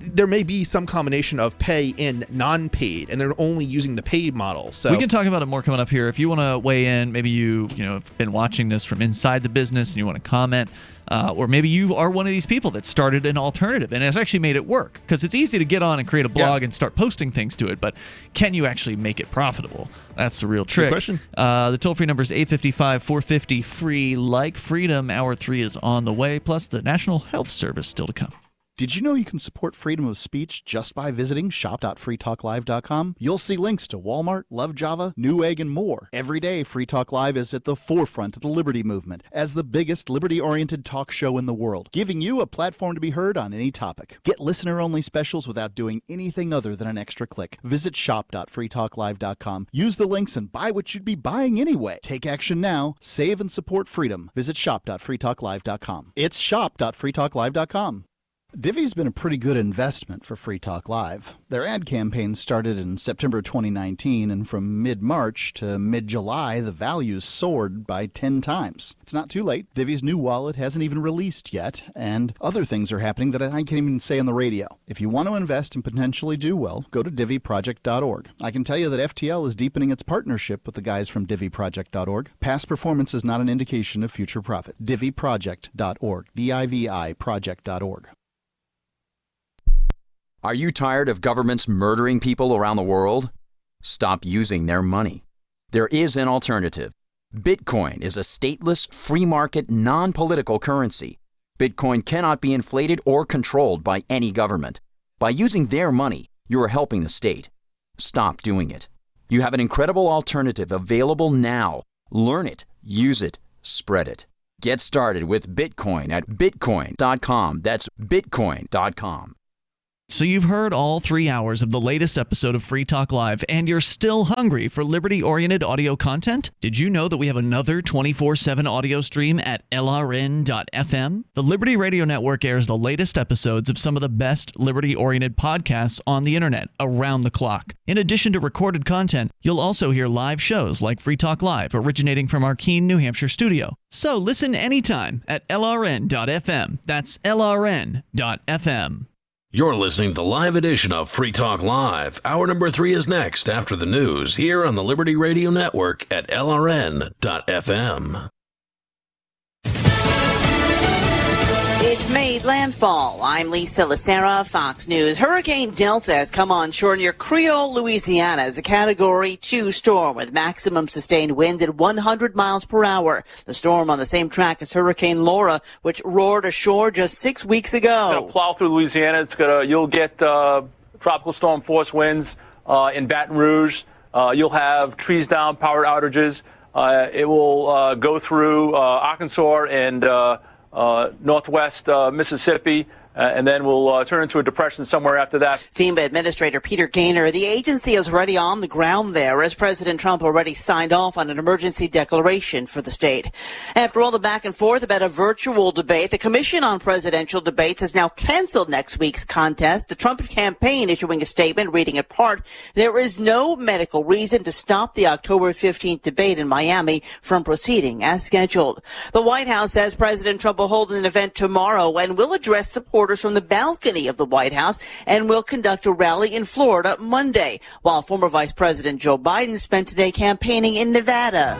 there may be some combination of pay and non-paid, and they're only using the paid model. So we can talk about it more coming up here. If you want to weigh in, maybe you have been watching this from inside the business and you want to comment, or maybe you are one of these people that started an alternative and has actually made it work, because it's easy to get on and create a blog and start posting things to it, but can you actually make it profitable? That's the real trick. Good question. The toll-free number is 855-450-FREE. Like freedom, Hour 3 is on the way, plus the National Health Service still to come. Did you know you can support freedom of speech just by visiting shop.freetalklive.com? You'll see links to Walmart, Love Java, Newegg, and more. Every day, Free Talk Live is at the forefront of the liberty movement as the biggest liberty-oriented talk show in the world, giving you a platform to be heard on any topic. Get listener-only specials without doing anything other than an extra click. Visit shop.freetalklive.com. Use the links and buy what you'd be buying anyway. Take action now. Save and support freedom. Visit shop.freetalklive.com. It's shop.freetalklive.com. Divvy's been a pretty good investment for Free Talk Live. Their ad campaign started in September 2019, and from mid-March to mid-July, the values soared by 10 times. It's not too late. Divvy's new wallet hasn't even released yet, and other things are happening that I can't even say on the radio. If you want to invest and potentially do well, go to divvyproject.org. I can tell you that FTL is deepening its partnership with the guys from divvyproject.org. Past performance is not an indication of future profit. divvyproject.org. D-I-V-I project.org. Are you tired of governments murdering people around the world? Stop using their money. There is an alternative. Bitcoin is a stateless, free market, non-political currency. Bitcoin cannot be inflated or controlled by any government. By using their money, you are helping the state. Stop doing it. You have an incredible alternative available now. Learn it, use it, spread it. Get started with Bitcoin at bitcoin.com. That's bitcoin.com. So you've heard all 3 hours of the latest episode of Free Talk Live, and you're still hungry for liberty-oriented audio content? Did you know that we have another 24/7 audio stream at LRN.FM? The Liberty Radio Network airs the latest episodes of some of the best liberty-oriented podcasts on the internet around the clock. In addition to recorded content, you'll also hear live shows like Free Talk Live, originating from our Keene, New Hampshire studio. So listen anytime at LRN.FM. That's LRN.FM. You're listening to the live edition of Free Talk Live. Hour number 3 is next after the news here on the Liberty Radio Network at LRN.FM. It's made landfall. I'm Lisa Lacera, Fox News. Hurricane Delta has come onshore near Creole, Louisiana as a Category 2 storm with maximum sustained winds at 100 miles per hour. The storm on the same track as Hurricane Laura, which roared ashore just 6 weeks ago. It's going to plow through Louisiana. You'll get tropical storm force winds in Baton Rouge. You'll have trees down, power outages. It will go through Arkansas and northwest Mississippi, and then we'll turn into a depression somewhere after that. FEMA Administrator Peter Gaynor, the agency is already on the ground there as President Trump already signed off on an emergency declaration for the state. After all the back and forth about a virtual debate, the Commission on Presidential Debates has now canceled next week's contest. The Trump campaign issuing a statement reading it part, there is no medical reason to stop the October 15th debate in Miami from proceeding as scheduled. The White House says President Trump will hold an event tomorrow and will address supporters from the balcony of the White House and will conduct a rally in Florida Monday, while former Vice President Joe Biden spent today campaigning in Nevada.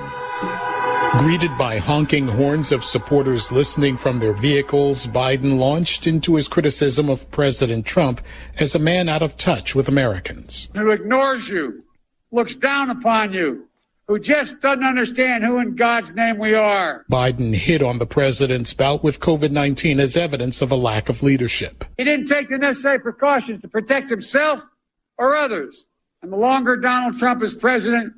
Greeted by honking horns of supporters listening from their vehicles, Biden launched into his criticism of President Trump as a man out of touch with Americans. Who ignores you, looks down upon you, who just doesn't understand who in God's name we are. Biden hit on the president's bout with COVID-19 as evidence of a lack of leadership. He didn't take the necessary precautions to protect himself or others. And the longer Donald Trump is president,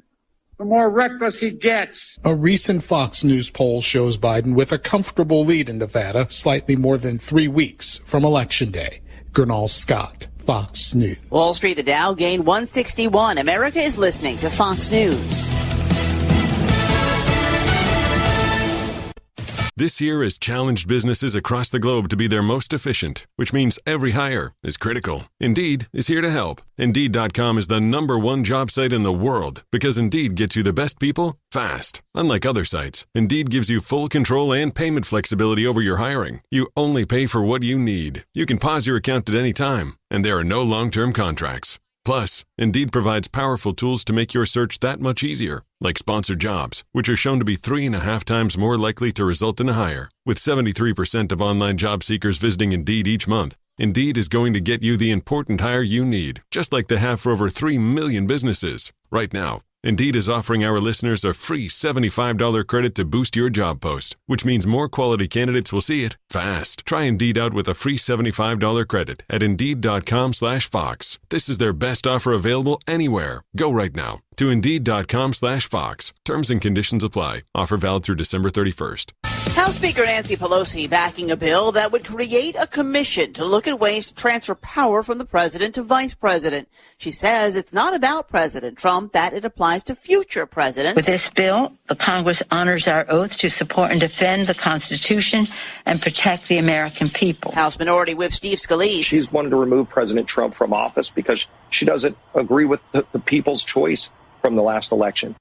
the more reckless he gets. A recent Fox News poll shows Biden with a comfortable lead in Nevada, slightly more than 3 weeks from Election Day. Gernal Scott, Fox News. Wall Street, the Dow gained 161. America is listening to Fox News. This year has challenged businesses across the globe to be their most efficient, which means every hire is critical. Indeed is here to help. Indeed.com is the #1 job site in the world because Indeed gets you the best people fast. Unlike other sites, Indeed gives you full control and payment flexibility over your hiring. You only pay for what you need. You can pause your account at any time, and there are no long-term contracts. Plus, Indeed provides powerful tools to make your search that much easier, like sponsored jobs, which are shown to be 3.5 times more likely to result in a hire. With 73% of online job seekers visiting Indeed each month, Indeed is going to get you the important hire you need, just like they have for over 3 million businesses. Right now, Indeed is offering our listeners a free $75 credit to boost your job post, which means more quality candidates will see it fast. Try Indeed out with a free $75 credit at Indeed.com/Fox. This is their best offer available anywhere. Go right now to Indeed.com/Fox. Terms and conditions apply. Offer valid through December 31st. House Speaker Nancy Pelosi backing a bill that would create a commission to look at ways to transfer power from the president to vice president. She says it's not about President Trump, that it applies to future presidents. With this bill, the Congress honors our oath to support and defend the Constitution and protect the American people. House Minority Whip Steve Scalise. She's wanted to remove President Trump from office because she doesn't agree with the people's choice from the last election.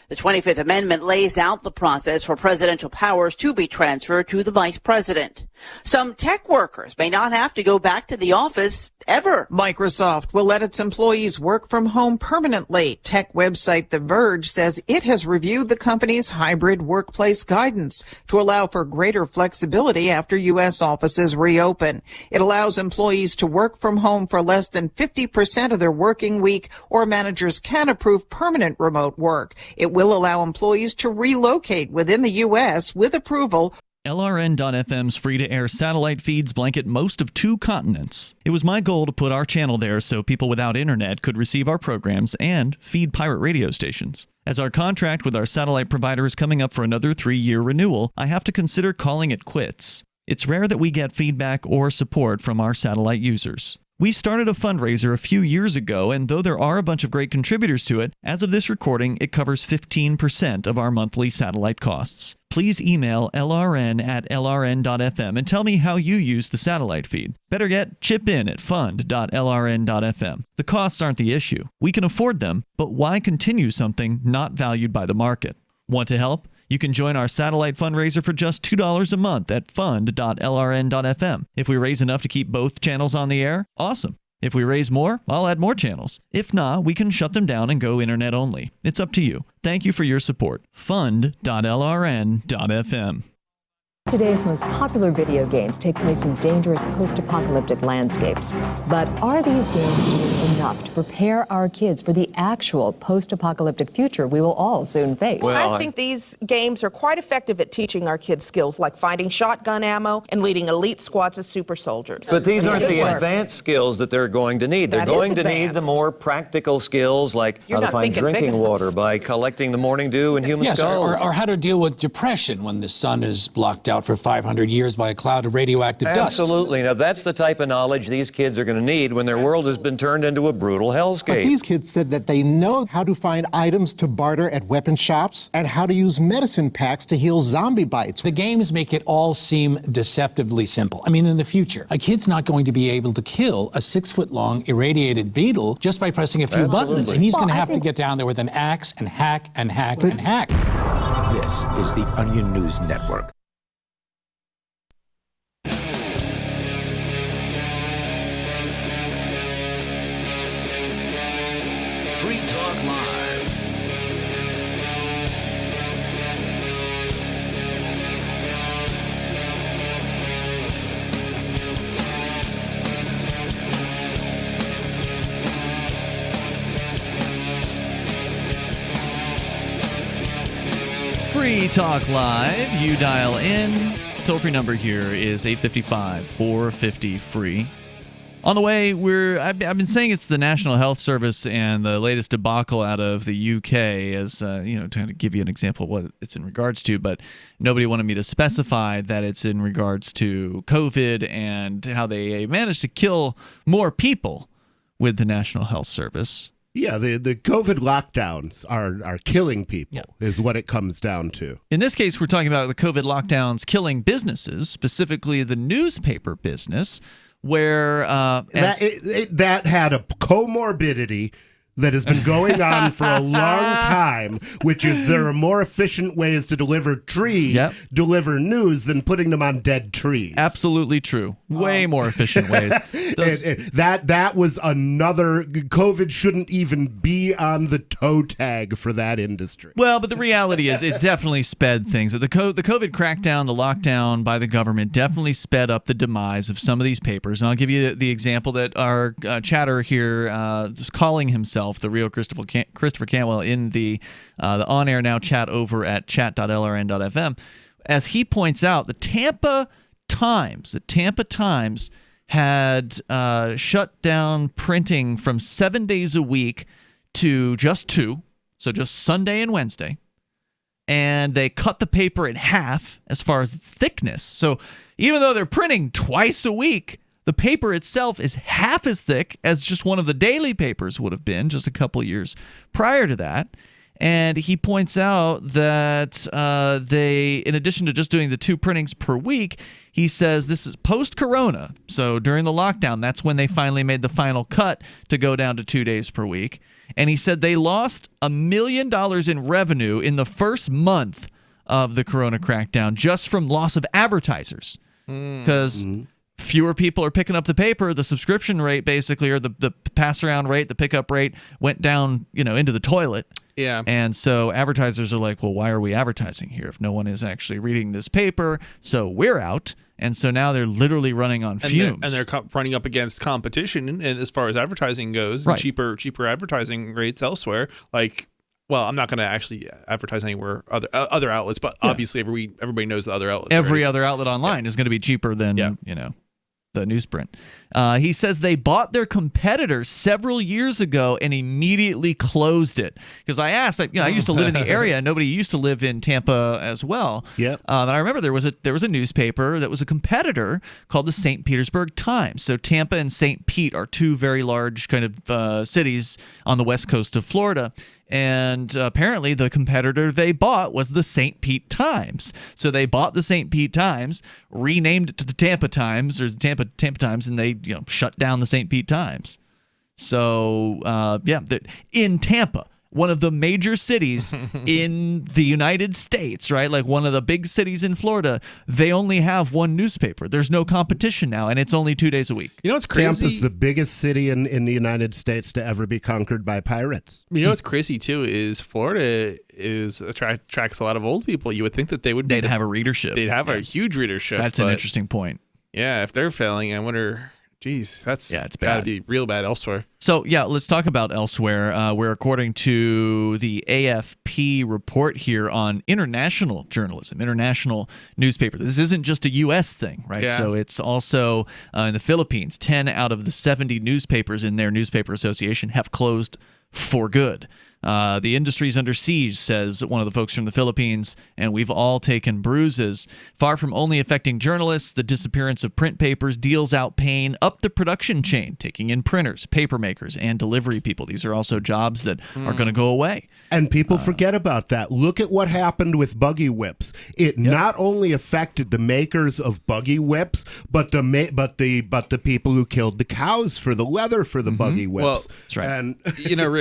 The 25th Amendment lays out the process for presidential powers to be transferred to the vice president. Some tech workers may not have to go back to the office ever. Microsoft will let its employees work from home permanently. Tech website The Verge says it has reviewed the company's hybrid workplace guidance to allow for greater flexibility after U.S. offices reopen. It allows employees to work from home for less than 50% of their working week, or managers can approve permanent remote work. It will allow employees to relocate within the U.S. with approval. LRN.FM's free-to-air satellite feeds blanket most of 2 continents. It was my goal to put our channel there so people without internet could receive our programs and feed pirate radio stations. As our contract with our satellite provider is coming up for another 3-year renewal, I have to consider calling it quits. It's rare that we get feedback or support from our satellite users. We started a fundraiser a few years ago, and though there are a bunch of great contributors to it, as of this recording, it covers 15% of our monthly satellite costs. Please email lrn@lrn.fm and tell me how you use the satellite feed. Better yet, chip in at fund.lrn.fm. The costs aren't the issue. We can afford them, but why continue something not valued by the market? Want to help? You can join our satellite fundraiser for just $2 a month at fund.lrn.fm. If we raise enough to keep both channels on the air, awesome. If we raise more, I'll add more channels. If not, we can shut them down and go internet only. It's up to you. Thank you for your support. Fund.lrn.fm. Today's most popular video games take place in dangerous post-apocalyptic landscapes. But are these games doing enough to prepare our kids for the actual post-apocalyptic future we will all soon face? I think these games are quite effective at teaching our kids skills like finding shotgun ammo and leading elite squads of super soldiers. But these aren't the advanced skills that they're going to need. They're going to need the more practical skills like how to find drinking water by collecting the morning dew in human skulls. Or how to deal with depression when the sun is blocked out for 500 years by a cloud of radioactive dust. Absolutely. Now, that's the type of knowledge these kids are going to need when their world has been turned into a brutal hellscape. But these kids said that they know how to find items to barter at weapon shops and how to use medicine packs to heal zombie bites. The games make it all seem deceptively simple. I mean, in the future, a kid's not going to be able to kill a 6-foot-long irradiated beetle just by pressing a few buttons. And he's going to have to get down there with an axe and hack and hack and hack. This is the Onion News Network. Free Talk Live. Free Talk Live. You dial in. Toll-free number here is 855-450-FREE. On the way, I've been saying it's the National Health Service and the latest debacle out of the UK as, trying to give you an example of what it's in regards to, but nobody wanted me to specify that it's in regards to COVID and how they managed to kill more people with the National Health Service. Yeah, the COVID lockdowns are killing people, is what it comes down to. In this case, we're talking about the COVID lockdowns killing businesses, specifically the newspaper business, where that had a comorbidity that has been going on for a long time, which is there are more efficient ways to deliver deliver news than putting them on dead trees. Absolutely true. Way more efficient ways. That was another. COVID shouldn't even be on the toe tag for that industry. Well, but the reality is it definitely sped things. The COVID crackdown, the lockdown by the government definitely sped up the demise of some of these papers. And I'll give you the example that our chatter here is calling himself the real Christopher Cantwell in the on-air now chat over at chat.lrn.fm. As he points out, the Tampa Times had shut down printing from 7 days a week to just 2, so just Sunday and Wednesday. and they cut the paper in half as far as its thickness. So even though they're printing twice a week, the paper itself is half as thick as just one of the daily papers would have been just a couple years prior to that. And he points out that they, in addition to just doing the 2 printings per week, he says this is post-corona. So during the lockdown, that's when they finally made the final cut to go down to 2 days per week. And he said they lost $1 million in revenue in the first month of the corona crackdown just from loss of advertisers. Because fewer people are picking up the paper, the subscription rate basically, or the pass-around rate, the pickup rate went down, into the toilet. Yeah. And so advertisers are like, well, why are we advertising here if no one is actually reading this paper? So we're out. And so now they're literally running on fumes. And they're running up against competition, and as far as advertising goes, right. cheaper advertising rates elsewhere. Like, well, I'm not going to actually advertise anywhere other outlets, but obviously everybody knows the other outlets. Every other outlet online is going to be cheaper than the newsprint. He says they bought their competitor several years ago and immediately closed it. Because I asked, I used to live in the area, and nobody used to live in Tampa as well. Yep. And I remember there was a newspaper that was a competitor called the St. Petersburg Times. So Tampa and St. Pete are 2 very large kind of cities on the west coast of Florida. And apparently the competitor they bought was the St. Pete Times. So they bought the St. Pete Times, renamed it to the Tampa Times or the Tampa Times, and they shut down the St. Pete Times. So in Tampa, one of the major cities in the United States, right? Like one of the big cities in Florida, they only have one newspaper. There's no competition now, and it's only 2 days a week. You know what's crazy? Tampa's the biggest city in the United States to ever be conquered by pirates. You know what's crazy too is Florida attracts a lot of old people. You would think that they'd have a readership. They'd have a huge readership. That's an interesting point. Yeah, if they're failing, I wonder. Geez, it's gotta be real bad elsewhere. So let's talk about elsewhere. Where according to the AFP report here on international journalism, international newspaper, this isn't just a U.S. thing, right? Yeah. So it's also in the Philippines. 10 out of the 70 newspapers in their newspaper association have closed for good. The industry's under siege, says one of the folks from the Philippines, and we've all taken bruises. Far from only affecting journalists, the disappearance of print papers deals out pain up the production chain, taking in printers, paper makers, and delivery people. These are also jobs that are going to go away. And people forget about that. Look at what happened with buggy whips. It not only affected the makers of buggy whips, but the people who killed the cows for the leather for the buggy whips. Well, that's right. And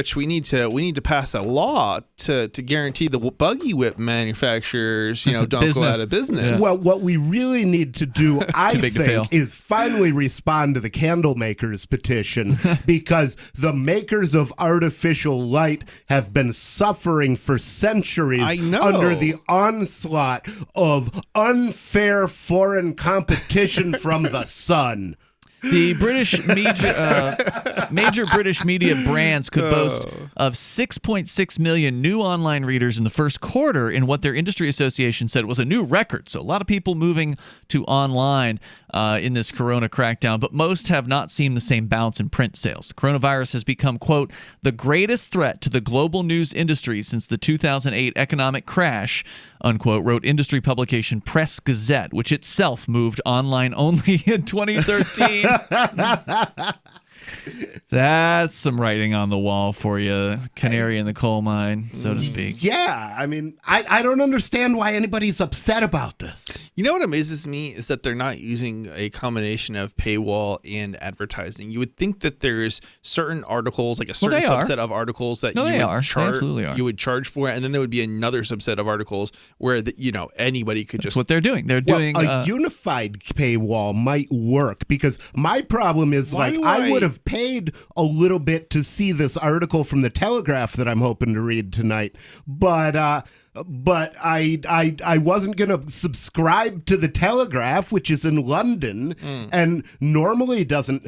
Rich, we need to pass a law to guarantee the buggy whip manufacturers, don't go out of business. Yeah. Well, what we really need to do, I think, is finally respond to the candle makers petition, because the makers of artificial light have been suffering for centuries under the onslaught of unfair foreign competition from the sun. The British major British media brands could boast of 6.6 million new online readers in the first quarter in what their industry association said was a new record. So a lot of people moving to online in this corona crackdown, but most have not seen the same bounce in print sales. The coronavirus has become, quote, the greatest threat to the global news industry since the 2008 economic crash, unquote, wrote industry publication Press Gazette, which itself moved online only in 2013. That's some writing on the wall for you, canary in the coal mine, so to speak. Yeah, I mean, I don't understand why anybody's upset about this. You know what amazes me is that they're not using a combination of paywall and advertising. You would think that there's certain articles, like a certain subset of articles that you would charge for, and then there would be another subset of articles where anybody could That's what they're doing. They're doing a unified paywall might work, because my problem is I would have paid a little bit to see this article from the Telegraph that I'm hoping to read tonight, but I wasn't going to subscribe to the Telegraph, which is in London, and normally doesn't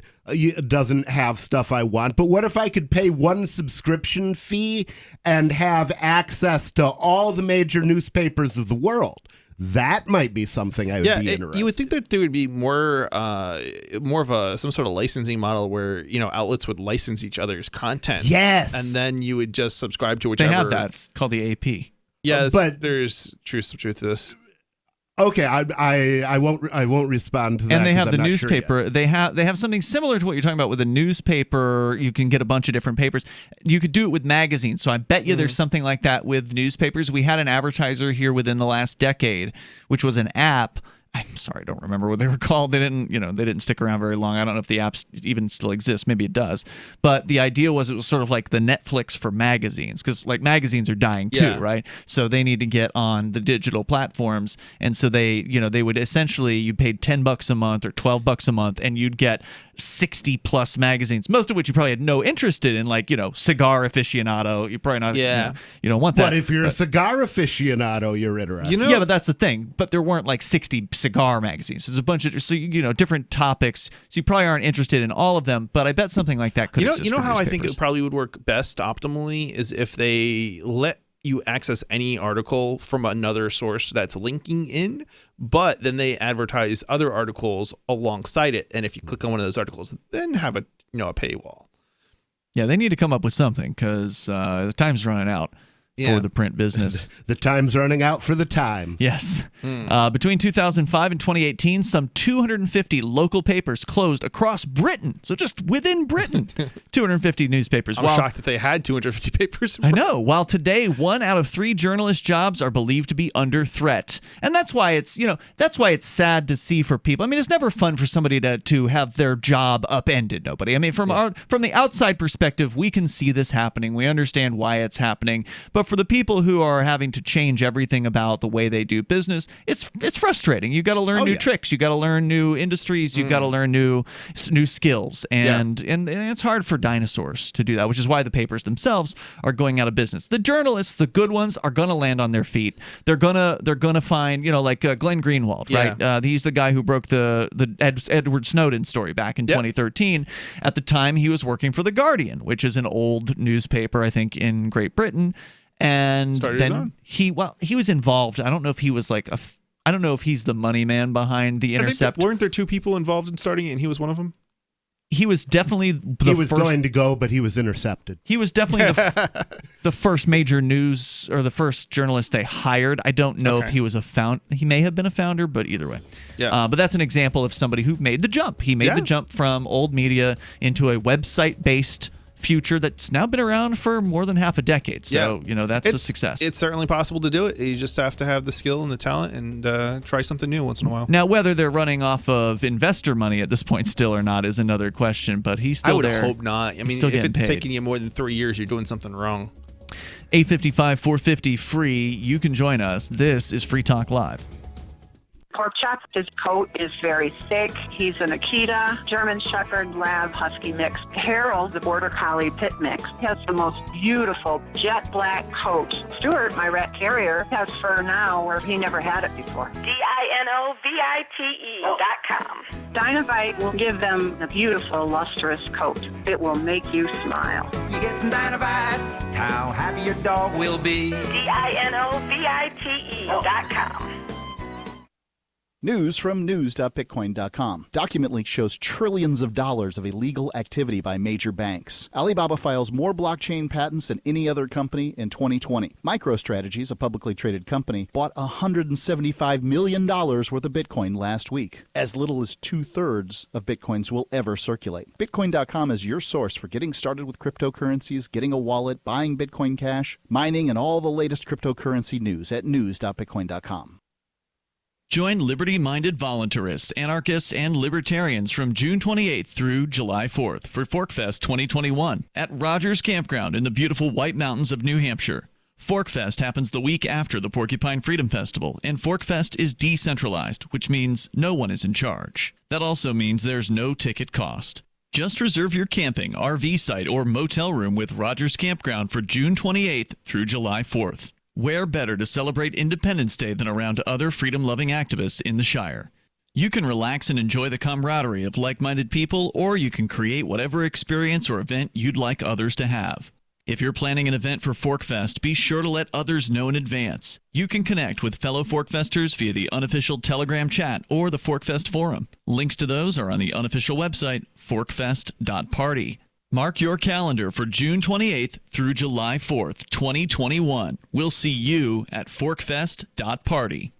have stuff I want. But what if I could pay one subscription fee and have access to all the major newspapers of the world? That might be something I would be interested in. You would think that there would be more of some sort of licensing model where outlets would license each other's content. Yes, and then you would just subscribe to whichever. They have that. It's called the AP. Yes, but there's some truth to this. Okay, I won't respond to that. And they have I'm the not newspaper. Sure they have something similar to what you're talking about with a newspaper. You can get a bunch of different papers. You could do it with magazines. So I bet you there's something like that with newspapers. We had an advertiser here within the last decade, which was an app. I'm sorry, I don't remember what they were called. They didn't stick around very long. I don't know if the apps even still exist. Maybe it does. But the idea was it was sort of like the Netflix for magazines, because like magazines are dying too, right? So they need to get on the digital platforms, and so they would essentially, you paid $10 a month or $12 a month, and you'd get 60 plus magazines, most of which you probably had no interest in, like Cigar Aficionado. You probably not. You don't want that. But if you're a cigar aficionado, you're interested. Yeah, but that's the thing. But there weren't like 60 cigar magazines. There's a bunch of different topics. So you probably aren't interested in all of them. But I bet something like that could exist. You know for how I newspapers. think it probably would work best optimally is if they let you access any article from another source that's linking in, but then they advertise other articles alongside it. And if you click on one of those articles, then have a paywall. Yeah, they need to come up with something, because the time's running out for the print business. The time's running out for the time. Yes. Between 2005 and 2018, some 250 local papers closed across Britain. So just within Britain, 250 newspapers. I'm shocked that they had 250 papers. I know. While today, 1 out of 3 journalist jobs are believed to be under threat. And that's why it's sad to see for people. I mean, it's never fun for somebody to have their job upended. Nobody. I mean, from the outside perspective, we can see this happening. We understand why it's happening. But for the people who are having to change everything about the way they do business, it's frustrating. You got to learn new tricks. You got to learn new industries. You got to learn new skills, and it's hard for dinosaurs to do that, which is why the papers themselves are going out of business. The journalists, the good ones, are going to land on their feet. They're gonna find, like Glenn Greenwald, right? He's the guy who broke the Edward Snowden story back in 2013. At the time, he was working for The Guardian, which is an old newspaper, I think, in Great Britain. And then he was involved. I don't know if he was like I don't know if he's the money man behind The Intercept. Weren't there 2 people involved in starting it, and he was one of them? He was definitely going to go, but he was intercepted. He was definitely the first major news, or the first journalist they hired. I don't know if he was he may have been a founder, but either way. Yeah. But that's an example of somebody who made the jump. He made the jump from old media into a website-based future that's now been around for more than half a decade. So, that's a success. It's certainly possible to do it. You just have to have the skill and the talent and try something new once in a while. Now, whether they're running off of investor money at this point still or not is another question, but he's still there. I would hope not. I mean, if it's taking you more than 3 years, you're doing something wrong. 855-450 free. You can join us. This is Free Talk Live. Pork chop, his coat is very thick. He's an Akita, German Shepherd, Lab, Husky mix. Harold, the Border Collie pit mix, has the most beautiful jet black coat. Stuart, my rat terrier, has fur now where he never had it before. DINOVITE.com. Dinovite will give them a beautiful, lustrous coat. It will make you smile. You get some Dinovite, how happy your dog will be. DINOVITE.com. News from news.bitcoin.com. Document leak shows trillions of dollars of illegal activity by major banks. Alibaba files more blockchain patents than any other company in 2020. MicroStrategy's, a publicly traded company, bought $175 million worth of Bitcoin last week. As little as 2/3 of Bitcoins will ever circulate. Bitcoin.com is your source for getting started with cryptocurrencies, getting a wallet, buying Bitcoin Cash, mining, and all the latest cryptocurrency news at news.bitcoin.com. Join liberty-minded voluntarists, anarchists, and libertarians from June 28th through July 4th for ForkFest 2021 at Rogers Campground in the beautiful White Mountains of New Hampshire. ForkFest happens the week after the Porcupine Freedom Festival, and ForkFest is decentralized, which means no one is in charge. That also means there's no ticket cost. Just reserve your camping, RV site, or motel room with Rogers Campground for June 28th through July 4th. Where better to celebrate Independence Day than around other freedom-loving activists in the Shire? You can relax and enjoy the camaraderie of like-minded people, or you can create whatever experience or event you'd like others to have. If you're planning an event for ForkFest, be sure to let others know in advance. You can connect with fellow ForkFesters via the unofficial Telegram chat or the ForkFest forum. Links to those are on the unofficial website, forkfest.party. Mark your calendar for June 28th through July 4th, 2021. We'll see you at forkfest.party.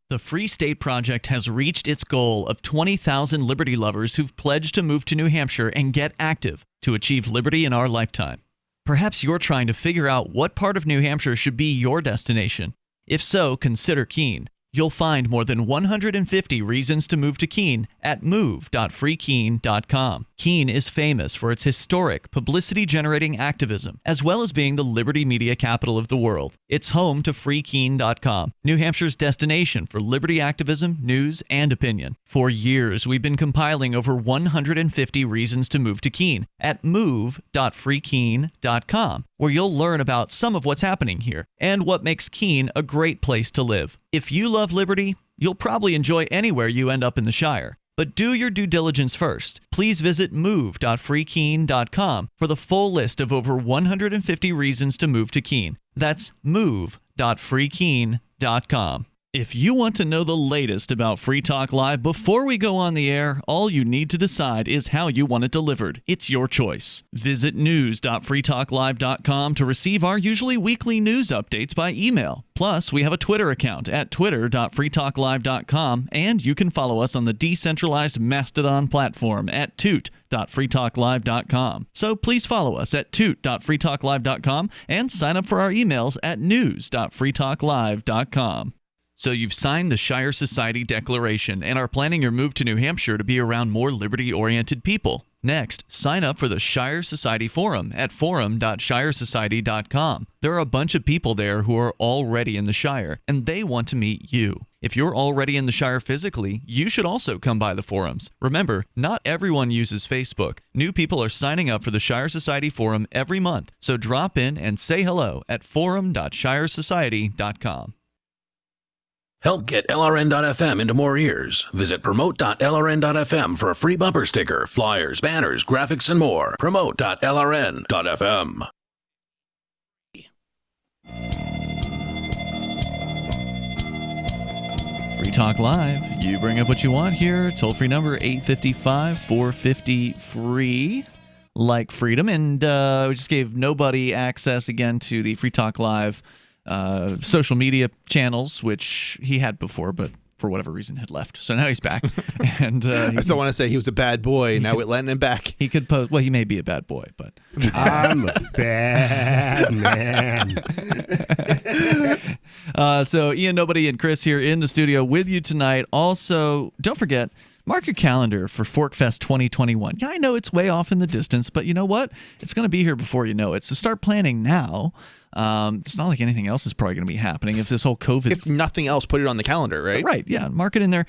The Free State Project has reached its goal of 20,000 liberty lovers who've pledged to move to New Hampshire and get active to achieve liberty in our lifetime. Perhaps you're trying to figure out what part of New Hampshire should be your destination. If so, consider Keene. You'll find more than 150 reasons to move to Keene at move.freekeene.com. Keene is famous for its historic, publicity-generating activism, as well as being the liberty media capital of the world. It's home to freekeene.com, New Hampshire's destination for liberty activism, news, and opinion. For years, we've been compiling over 150 reasons to move to Keene at move.freekeene.com, where you'll learn about some of what's happening here and what makes Keene a great place to live. If you love liberty, you'll probably enjoy anywhere you end up in the Shire. But do your due diligence first. Please visit move.freekeene.com for the full list of over 150 reasons to move to Keene. That's move.freekeene.com. If you want to know the latest about Free Talk Live before we go on the air, all you need to decide is how you want it delivered. It's your choice. Visit news.freetalklive.com to receive our usually weekly news updates by email. Plus, we have a Twitter account at twitter.freetalklive.com, and you can follow us on the decentralized Mastodon platform at toot.freetalklive.com. So please follow us at toot.freetalklive.com and sign up for our emails at news.freetalklive.com. So you've signed the Shire Society Declaration and are planning your move to New Hampshire to be around more liberty-oriented people. Next, sign up for the Shire Society Forum at forum.shiresociety.com. There are a bunch of people there who are already in the Shire, and they want to meet you. If you're already in the Shire physically, you should also come by the forums. Remember, not everyone uses Facebook. New people are signing up for the Shire Society Forum every month, so drop in and say hello at forum.shiresociety.com. Help get LRN.FM into more ears. Visit promote.lrn.fm for a free bumper sticker, flyers, banners, graphics, and more. Promote.lrn.fm. Free Talk Live. You bring up what you want here. Toll-free number 855-450-FREE. Like freedom. And we just gave nobody access again to the Free Talk Live social media channels, which he had before, but for whatever reason had left. So now he's back. And I still want to say he was a bad boy. Now we're letting him back. He could post. Well, he may be a bad boy, but I'm a bad man. So Ian, Nobody, and Chris here in the studio with you tonight. Also, don't forget, mark your calendar for Forkfest 2021. Yeah, I know it's way off in the distance, but you know what? It's going to be here before you know it. So start planning now. It's not like anything else is probably going to be happening if this whole COVID... If nothing else, put it on the calendar, right? Right, yeah. Mark it in there.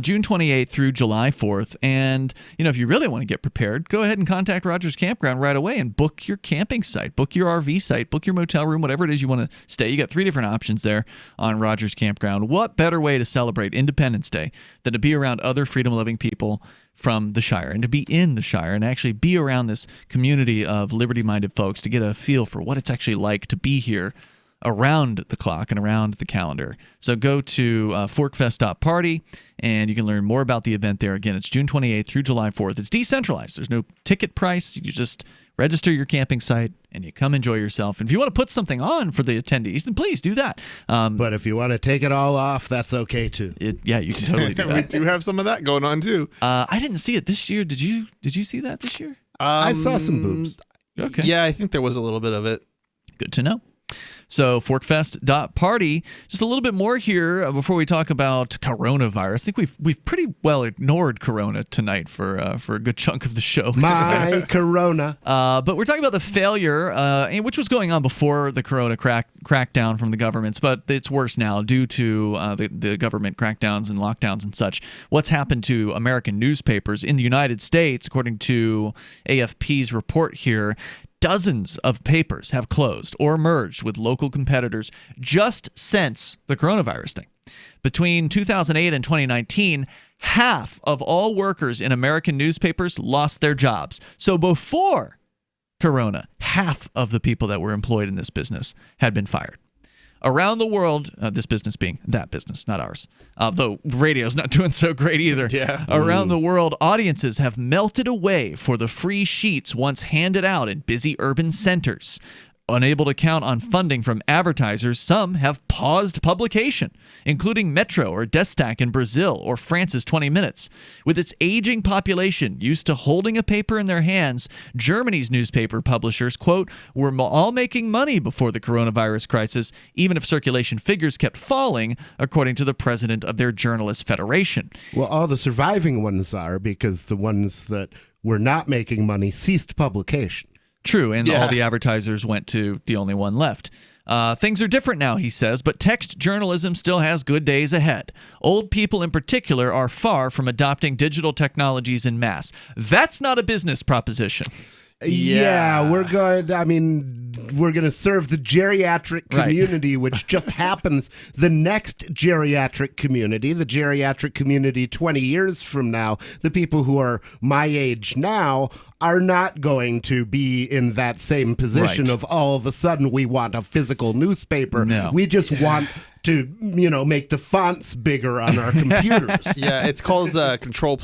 June 28th through July 4th. And, you know, if you really want to get prepared, go ahead and contact Rogers Campground right away and book your camping site, book your RV site, book your motel room, whatever it is you want to stay. You got 3 different options there on Rogers Campground. What better way to celebrate Independence Day than to be around other freedom-loving people from the Shire and to be in the Shire and actually be around this community of liberty-minded folks to get a feel for what it's actually like to be here around the clock and around the calendar. So go to forkfest.party and you can learn more about the event there. Again, it's June 28th through July 4th. It's decentralized. There's no ticket price. You just register your camping site and you come enjoy yourself. And if you want to put something on for the attendees, then please do that. But if you want to take it all off, that's okay too. Yeah, you can totally do that. We do have some of that going on too. I didn't see it this year. Did you see that this year? I saw some boobs. Okay. Yeah, I think there was a little bit of it. Good to know. So forkfest.party. Just a little bit more here before we talk about coronavirus. I think we've pretty well ignored corona tonight for a good chunk of the show. My corona. But we're talking about the failure, which was going on before the corona crackdown from the governments, but it's worse now due to the government crackdowns and lockdowns and such. What's happened to American newspapers in the United States, according to AFP's report here, dozens of papers have closed or merged with local competitors just since the coronavirus thing. Between 2008 and 2019, half of all workers in American newspapers lost their jobs. So before Corona, half of the people that were employed in this business had been fired. Around the world, this business being that business, not ours, though radio's not doing so great either. Yeah. Around the world, audiences have melted away for the free sheets once handed out in busy urban centers. Unable to count on funding from advertisers, some have paused publication, including Metro or Destac in Brazil or France's 20 Minutes. With its aging population used to holding a paper in their hands, Germany's newspaper publishers, quote, were all making money before the coronavirus crisis, even if circulation figures kept falling, according to the president of their Journalist Federation. Well, all the surviving ones are, because the ones that were not making money ceased publication. True, and all the advertisers went to the only one left. Things are different now, he says, but text journalism still has good days ahead. Old people in particular are far from adopting digital technologies en masse. That's not a business proposition. Yeah, we're going to serve the geriatric community, which just happens the next geriatric community, the geriatric community 20 years from now. The people who are my age now are not going to be in that same position of all of a sudden we want a physical newspaper. No. We just want to, make the fonts bigger on our computers. Yeah, it's called Control++ a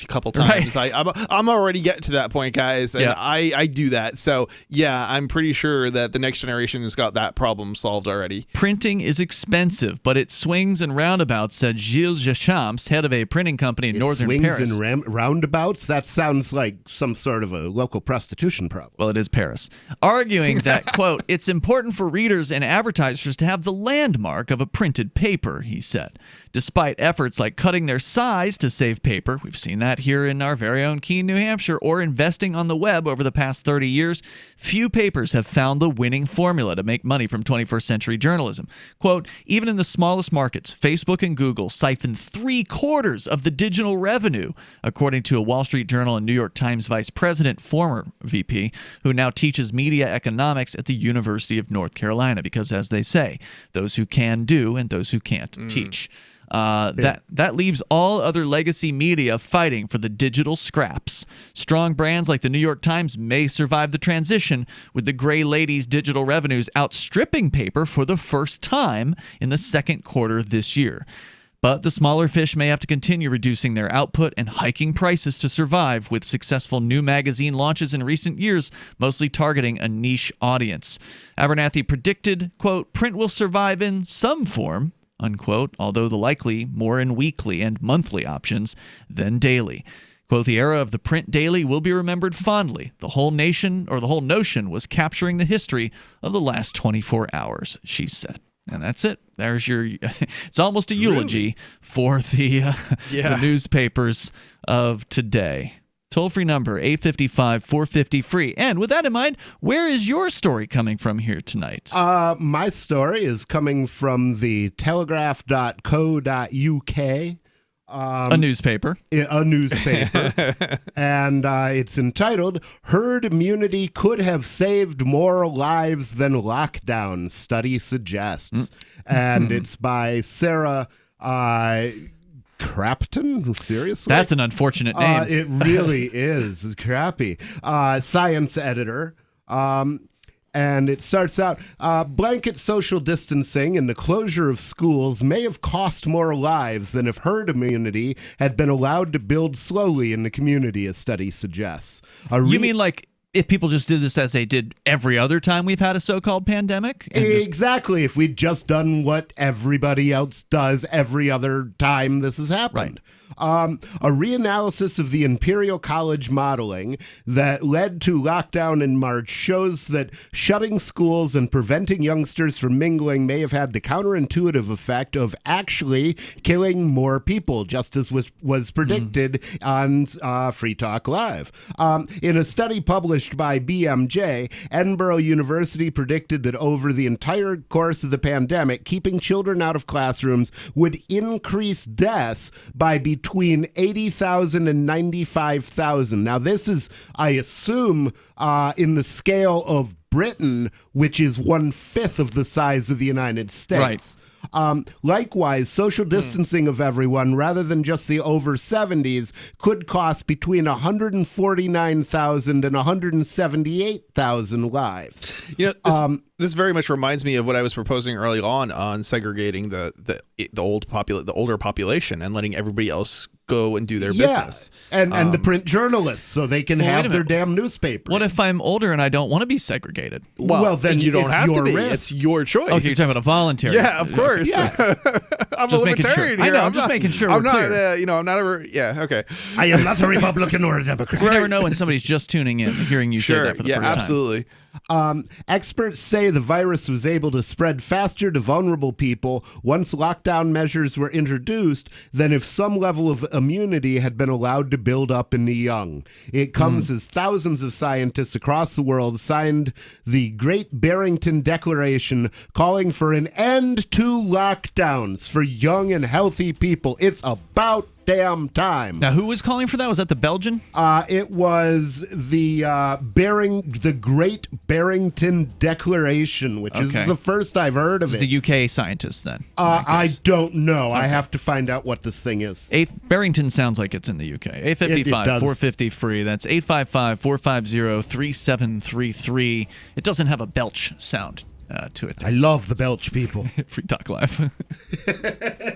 couple times. Right. I'm already getting to that point, guys, and I do that. So, yeah, I'm pretty sure that the next generation has got that problem solved already. Printing is expensive, but it swings and roundabouts, said Gilles Deschamps, head of a printing company in northern Paris. Swings and roundabouts? That sounds like some sort of a local prostitution problem. Well, it is Paris. Arguing that, quote, it's important for readers and advertisers to have the landmark of a printed paper, he said. Despite efforts like cutting their size to save paper, we've seen that here in our very own Keene, New Hampshire, or investing on the web over the past 30 years, few papers have found the winning formula to make money from 21st century journalism. Quote, even in the smallest markets, Facebook and Google siphon 3/4 of the digital revenue, according to a Wall Street Journal and New York Times vice president, former VP, who now teaches media economics at the University of North Carolina, because, as they say, those who can do and those who can't teach. That leaves all other legacy media fighting for the digital scraps. Strong brands like the New York Times may survive the transition, with the Gray Ladies' digital revenues outstripping paper for the first time in the second quarter this year. But the smaller fish may have to continue reducing their output and hiking prices to survive, with successful new magazine launches in recent years mostly targeting a niche audience. Abernathy predicted, quote, print will survive in some form, unquote, although the likely more in weekly and monthly options than daily. Quote, the era of the print daily will be remembered fondly. The whole notion was capturing the history of the last 24 hours, she said. And that's it. There's your, it's almost a eulogy for the newspapers of today. Toll-free number, 855-450-FREE. And with that in mind, where is your story coming from here tonight? My story is coming from the telegraph.co.uk. A newspaper. And it's entitled, Herd Immunity Could Have Saved More Lives Than Lockdown, Study Suggests. And it's by Sarah Crapton? Seriously? That's an unfortunate name. It really is. It's crappy. Science editor. And it starts out, blanket social distancing and the closure of schools may have cost more lives than if herd immunity had been allowed to build slowly in the community, a study suggests. You mean like if people just did this as they did every other time we've had a so-called pandemic? Exactly. If we'd just done what everybody else does every other time this has happened. Right. A reanalysis of the Imperial College modeling that led to lockdown in March shows that shutting schools and preventing youngsters from mingling may have had the counterintuitive effect of actually killing more people, just as was predicted on Free Talk Live. In a study published by BMJ, Edinburgh University predicted that over the entire course of the pandemic, keeping children out of classrooms would increase deaths by between 80,000 and 95,000. Now, this is, I assume, in the scale of Britain, which is 1/5 of the size of the United States. Right. Likewise, social distancing of everyone, rather than just the over 70s, could cost between 149,000 and 178,000 lives. You know, This very much reminds me of what I was proposing early on segregating the older population and letting everybody else go and do their business. And the print journalists, so they can have their damn newspaper. What if I'm older and I don't want to be segregated? Well, then you don't it's have to your be. risk. It's your choice. Okay, you're talking about a voluntary. Yeah, of course. Yes. I'm Just a making sure. libertarian I here. know, I'm just making sure I'm we're not, clear. I'm not a. Yeah, okay. I am not a Republican or a Democrat. You never know when somebody's just tuning in, hearing you say that for the first time. Absolutely. Experts say the virus was able to spread faster to vulnerable people once lockdown measures were introduced than if some level of immunity had been allowed to build up in the young. It comes as thousands of scientists across the world signed the Great Barrington Declaration calling for an end to lockdowns for young and healthy people. It's about damn time. Now, who was calling for that? Was that the Belgian? It was the Great Barrington Declaration, which is the first I've heard of it. It's the UK scientist, then. I don't know. I have to find out what this thing is. Barrington sounds like it's in the UK. 855-450-FREE. That's 855-450-3733. It doesn't have a belch sound to it. I love the belch people. Free Talk Live. Free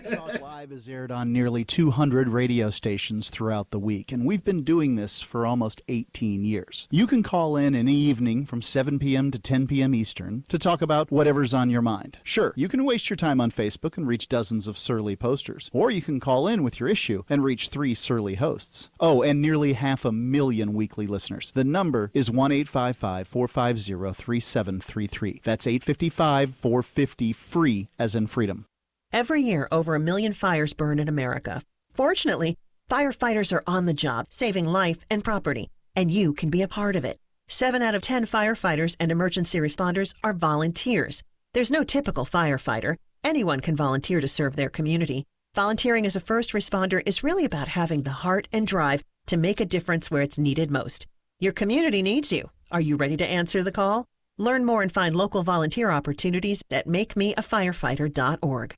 Talk Live is aired on nearly 200 radio stations throughout the week, and we've been doing this for almost 18 years. You can call in any evening from 7 p.m. to 10 p.m. Eastern to talk about whatever's on your mind. Sure, you can waste your time on Facebook and reach dozens of surly posters, or you can call in with your issue and reach 3 surly hosts. Oh, and nearly 500,000 weekly listeners. The number is 1-855-450-3733. That's 855-450-FREE, as in freedom. Every year, over 1 million fires burn in America. Fortunately, firefighters are on the job, saving life and property, and you can be a part of it. 7 out of 10 firefighters and emergency responders are volunteers. There's no typical firefighter. Anyone can volunteer to serve their community. Volunteering as a first responder is really about having the heart and drive to make a difference where it's needed most. Your community needs you. Are you ready to answer the call? Learn more and find local volunteer opportunities at makemeafirefighter.org.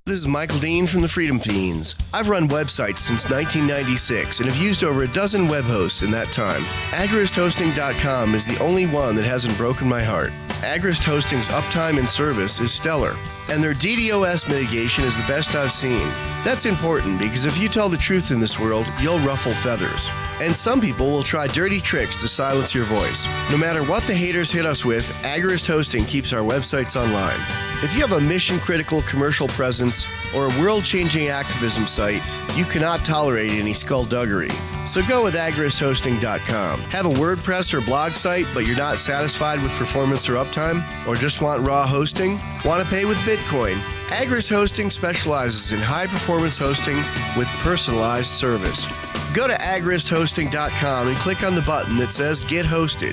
This is Michael Dean from the Freedom Fiends. I've run websites since 1996 and have used over a dozen web hosts in that time. AgristHosting.com is the only one that hasn't broken my heart. Agrist Hosting's uptime and service is stellar, and their DDoS mitigation is the best I've seen. That's important because if you tell the truth in this world, you'll ruffle feathers. And some people will try dirty tricks to silence your voice. No matter what the haters hit us with, Agrist Hosting keeps our websites online. If you have a mission-critical commercial presence or a world-changing activism site, you cannot tolerate any skullduggery. So go with agristhosting.com. Have a WordPress or blog site, but you're not satisfied with performance or uptime? Or just want raw hosting? Want to pay with Bitcoin? Agrist Hosting specializes in high-performance hosting with personalized service. Go to agristhosting.com and click on the button that says Get Hosted.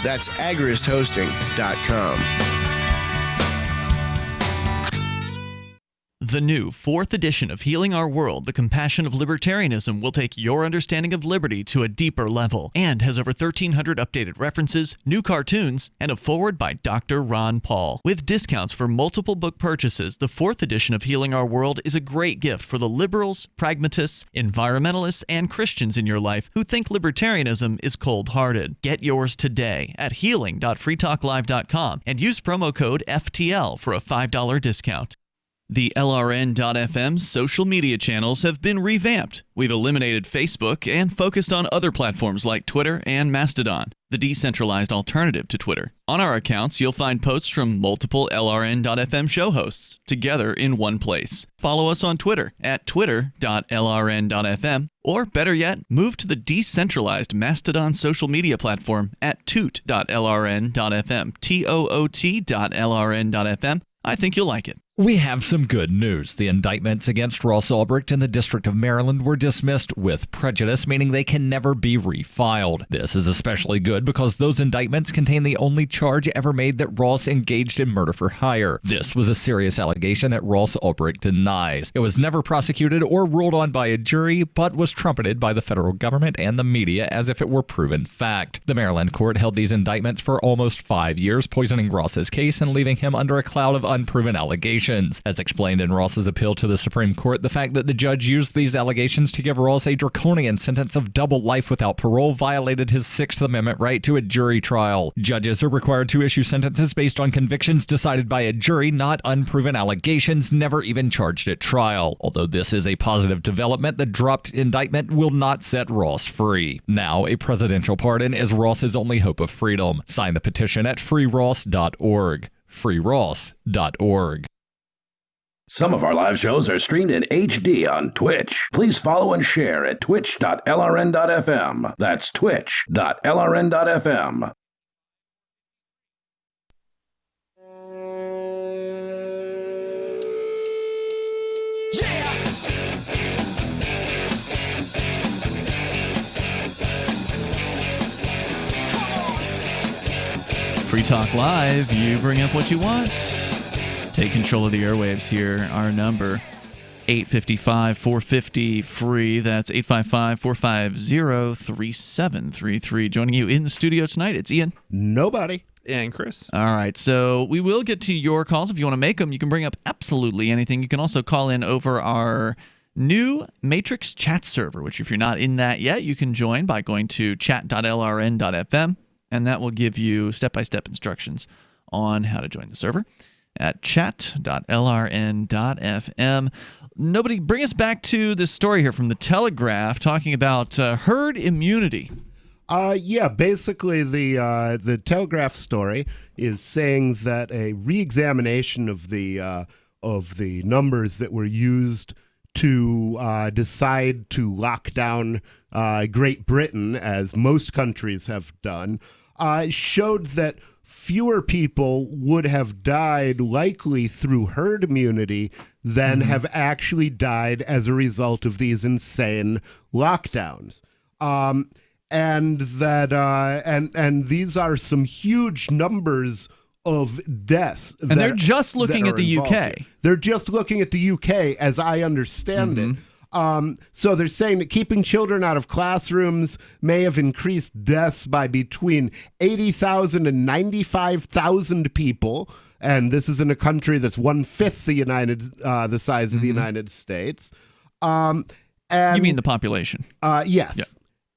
That's agristhosting.com. The new 4th edition of Healing Our World, The Compassion of Libertarianism, will take your understanding of liberty to a deeper level and has over 1,300 updated references, new cartoons, and a foreword by Dr. Ron Paul. With discounts for multiple book purchases, the 4th edition of Healing Our World is a great gift for the liberals, pragmatists, environmentalists, and Christians in your life who think libertarianism is cold-hearted. Get yours today at healing.freetalklive.com and use promo code FTL for a $5 discount. The LRN.FM's social media channels have been revamped. We've eliminated Facebook and focused on other platforms like Twitter and Mastodon, the decentralized alternative to Twitter. On our accounts, you'll find posts from multiple LRN.FM show hosts together in one place. Follow us on Twitter at twitter.lrn.fm, or better yet, move to the decentralized Mastodon social media platform at toot.lrn.fm, toot.lrn.fm. I think you'll like it. We have some good news. The indictments against Ross Ulbricht in the District of Maryland were dismissed with prejudice, meaning they can never be refiled. This is especially good because those indictments contain the only charge ever made that Ross engaged in murder for hire. This was a serious allegation that Ross Ulbricht denies. It was never prosecuted or ruled on by a jury, but was trumpeted by the federal government and the media as if it were proven fact. The Maryland court held these indictments for almost 5 years, poisoning Ross's case and leaving him under a cloud of unproven allegations. allegations. As explained in Ross's appeal to the Supreme Court, the fact that the judge used these allegations to give Ross a draconian sentence of double life without parole violated his Sixth Amendment right to a jury trial. Judges are required to issue sentences based on convictions decided by a jury, not unproven allegations never even charged at trial. Although this is a positive development, the dropped indictment will not set Ross free. Now, a presidential pardon is Ross's only hope of freedom. Sign the petition at freeross.org. freeross.org. Some of our live shows are streamed in HD on Twitch. Please follow and share at twitch.lrn.fm. That's twitch.lrn.fm. Free Talk Live, you bring up what you want. Take control of the airwaves here. Our number, 855-450-FREE. That's 855-450-3733. Joining you in the studio tonight, it's Ian. Nobody. And Chris. All right, so we will get to your calls. If you want to make them, you can bring up absolutely anything. You can also call in over our new Matrix chat server, which if you're not in that yet, you can join by going to chat.lrn.fm. And that will give you step-by-step instructions on how to join the server at chat.lrn.fm. Nobody, bring us back to this story here from The Telegraph talking about herd immunity. Yeah, basically the Telegraph story is saying that a re-examination of the numbers that were used to decide to lock down Great Britain, as most countries have done, showed that fewer people would have died likely through herd immunity than have actually died as a result of these insane lockdowns. And these are some huge numbers of deaths. And they're just looking at the UK. Here. They're just looking at the UK, as I understand it. So they're saying that keeping children out of classrooms may have increased deaths by between 80,000 and 95,000 people. And this is in a country that's 1/5 the size of the United States. And you mean the population? Yes. Yeah.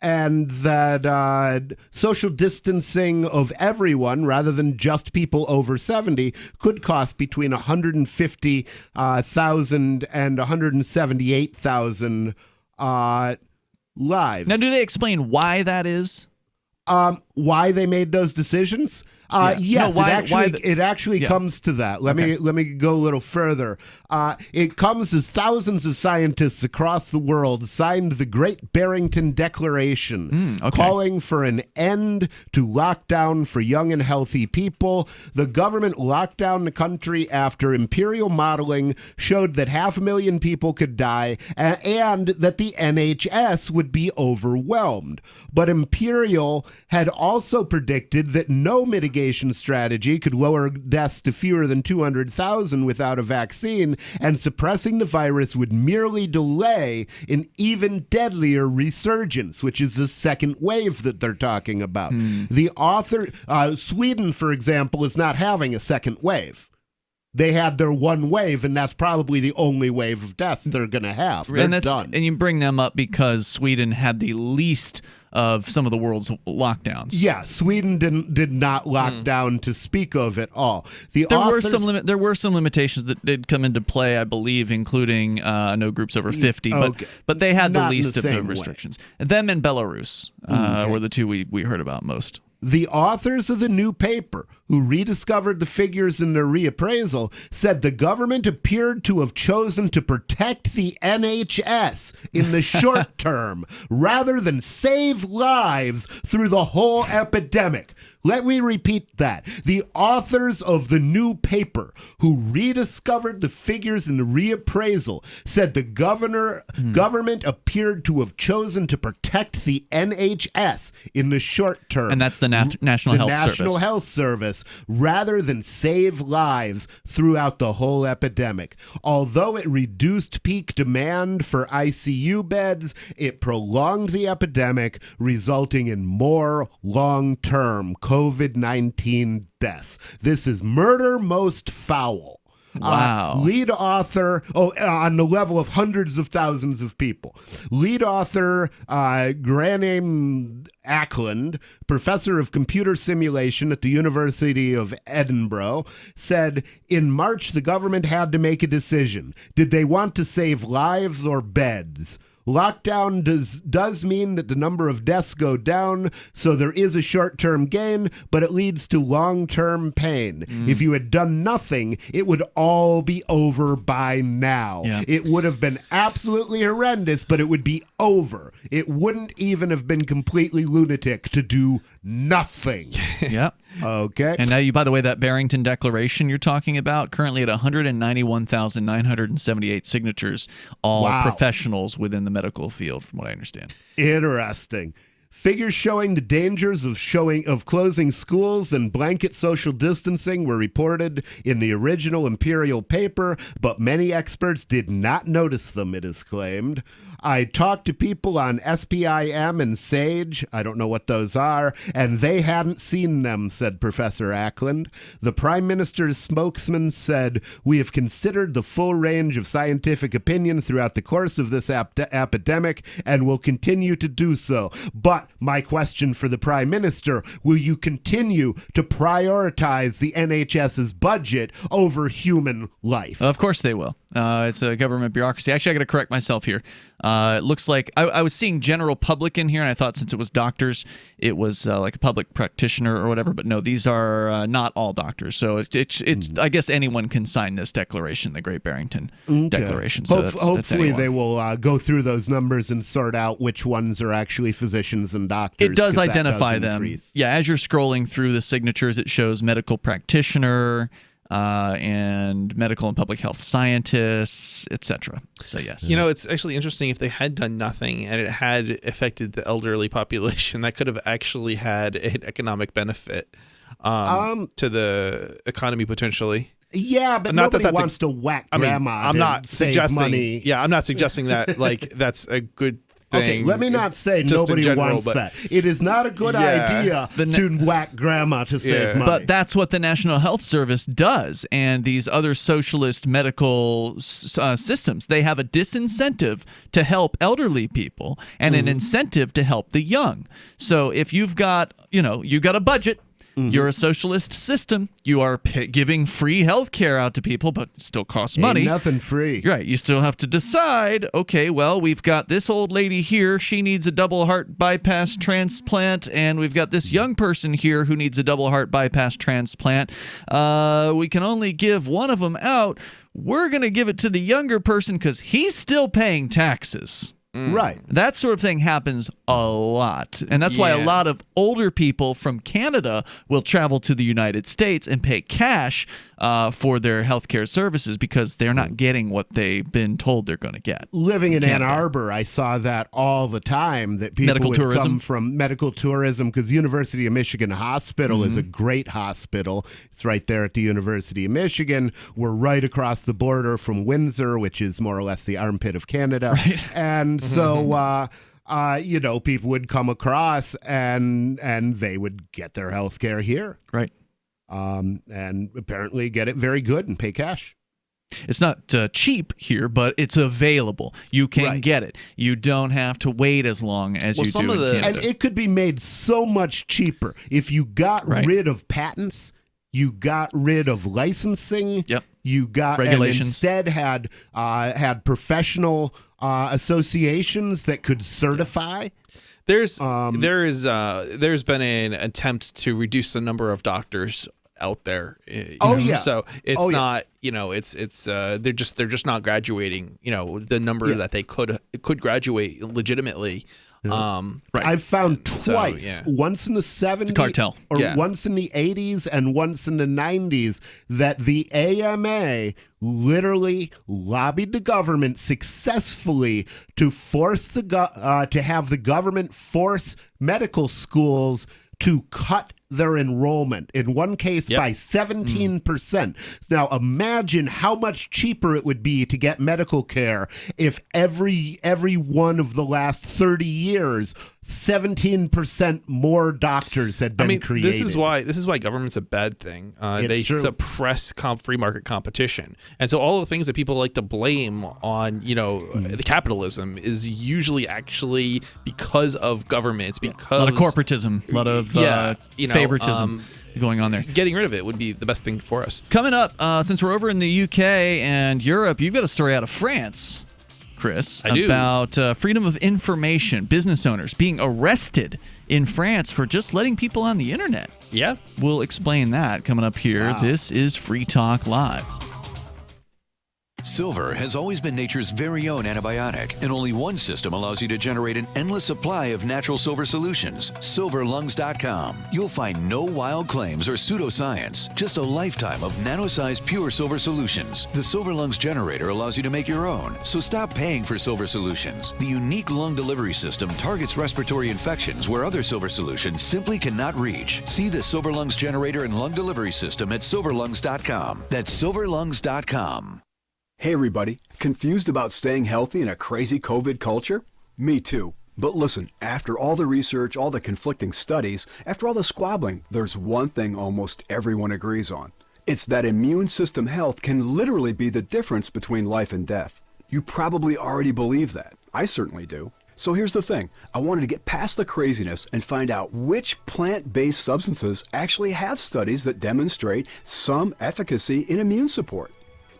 And that social distancing of everyone, rather than just people over 70, could cost between 150,000 and 178,000 lives. Now, do they explain why that is? Why they made those decisions? Yes, no, it actually comes to that. Let me go a little further. It comes as thousands of scientists across the world signed the Great Barrington Declaration, calling for an end to lockdown for young and healthy people. The government locked down the country after imperial modeling showed that 500,000 people could die and that the NHS would be overwhelmed. But imperial had also predicted that no mitigation strategy could lower deaths to fewer than 200,000 without a vaccine, and suppressing the virus would merely delay an even deadlier resurgence, which is the second wave that they're talking about. The author, Sweden, for example, is not having a second wave. They had their one wave, and that's probably the only wave of deaths they're going to have. They're done. And you bring them up because Sweden had the least of some of the world's lockdowns. Yeah, Sweden did not lock down to speak of at all. There were some limitations that did come into play, I believe, including no groups over 50, but they had the least of the restrictions. Them and Belarus were the two we heard about most. The authors of the new paper, who rediscovered the figures in their reappraisal, said the government appeared to have chosen to protect the NHS in the short term rather than save lives through the whole epidemic. Let me repeat that. The authors of the new paper, who rediscovered the figures in the reappraisal, said the government appeared to have chosen to protect the NHS in the short term. And that's the National Health Service, rather than save lives throughout the whole epidemic. Although it reduced peak demand for ICU beds, it prolonged the epidemic, resulting in more long-term COVID-19 deaths. This is murder most foul. Wow. Lead author, on the level of hundreds of thousands of people. Lead author Graham Ackland, professor of computer simulation at the University of Edinburgh, said in March the government had to make a decision. Did they want to save lives or beds? Lockdown does mean that the number of deaths go down, so there is a short-term gain, but it leads to long-term pain. If you had done nothing, it would all be over by now. Yeah. It would have been absolutely horrendous, but it would be over. It wouldn't even have been completely lunatic to do nothing. Yeah. Okay. And now by the way, that Barrington Declaration you're talking about, currently at 191,978 signatures, all professionals within the medical field, from what I understand. Interesting. Figures showing the dangers of closing schools and blanket social distancing were reported in the original Imperial paper, but many experts did not notice them, it is claimed. I talked to people on SPIM and SAGE, I don't know what those are, and they hadn't seen them, said Professor Ackland. The Prime Minister's spokesman said, "We have considered the full range of scientific opinion throughout the course of this epidemic and will continue to do so. But my question for the Prime Minister, will you continue to prioritize the NHS's budget over human life?" Of course they will. It's a government bureaucracy. Actually, I got to correct myself here. It looks like I was seeing general public in here, and I thought since it was doctors, it was like a public practitioner or whatever. But no, these are not all doctors. So it's I guess anyone can sign this declaration, the Great Barrington Declaration. So hopefully they will go through those numbers and sort out which ones are actually physicians and doctors. It does identify them. Yeah, as you're scrolling through the signatures, it shows medical practitioner, and medical and public health scientists, etc. So yes. You know, it's actually interesting. If they had done nothing and it had affected the elderly population, that could have actually had an economic benefit to the economy potentially. Yeah, but not nobody wants to whack grandma. I'm not suggesting. Money. Yeah, I'm not suggesting that like that's a good thing. Okay, let me not say nobody wants that. It is not a good idea to whack grandma to save money. But that's what the National Health Service does, and these other socialist medical systems. They have a disincentive to help elderly people and an incentive to help the young. So if you've got, you got a budget. You're a socialist system. You are giving free health care out to people, but it still costs money. Ain't nothing free. Right. You still have to decide, okay, well, we've got this old lady here. She needs a double heart bypass transplant, and we've got this young person here who needs a double heart bypass transplant. We can only give one of them out. We're going to give it to the younger person because he's still paying taxes. Right. That sort of thing happens a lot. And that's why a lot of older people from Canada will travel to the United States and pay cash for their healthcare services because they're not getting what they've been told they're going to get. Living in Ann Arbor, I saw that all the time, that people would come from medical tourism because University of Michigan Hospital is a great hospital. It's right there at the University of Michigan. We're right across the border from Windsor, which is more or less the armpit of Canada. Right. And so, people would come across and they would get their health care here. Right. And apparently get it very good and pay cash. It's not cheap here, but it's available. You can get it. You don't have to wait as long as you do in Canada. And it could be made so much cheaper if you got rid of patents, you got rid of licensing, you got regulations, and instead had professional associations that could certify. There's been an attempt to reduce the number of doctors out there. So it's not, it's they're just not graduating, the number that they could graduate legitimately. I've found twice, once in the 70s, cartel, or once in the 80s and once in the 90s, that the AMA literally lobbied the government successfully to force to have the government force medical schools to cut their enrollment, in one case by 17%. Now imagine how much cheaper it would be to get medical care if every one of the last 30 years 17% more doctors had been created. This is why government's a bad thing. They suppress free market competition, and so all the things that people like to blame on, the capitalism is usually actually because of government. It's because a lot of corporatism, a lot of favoritism going on there. Getting rid of it would be the best thing for us. Coming up, since we're over in the UK and Europe, you've got a story out of France, Chris, about freedom of information, business owners being arrested in France for just letting people on the internet. Yeah. We'll explain that coming up here. Wow. This is Free Talk Live. Silver has always been nature's very own antibiotic, and only one system allows you to generate an endless supply of natural silver solutions. SilverLungs.com. You'll find no wild claims or pseudoscience, just a lifetime of nano-sized pure silver solutions. The Silver Lungs generator allows you to make your own, so stop paying for silver solutions. The unique lung delivery system targets respiratory infections where other silver solutions simply cannot reach. See the Silver Lungs generator and lung delivery system at SilverLungs.com. That's SilverLungs.com. Hey everybody, confused about staying healthy in a crazy COVID culture? Me too. But listen, after all the research, all the conflicting studies, after all the squabbling, there's one thing almost everyone agrees on. It's that immune system health can literally be the difference between life and death. You probably already believe that. I certainly do. So here's the thing. I wanted to get past the craziness and find out which plant-based substances actually have studies that demonstrate some efficacy in immune support.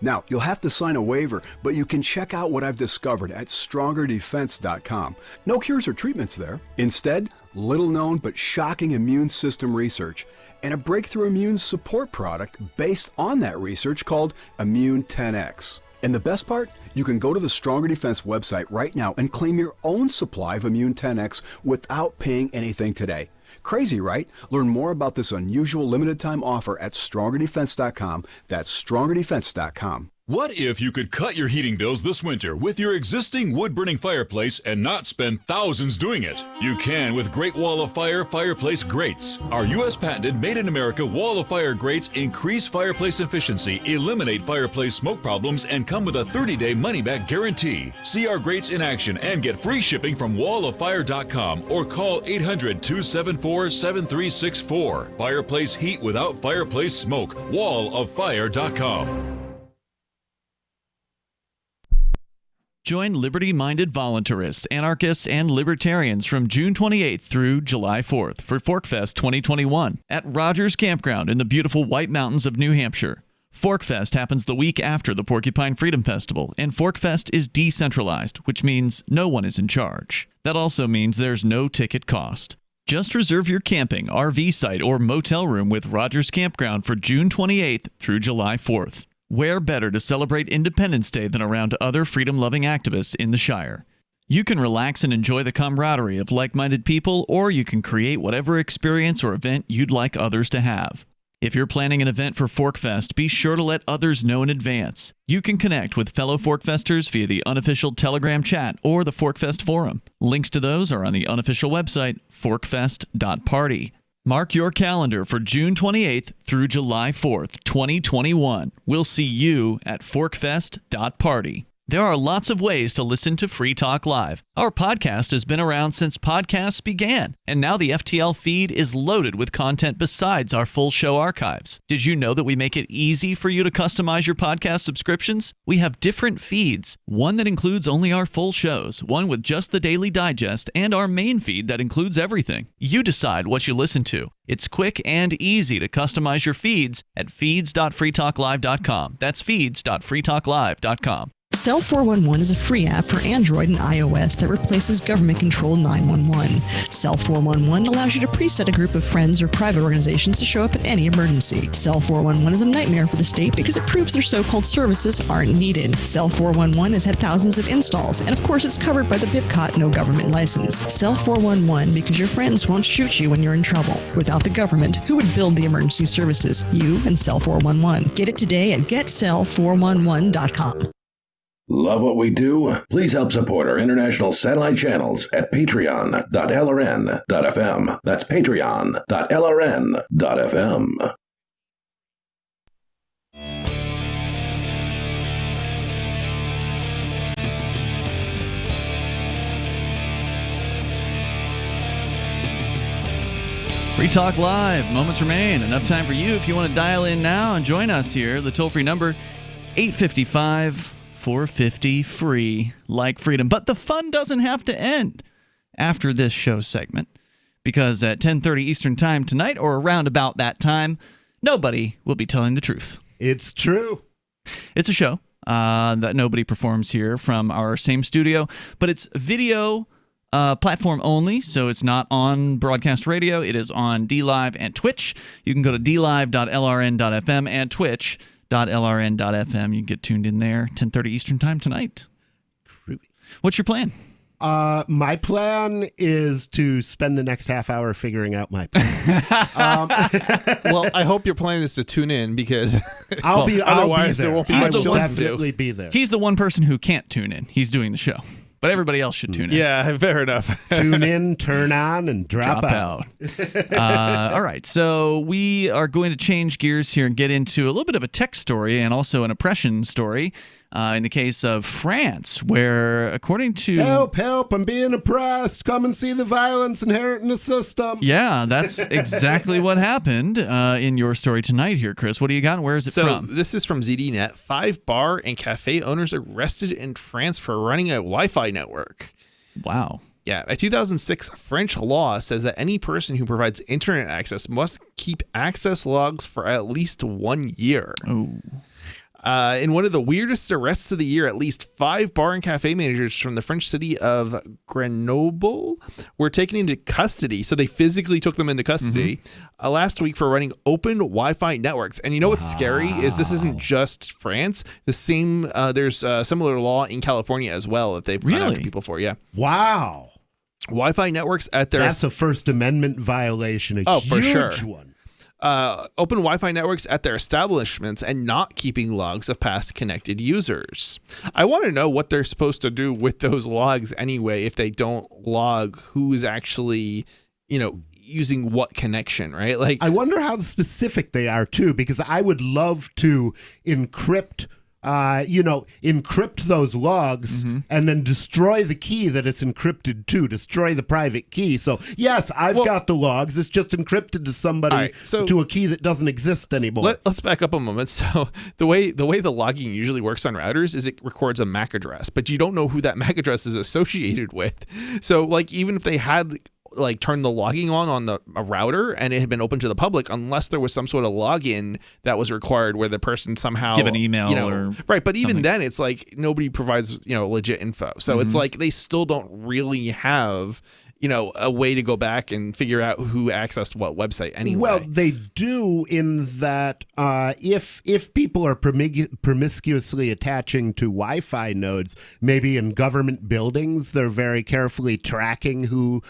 Now, you'll have to sign a waiver, but you can check out what I've discovered at StrongerDefense.com. No cures or treatments there. Instead, little-known but shocking immune system research and a breakthrough immune support product based on that research called Immune 10X. And the best part? You can go to the Stronger Defense website right now and claim your own supply of Immune 10X without paying anything today. Crazy, right? Learn more about this unusual limited-time offer at StrongerDefense.com. That's StrongerDefense.com. What if you could cut your heating bills this winter with your existing wood-burning fireplace and not spend thousands doing it? You can with Great Wall of Fire fireplace grates. Our U.S. patented made-in-America Wall of Fire grates increase fireplace efficiency, eliminate fireplace smoke problems, and come with a 30-day money-back guarantee. See our grates in action and get free shipping from walloffire.com or call 800-274-7364. Fireplace heat without fireplace smoke. walloffire.com. Join liberty-minded voluntarists, anarchists, and libertarians from June 28th through July 4th for ForkFest 2021 at Rogers Campground in the beautiful White Mountains of New Hampshire. ForkFest happens the week after the Porcupine Freedom Festival, and ForkFest is decentralized, which means no one is in charge. That also means there's no ticket cost. Just reserve your camping, RV site, or motel room with Rogers Campground for June 28th through July 4th. Where better to celebrate Independence Day than around other freedom-loving activists in the Shire? You can relax and enjoy the camaraderie of like-minded people, or you can create whatever experience or event you'd like others to have. If you're planning an event for ForkFest, be sure to let others know in advance. You can connect with fellow ForkFesters via the unofficial Telegram chat or the ForkFest forum. Links to those are on the unofficial website, forkfest.party. Mark your calendar for June 28th through July 4th, 2021. We'll see you at forkfest.party. There are lots of ways to listen to Free Talk Live. Our podcast has been around since podcasts began, and now the FTL feed is loaded with content besides our full show archives. Did you know that we make it easy for you to customize your podcast subscriptions? We have different feeds, one that includes only our full shows, one with just the Daily Digest, and our main feed that includes everything. You decide what you listen to. It's quick and easy to customize your feeds at feeds.freetalklive.com. That's feeds.freetalklive.com. Cell 411 is a free app for Android and iOS that replaces government-controlled 911. Cell 411 allows you to preset a group of friends or private organizations to show up at any emergency. Cell 411 is a nightmare for the state because it proves their so-called services aren't needed. Cell 411 has had thousands of installs, and of course it's covered by the BIPCOT no government license. Cell 411 because your friends won't shoot you when you're in trouble. Without the government, who would build the emergency services? You and Cell 411. Get it today at getcell411.com. Love what we do? Please help support our international satellite channels at patreon.lrn.fm. That's patreon.lrn.fm. Free Talk Live. Moments remain. Enough time for you if you want to dial in now and join us here. The toll-free number, 855-450-FREE, like freedom. But the fun doesn't have to end after this show segment, because at 10:30 Eastern Time tonight, or around about that time, nobody will be telling the truth. It's true. It's a show that nobody performs here from our same studio, but it's video platform only, so it's not on broadcast radio. It is on DLive and Twitch. You can go to dlive.lrn.fm and twitch.lrn.fm. You can get tuned in there, 10:30 Eastern Time tonight. What's your plan? My plan is to spend the next half hour figuring out my plan. Well, I hope your plan is to tune in, because otherwise there won't be much to listen to. Definitely be there. He's the one person who can't tune in. He's doing the show. But everybody else should tune in. Yeah, fair enough. Tune in, turn on, and drop out. All right, so we are going to change gears here and get into a little bit of a tech story and also an oppression story. In the case of France, where according to... Help, I'm being oppressed. Come and see the violence inherent in the system. Yeah, that's exactly what happened in your story tonight here, Chris. What do you got and where is it from? So this is from ZDNet. 5 bar and cafe owners arrested in France for running a Wi-Fi network. Wow. Yeah, a 2006 French law says that any person who provides internet access must keep access logs for at least 1 year. Oh. In one of the weirdest arrests of the year, at least 5 bar and cafe managers from the French city of Grenoble were taken into custody. So they physically took them into custody last week for running open Wi-Fi networks. And you know what's scary is this isn't just France. The same, there's a similar law in California as well that they've run after people for. Yeah. Wow. Wi-Fi networks at their... That's a First Amendment violation. A for sure. huge one. Open Wi-Fi networks at their establishments and not keeping logs of past connected users. I want to know what they're supposed to do with those logs anyway if they don't log who's actually, using what connection, right? Like, I wonder how specific they are too, because I would love to encrypt those logs and then destroy the key that it's encrypted to, destroy the private key. So yes, I've got the logs. It's just encrypted to somebody, to a key that doesn't exist anymore. Let's back up a moment. So the way the logging usually works on routers is it records a MAC address, but you don't know who that MAC address is associated with. So like, even if they had turned the logging on a router and it had been open to the public, unless there was some sort of login that was required where the person somehow give an email or right. But even something. then it's like nobody provides, legit info. So it's like they still don't really have, a way to go back and figure out who accessed what website anyway. Well, they do, in that if people are promiscuously attaching to Wi-Fi nodes, maybe in government buildings, they're very carefully tracking who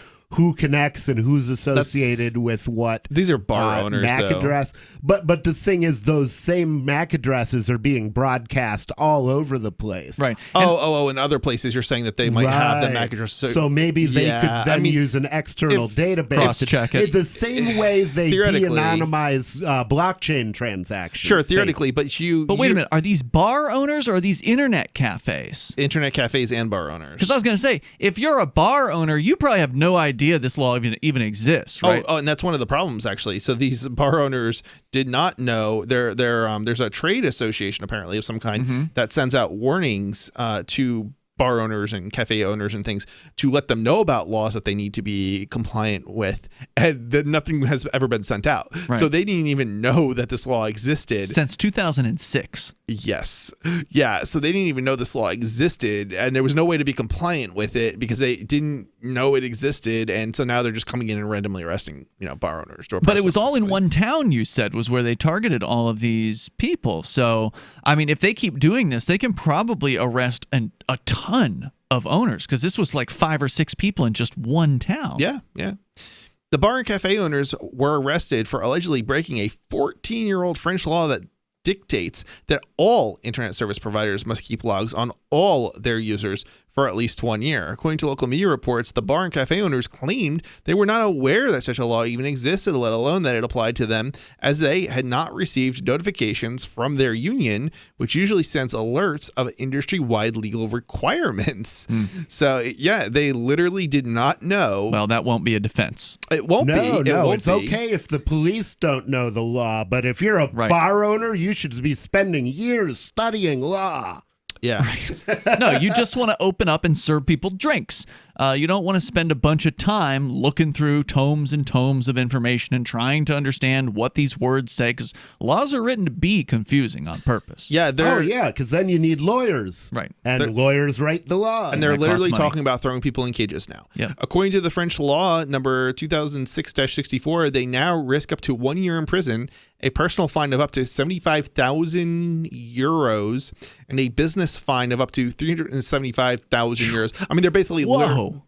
connects and who's associated with what. These are bar owners, MAC though. address. But the thing is, those same MAC addresses are being broadcast all over the place. Right. In other places you're saying that they might have the MAC address. So maybe they could then use an external database cross-check it. The same way they de-anonymize blockchain transactions. Sure, theoretically, but wait a minute, are these bar owners or are these internet cafes? Internet cafes and bar owners. Because I was going to say, if you're a bar owner, you probably have no idea this law even exists, right? Oh, and that's one of the problems, actually. So these bar owners did not know. There's a trade association, apparently, of some kind that sends out warnings to bar owners and cafe owners and things to let them know about laws that they need to be compliant with, and that nothing has ever been sent out. Right. So they didn't even know that this law existed. Since 2006. Yes. Yeah. So they didn't even know this law existed, and there was no way to be compliant with it because they didn't know it existed. And so now they're just coming in and randomly arresting, bar owners. But it was all in one town, you said, was where they targeted all of these people. So, I mean, if they keep doing this, they can probably arrest a ton of owners, because this was like 5 or 6 people in just one town. Yeah. The bar and cafe owners were arrested for allegedly breaking a 14-year-old French law that dictates that all internet service providers must keep logs on all their users for at least 1 year. According to local media reports, the bar and cafe owners claimed they were not aware that such a law even existed, let alone that it applied to them, as they had not received notifications from their union, which usually sends alerts of industry-wide legal requirements. So, yeah, they literally did not know. Well, that won't be a defense. It won't be. No, it's okay if the police don't know the law, but if you're a bar owner, you should be spending years studying law. Yeah. No, you just want to open up and serve people drinks. You don't want to spend a bunch of time looking through tomes and tomes of information and trying to understand what these words say, because laws are written to be confusing on purpose. Yeah, because then you need lawyers. Right. And lawyers write the law. And they're literally talking about throwing people in cages now. Yeah. According to the French law number 2006-64, they now risk up to 1 year in prison, a personal fine of up to 75,000 euros, and a business fine of up to 375,000 euros. I mean, they're basically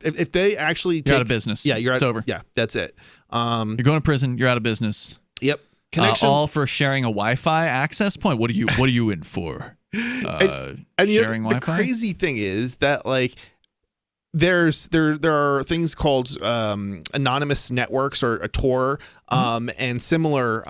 if they actually you're out of business. Yeah, it's over. Yeah, that's it. You're going to prison. You're out of business. Yep. Connection. All for sharing a Wi-Fi access point. What are you in for? And sharing the Wi-Fi. crazy thing is that there are things called anonymous networks or a Tor and similar.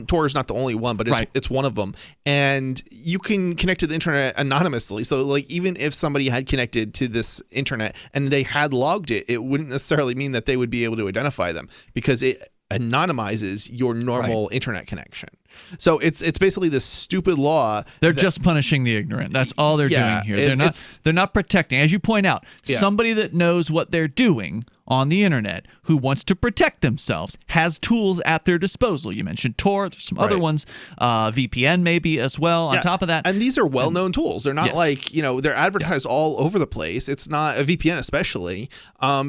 Tor is not the only one, but it's one of them, and you can connect to the internet anonymously. So even if somebody had connected to this internet and they had logged it, it wouldn't necessarily mean that they would be able to identify them, because it anonymizes your normal internet connection. So it's basically this stupid law. They're just punishing the ignorant. That's all they're doing here. They're not protecting. As you point out, somebody that knows what they're doing on the internet, who wants to protect themselves, has tools at their disposal. You mentioned Tor. There's some other ones. VPN maybe as well. On top of that, and these are well-known tools. They're not they're advertised all over the place. It's not a VPN especially.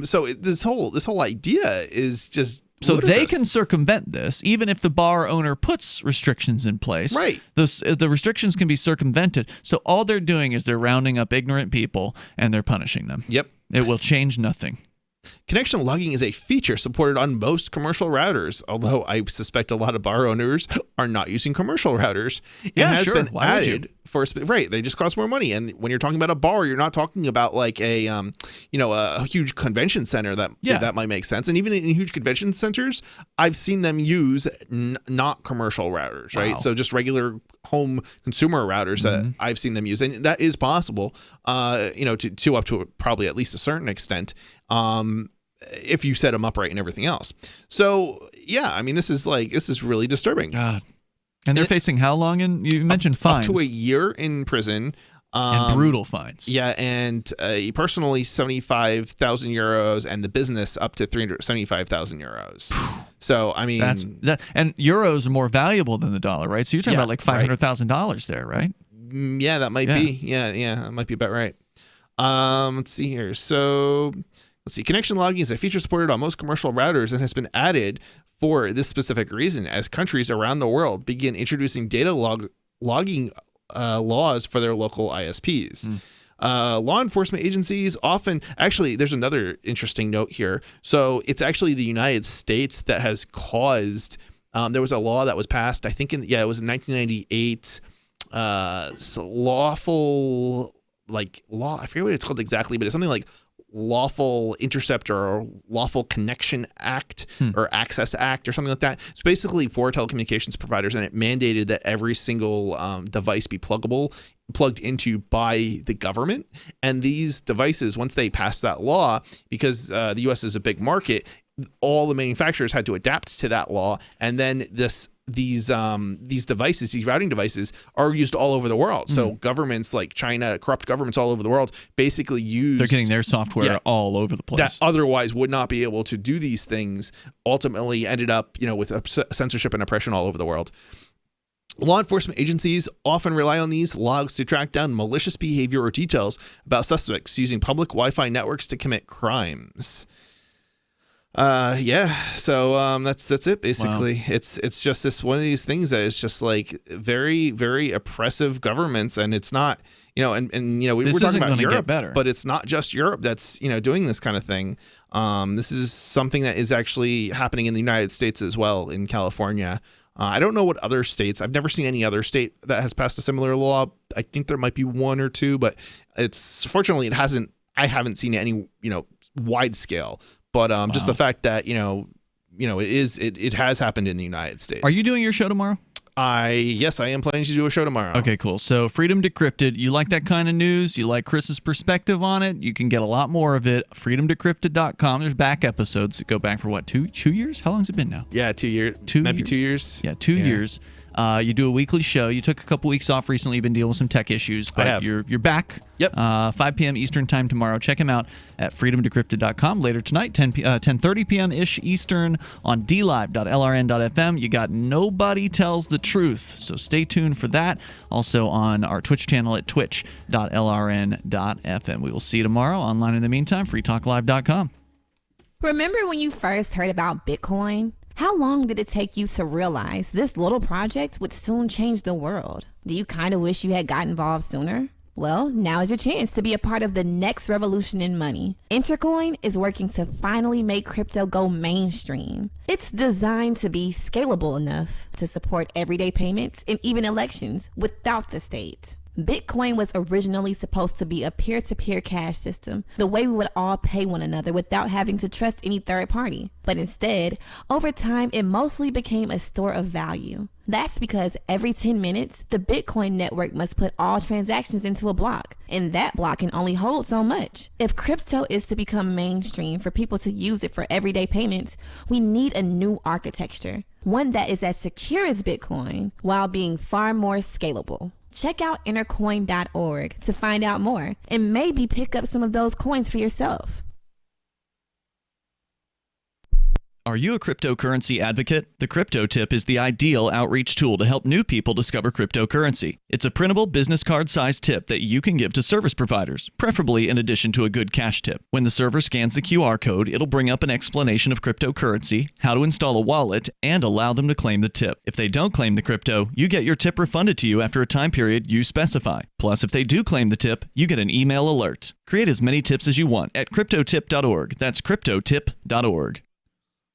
So this whole idea is just. So they can circumvent this, even if the bar owner puts restrictions in place. Right. The restrictions can be circumvented. So all they're doing is they're rounding up ignorant people and they're punishing them. Yep. It will change nothing. Connection logging is a feature supported on most commercial routers, although I suspect a lot of bar owners are not using commercial routers. It has been added for they just cost more money. And when you're talking about a bar, you're not talking about like a huge convention center that might make sense. And even in huge convention centers, I've seen them use not commercial routers, right? So just regular home consumer routers that I've seen them use, and that is possible. To up to probably at least a certain extent. If you set them up right and everything else. So yeah, I mean, this is really disturbing. God. And they're facing how long? You mentioned fines. Up to a year in prison. And brutal fines. Yeah, and personally 75,000 euros, and the business up to 375,000 euros. So I mean, and euros are more valuable than the dollar, right? So you're talking about like $500,000 there, right? Yeah, that might be. Yeah, that might be about right. Let's see here. So let's see. Connection logging is a feature supported on most commercial routers and has been added for this specific reason as countries around the world begin introducing data logging laws for their local ISPs. Law enforcement agencies often, actually, there's another interesting note here. So it's actually the United States that has caused, there was a law that was passed, I think it was in 1998, lawful, law, I forget what it's called exactly, but it's something like Lawful Interceptor or Lawful Connection Act or Access Act or something like that. It's basically for telecommunications providers, and it mandated that every single device be plugged into by the government. And these devices, once they passed that law, because the U.S. is a big market, all the manufacturers had to adapt to that law, and then these devices, these routing devices, are used all over the world. So governments like China, corrupt governments all over the world, basically they're getting their software all over the place. That otherwise would not be able to do these things. Ultimately, ended up with censorship and oppression all over the world. Law enforcement agencies often rely on these logs to track down malicious behavior or details about suspects using public Wi-Fi networks to commit crimes. So that's it basically. Wow. It's just this one of these things that is just like very, very oppressive governments, and it's not, we're talking about Europe, but it's not just Europe that's doing this kind of thing. This is something that is actually happening in the United States as well, in California. I don't know what other states. I've never seen any other state that has passed a similar law. I think there might be one or two, but fortunately it hasn't. I haven't seen any wide scale. But just the fact that it has happened in the United States. Are you doing your show tomorrow? Yes, I am planning to do a show tomorrow. Okay, cool. So Freedom Decrypted. You like that kind of news? You like Chris's perspective on it? You can get a lot more of it. freedomdecrypted.com. There's back episodes that go back for what, two years? How long has it been now? Yeah, 2 years. Maybe 2 years. Yeah, 2 years. You do a weekly show. You took a couple weeks off recently. You've been dealing with some tech issues, but I have. You're back. Yep. 5 p.m. Eastern time tomorrow. Check him out at freedomdecrypted.com. Later tonight, 10:30 p.m. ish Eastern on dlive.lrn.fm. You got Nobody Tells the Truth, so stay tuned for that. Also on our Twitch channel at twitch.lrn.fm. We will see you tomorrow. Online in the meantime, freetalklive.com. Remember when you first heard about Bitcoin? How long did it take you to realize this little project would soon change the world? Do you kind of wish you had got involved sooner? Well, now is your chance to be a part of the next revolution in money. Intercoin is working to finally make crypto go mainstream. It's designed to be scalable enough to support everyday payments and even elections without the state. Bitcoin was originally supposed to be a peer-to-peer cash system, the way we would all pay one another without having to trust any third party. But instead, over time, it mostly became a store of value. That's because every 10 minutes, the Bitcoin network must put all transactions into a block, and that block can only hold so much. If crypto is to become mainstream for people to use it for everyday payments, we need a new architecture, one that is as secure as Bitcoin while being far more scalable. Check out intercoin.org to find out more and maybe pick up some of those coins for yourself. Are you a cryptocurrency advocate? The Crypto Tip is the ideal outreach tool to help new people discover cryptocurrency. It's a printable business card-sized tip that you can give to service providers, preferably in addition to a good cash tip. When the server scans the QR code, it'll bring up an explanation of cryptocurrency, how to install a wallet, and allow them to claim the tip. If they don't claim the crypto, you get your tip refunded to you after a time period you specify. Plus, if they do claim the tip, you get an email alert. Create as many tips as you want at cryptotip.org. That's cryptotip.org.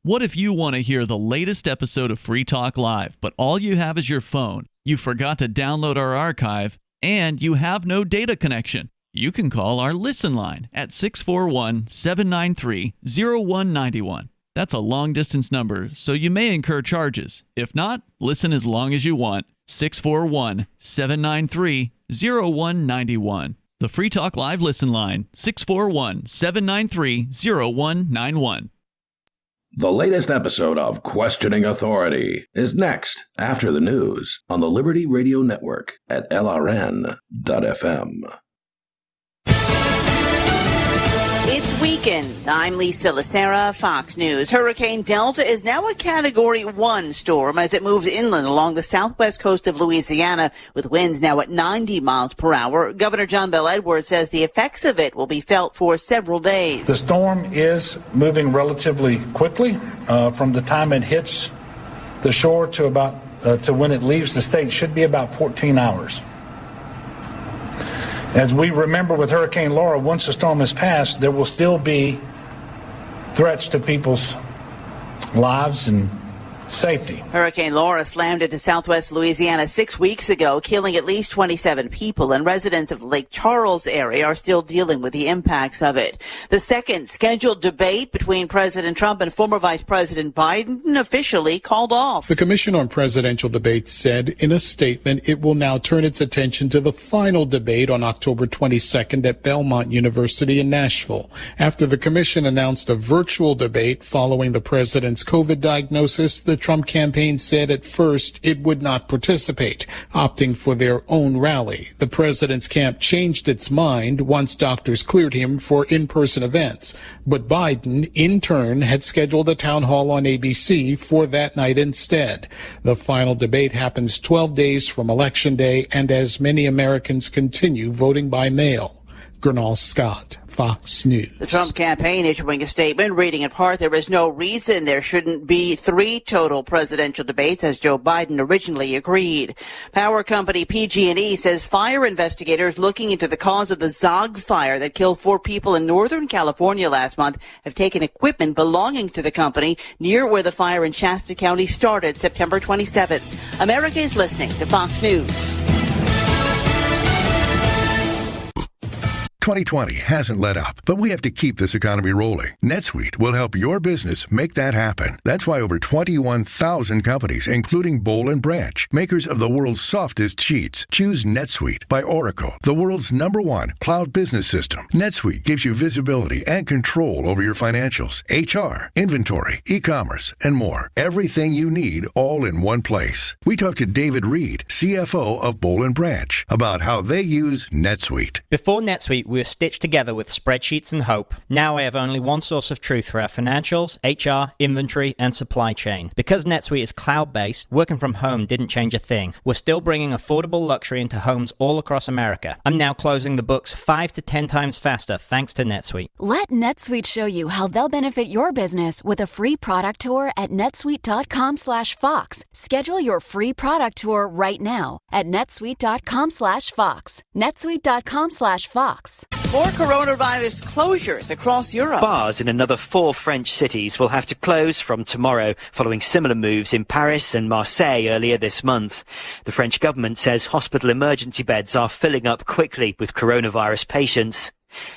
What if you want to hear the latest episode of Free Talk Live, but all you have is your phone, you forgot to download our archive, and you have no data connection? You can call our Listen line at 641-793-0191. That's a long-distance number, so you may incur charges. If not, listen as long as you want. 641-793-0191. The Free Talk Live Listen line, 641-793-0191. The latest episode of Questioning Authority is next after the news on the Liberty Radio Network at LRN.FM. It's weekend. I'm Lisa Lacera, Fox News. Hurricane Delta is now a Category 1 storm as it moves inland along the southwest coast of Louisiana with winds now at 90 miles per hour. Governor John Bel Edwards says the effects of it will be felt for several days. The storm is moving relatively quickly from the time it hits the shore to about to when it leaves the state. Should be about 14 hours. As we remember with Hurricane Laura, once the storm has passed, there will still be threats to people's lives and safety. Hurricane Laura slammed into southwest Louisiana 6 weeks ago, killing at least 27 people, and residents of the Lake Charles area are still dealing with the impacts of it. The second scheduled debate between President Trump and former Vice President Biden officially called off. The Commission on Presidential Debates said in a statement it will now turn its attention to the final debate on October 22nd at Belmont University in Nashville, after the commission announced a virtual debate following the president's COVID diagnosis. The Trump campaign said at first it would not participate, opting for their own rally. The president's camp changed its mind once doctors cleared him for in-person events. But Biden, in turn, had scheduled a town hall on ABC for that night instead. The final debate happens 12 days from Election Day, and as many Americans continue voting by mail. Gernal Scott, Fox News. The Trump campaign issuing a statement reading in part, there is no reason there shouldn't be 3 total presidential debates as Joe Biden originally agreed. Power company PG&E says fire investigators looking into the cause of the Zog fire that killed 4 people in Northern California last month have taken equipment belonging to the company near where the fire in Shasta County started September 27th. America is listening to Fox News. 2020 hasn't let up, but we have to keep this economy rolling. NetSuite will help your business make that happen. That's why over 21,000 companies, including Boll & Branch, makers of the world's softest sheets, choose NetSuite by Oracle, the world's #1 cloud business system. NetSuite gives you visibility and control over your financials, HR, inventory, e-commerce, and more. Everything you need all in one place. We talked to David Reed, CFO of Boll & Branch, about how they use NetSuite. Before NetSuite, we were stitched together with spreadsheets and hope. Now I have only one source of truth for our financials, HR, inventory, and supply chain. Because NetSuite is cloud-based, working from home didn't change a thing. We're still bringing affordable luxury into homes all across America. I'm now closing the books 5 to 10 times faster thanks to NetSuite. Let NetSuite show you how they'll benefit your business with a free product tour at netsuite.com/Fox. Schedule your free product tour right now at netsuite.com/Fox. netsuite.com/Fox. More coronavirus closures across Europe. Bars in another 4 French cities will have to close from tomorrow, following similar moves in Paris and Marseille earlier this month. The French government says hospital emergency beds are filling up quickly with coronavirus patients.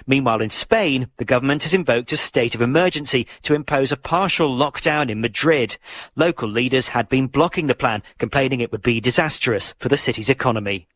Meanwhile, in Spain, the government has invoked a state of emergency to impose a partial lockdown in Madrid. Local leaders had been blocking the plan, complaining it would be disastrous for the city's economy.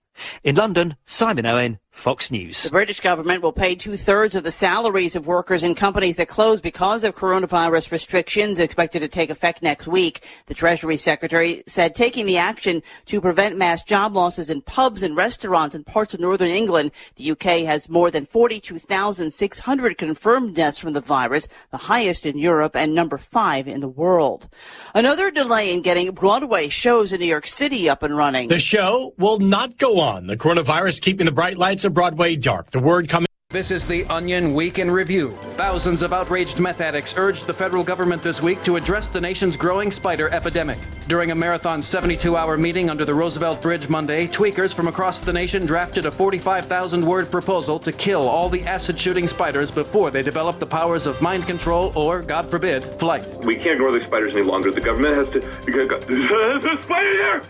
In London, Simon Owen, Fox News. The British government will pay 2/3 of the salaries of workers in companies that close because of coronavirus restrictions expected to take effect next week. The Treasury Secretary said taking the action to prevent mass job losses in pubs and restaurants in parts of northern England. The UK has more than 42,600 confirmed deaths from the virus, the highest in Europe and number 5 in the world. Another delay in getting Broadway shows in New York City up and running. The show will not go on. The coronavirus keeping the bright lights of Broadway dark. The word coming. This is the Onion Week in Review. Thousands of outraged meth addicts urged the federal government this week to address the nation's growing spider epidemic. During a marathon 72-hour meeting under the Roosevelt Bridge Monday, tweakers from across the nation drafted a 45,000-word proposal to kill all the acid-shooting spiders before they develop the powers of mind control or, God forbid, flight. We can't ignore the spiders any longer. The government has to... There's a spider here!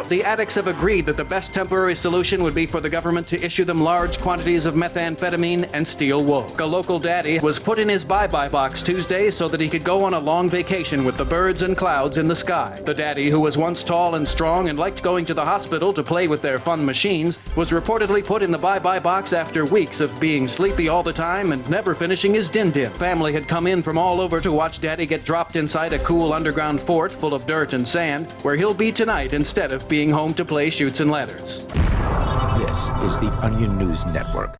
The addicts have agreed that the best temporary solution would be for the government to issue them large quantities of methamphetamine and steel wool. A local daddy was put in his bye-bye box Tuesday so that he could go on a long vacation with the birds and clouds in the sky. The daddy, who was once tall and strong and liked going to the hospital to play with their fun machines, was reportedly put in the bye-bye box after weeks of being sleepy all the time and never finishing his din-din. Family had come in from all over to watch daddy get dropped inside a cool underground fort full of dirt and sand, where he'll be tonight instead of being home to play Chutes and Ladders. This is the Onion News Network.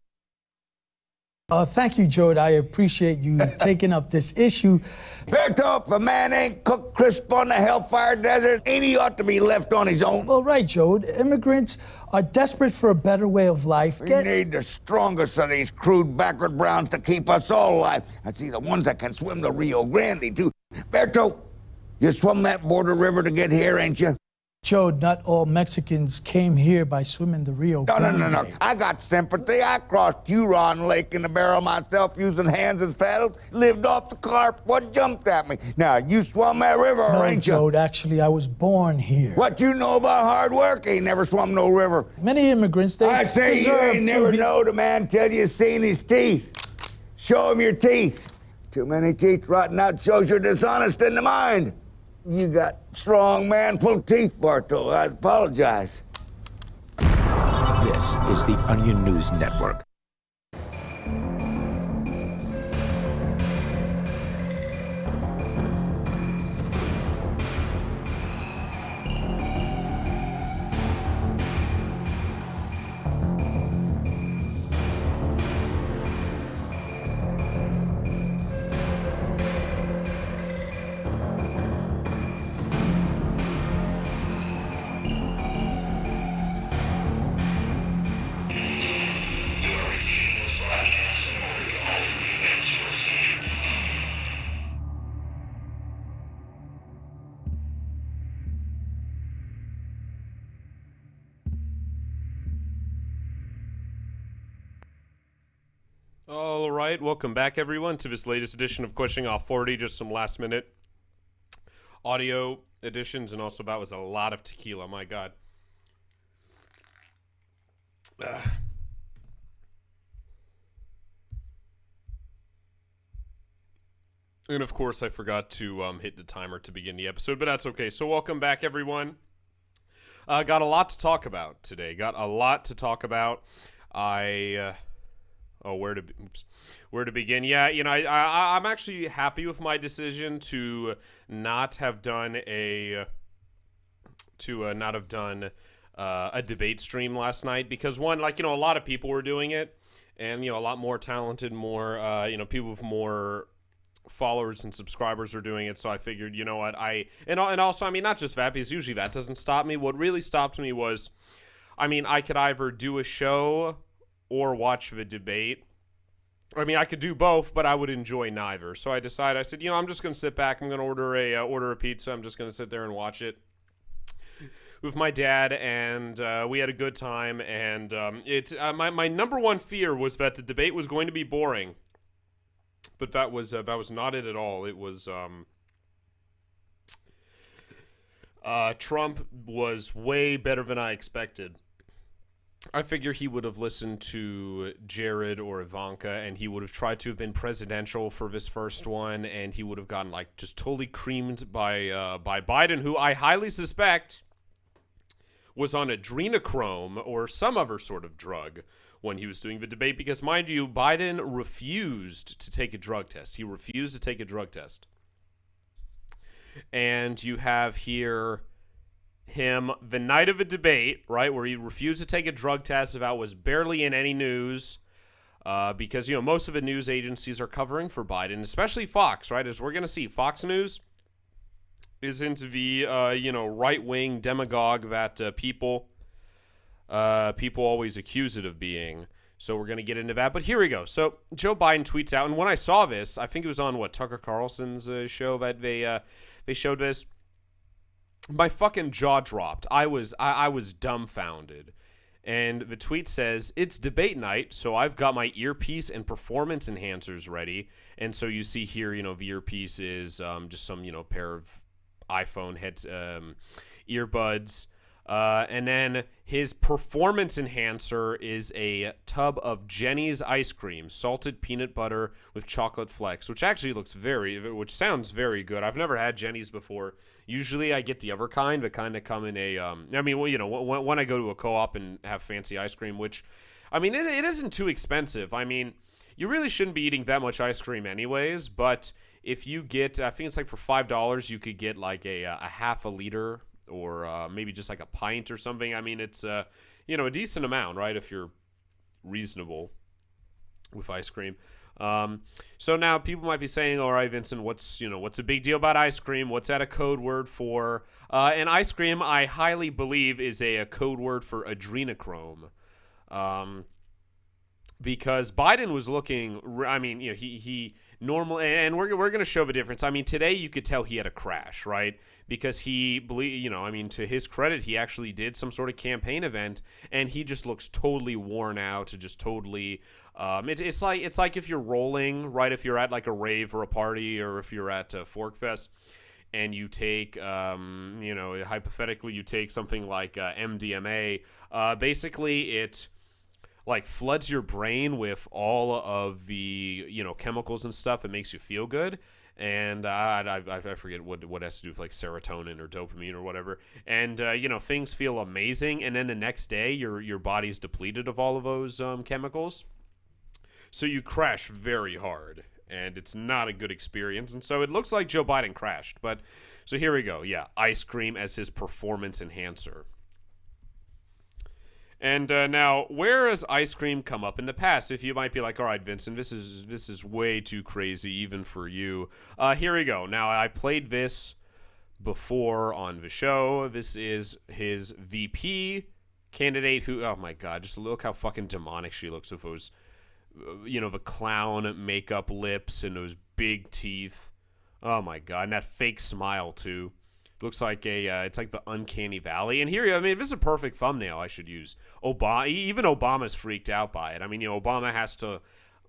Thank you, Jode. I appreciate you taking up this issue. Berto, if a man ain't cooked crisp on the Hellfire Desert, ain't he ought to be left on his own? Well, right, Jode. Immigrants are desperate for a better way of life. We need the strongest of these crude backward browns to keep us all alive. I see the ones that can swim the Rio Grande, too. Berto, you swum that border river to get here, ain't you? Jode, not all Mexicans came here by swimming the Rio Grande. No. I got sympathy. I crossed Huron Lake in the barrel myself using hands as paddles. Lived off the carp. What jumped at me? Now, you swum that river, ain't you? Jode, actually, I was born here. What you know about hard work? Ain't never swum no river. Many immigrants, I say you ain't never knowed a man till you seen his teeth. Show him your teeth. Too many teeth rotting out shows you're dishonest in the mind. You got strong manful teeth, Barto. I apologize. This is the Onion News Network. All right, welcome back, everyone, to this latest edition of Questioning Authority. Just some last-minute audio additions, and also that was a lot of tequila. My God. And of course, I forgot to hit the timer to begin the episode, but that's okay. So welcome back, everyone. Got a lot to talk about today. Where to begin? Yeah, you know, I'm actually happy with my decision to not have done a debate stream last night, because one, like, you know, a lot of people were doing it, and, you know, a lot more talented, more people with more followers and subscribers are doing it. So I figured, you know what, and also, I mean, not just that, because usually that doesn't stop me. What really stopped me was, I mean, I could either do a show or watch the debate. I mean, I could do both, but I would enjoy neither. So I said, you know, I'm just going to sit back. I'm going to order a pizza. I'm just going to sit there and watch it with my dad, and we had a good time. And my number one fear was that the debate was going to be boring, but that was not it at all. It was Trump was way better than I expected. I figure he would have listened to Jared or Ivanka, and he would have tried to have been presidential for this first one, and he would have gotten, like, just totally creamed by Biden, who I highly suspect was on adrenochrome or some other sort of drug when he was doing the debate, because, mind you, Biden refused to take a drug test. He refused to take a drug test. And you have here him the night of a debate, right, where he refused to take a drug test that was barely in any news, because, you know, most of the news agencies are covering for Biden, especially Fox, right? As we're going to see, Fox News is into the, right-wing demagogue that people always accuse it of being. So we're going to get into that. But here we go. So Joe Biden tweets out, and when I saw this, I think it was on, Tucker Carlson's show that they showed this, my fucking jaw dropped. I was dumbfounded. And the tweet says, "It's debate night, so I've got my earpiece and performance enhancers ready." And so you see here, you know, the earpiece is just some, you know, pair of iPhone earbuds. And then his performance enhancer is a tub of Jenny's ice cream, salted peanut butter with chocolate flecks, which actually which sounds very good. I've never had Jenny's before. Usually I get the other kind, that kind of come in a, when I go to a co-op and have fancy ice cream, which, I mean, it isn't too expensive. I mean, you really shouldn't be eating that much ice cream anyways, but if you get, I think it's like for $5, you could get like a half a liter or maybe just like a pint or something. I mean, it's, a decent amount, right, if you're reasonable with ice cream. So now people might be saying, all right, Vincent, what's a big deal about ice cream? What's that a code word for? And ice cream, I highly believe, is a code word for adrenochrome. Because Biden was looking, I mean, you know, he normal, and we're going to show the difference. I mean, today you could tell he had a crash, right? Because he to his credit, he actually did some sort of campaign event, and he just looks totally worn out, just totally. It's like if you're rolling, right? If you're at like a rave or a party, or if you're at Fork Fest, and you take, hypothetically, you take something like MDMA. Basically, it like floods your brain with all of the chemicals and stuff. It makes you feel good. And I forget what it has to do with like serotonin or dopamine or whatever. And things feel amazing. And then the next day, your body's depleted of all of those chemicals. So you crash very hard, and it's not a good experience. And so it looks like Joe Biden crashed. But so here we go. Yeah, ice cream as his performance enhancer. And now, where has ice cream come up in the past? If you might be like, all right, Vincent, this is way too crazy even for you. Here we go. Now, I played this before on the show. This is his VP candidate who, oh my God, just look how fucking demonic she looks with those, the clown makeup lips and those big teeth. Oh my God, and that fake smile too. Looks like it's like the uncanny valley. And here, I mean, this is a perfect thumbnail I should use. Even Obama's freaked out by it. I mean, Obama has to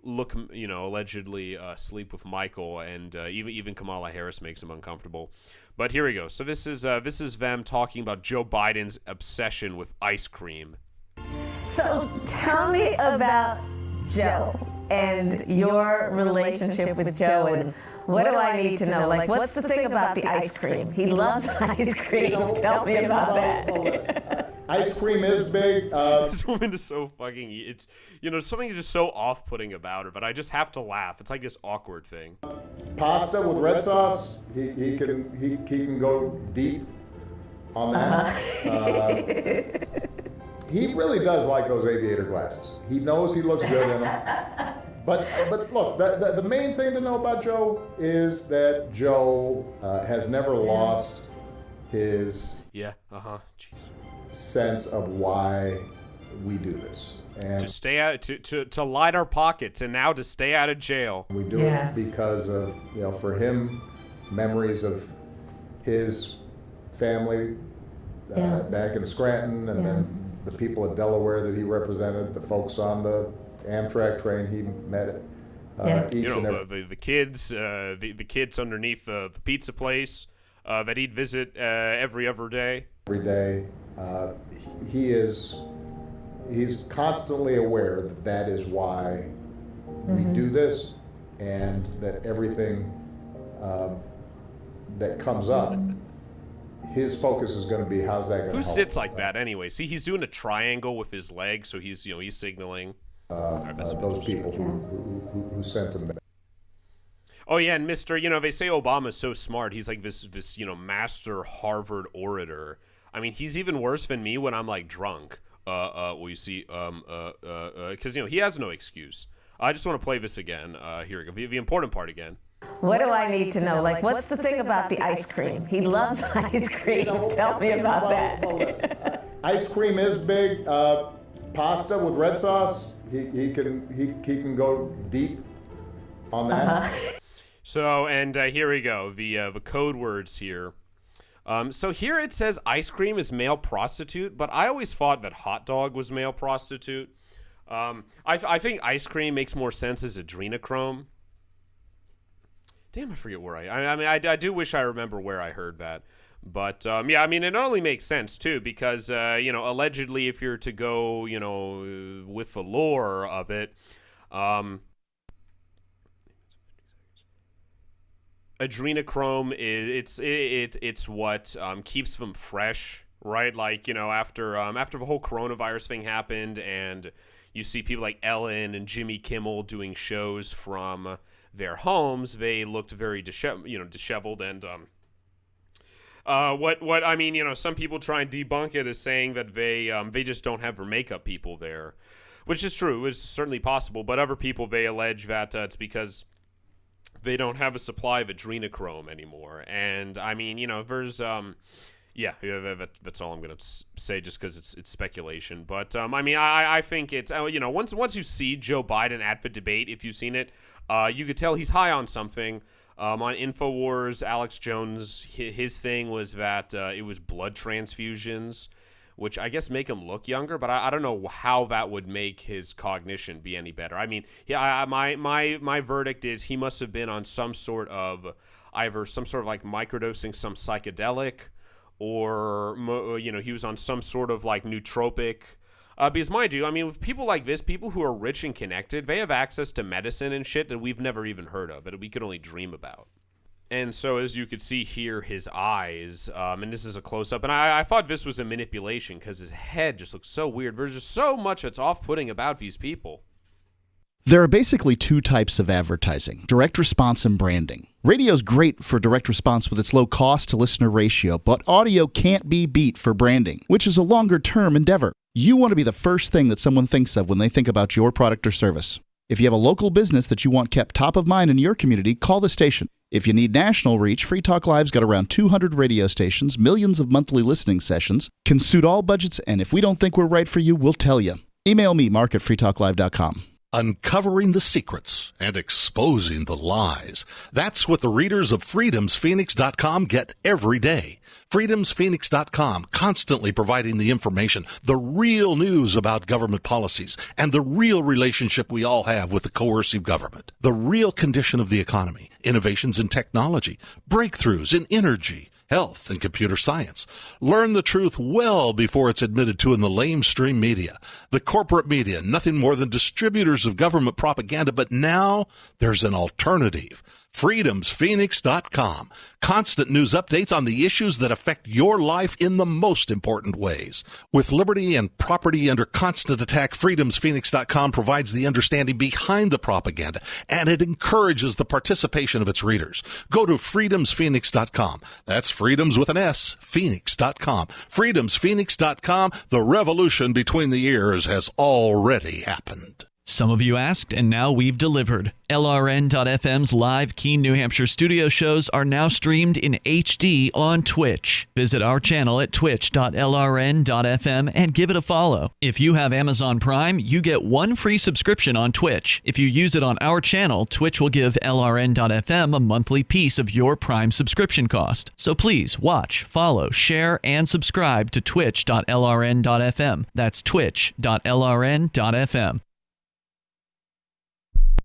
allegedly sleep with Michael, and even Kamala Harris makes him uncomfortable. But here we go. So this is them talking about Joe Biden's obsession with ice cream. So tell me about Joe and your relationship with Joe, and what do I need to know? Like, what's the thing about the ice cream? He loves ice cream. Tell me about that. Ice cream is big. This woman is so fucking. It's something just so off-putting about her, but I just have to laugh. It's like this awkward thing. Pasta with red sauce. He can go deep on that. He really does like those aviator glasses. He knows he looks good in them. But look, the main thing to know about Joe is that Joe has never lost his sense of why we do this. And to stay out, to line our pockets, and now to stay out of jail. We do it because of, for him, memories of his family back in Scranton, and then the people of Delaware that he represented, the folks on the Amtrak train he met each and every. The kids underneath the pizza place that he'd visit every other day. Every day, he's constantly aware that is why we do this, and that everything that comes up, his focus is going to be how's that going to help. Who sits like that anyway? See, he's doing a triangle with his leg, so he's signaling. Those people who sent him. Oh yeah, and Mr. They say Obama's so smart. He's like this master Harvard orator. I mean, he's even worse than me when I'm like drunk. Well, you see, because he has no excuse. I just want to play this again. Here we go. The important part again. What do I need to know? Like, what's the thing about the ice cream? He loves ice cream. Tell me about that. Ice cream is big. Pasta with red sauce. He can go deep on that. So, and here we go. The code words here. So here it says ice cream is male prostitute, but I always thought that hot dog was male prostitute. I think ice cream makes more sense as adrenochrome. Damn, I forget where I do wish I remember where I heard that. But, it only makes sense, too, because, allegedly if you're to go, with the lore of it, adrenochrome it's what keeps them fresh, right? Like, after the whole coronavirus thing happened, and you see people like Ellen and Jimmy Kimmel doing shows from their homes, they looked very disheveled, and some people try and debunk it as saying that they just don't have their makeup people there, which is true. It's certainly possible, but other people, they allege that it's because they don't have a supply of adrenochrome anymore. And there's that's all I'm gonna say, just because it's speculation. But I think it's once you see Joe Biden at the debate, if you've seen it, you could tell he's high on something. On InfoWars, Alex Jones, his thing was that it was blood transfusions, which I guess make him look younger, but I don't know how that would make his cognition be any better. I mean, my verdict is he must have been on some sort of like microdosing some psychedelic, or he was on some sort of like nootropic. Because mind you, with people like this, people who are rich and connected, they have access to medicine and shit that we've never even heard of, that we could only dream about. And so, as you could see here, his eyes, and this is a close-up, and I thought this was a manipulation because his head just looks so weird. There's just so much that's off-putting about these people. There are basically two types of advertising: direct response and branding. Radio's great for direct response with its low cost to listener ratio, but audio can't be beat for branding, which is a longer-term endeavor. You want to be the first thing that someone thinks of when they think about your product or service. If you have a local business that you want kept top of mind in your community, call the station. If you need national reach, Free Talk Live's got around 200 radio stations, millions of monthly listening sessions, can suit all budgets, and if we don't think we're right for you, we'll tell you. Email me, mark@freetalklive.com. Uncovering the secrets and exposing the lies. That's what the readers of freedomsphoenix.com get every day. freedomsphoenix.com, constantly providing the information, the real news about government policies, and the real relationship we all have with the coercive government. The real condition of the economy, innovations in technology, breakthroughs in energy, health, and computer science. Learn the truth well before it's admitted to in the lamestream media. The corporate media, nothing more than distributors of government propaganda, but now there's an alternative. freedomsphoenix.com. Constant news updates on the issues that affect your life in the most important ways. With liberty and property under constant attack, freedomsphoenix.com provides the understanding behind the propaganda, and it encourages the participation of its readers. Go to freedomsphoenix.com. That's freedoms with an S, phoenix.com. freedomsphoenix.com. The revolution between the ears has already happened. Some of you asked, and now we've delivered. LRN.FM's live Keene, New Hampshire studio shows are now streamed in HD on Twitch. Visit our channel at twitch.lrn.fm and give it a follow. If you have Amazon Prime, you get one free subscription on Twitch. If you use it on our channel, Twitch will give LRN.FM a monthly piece of your Prime subscription cost. So please watch, follow, share, and subscribe to twitch.lrn.fm. That's twitch.lrn.fm.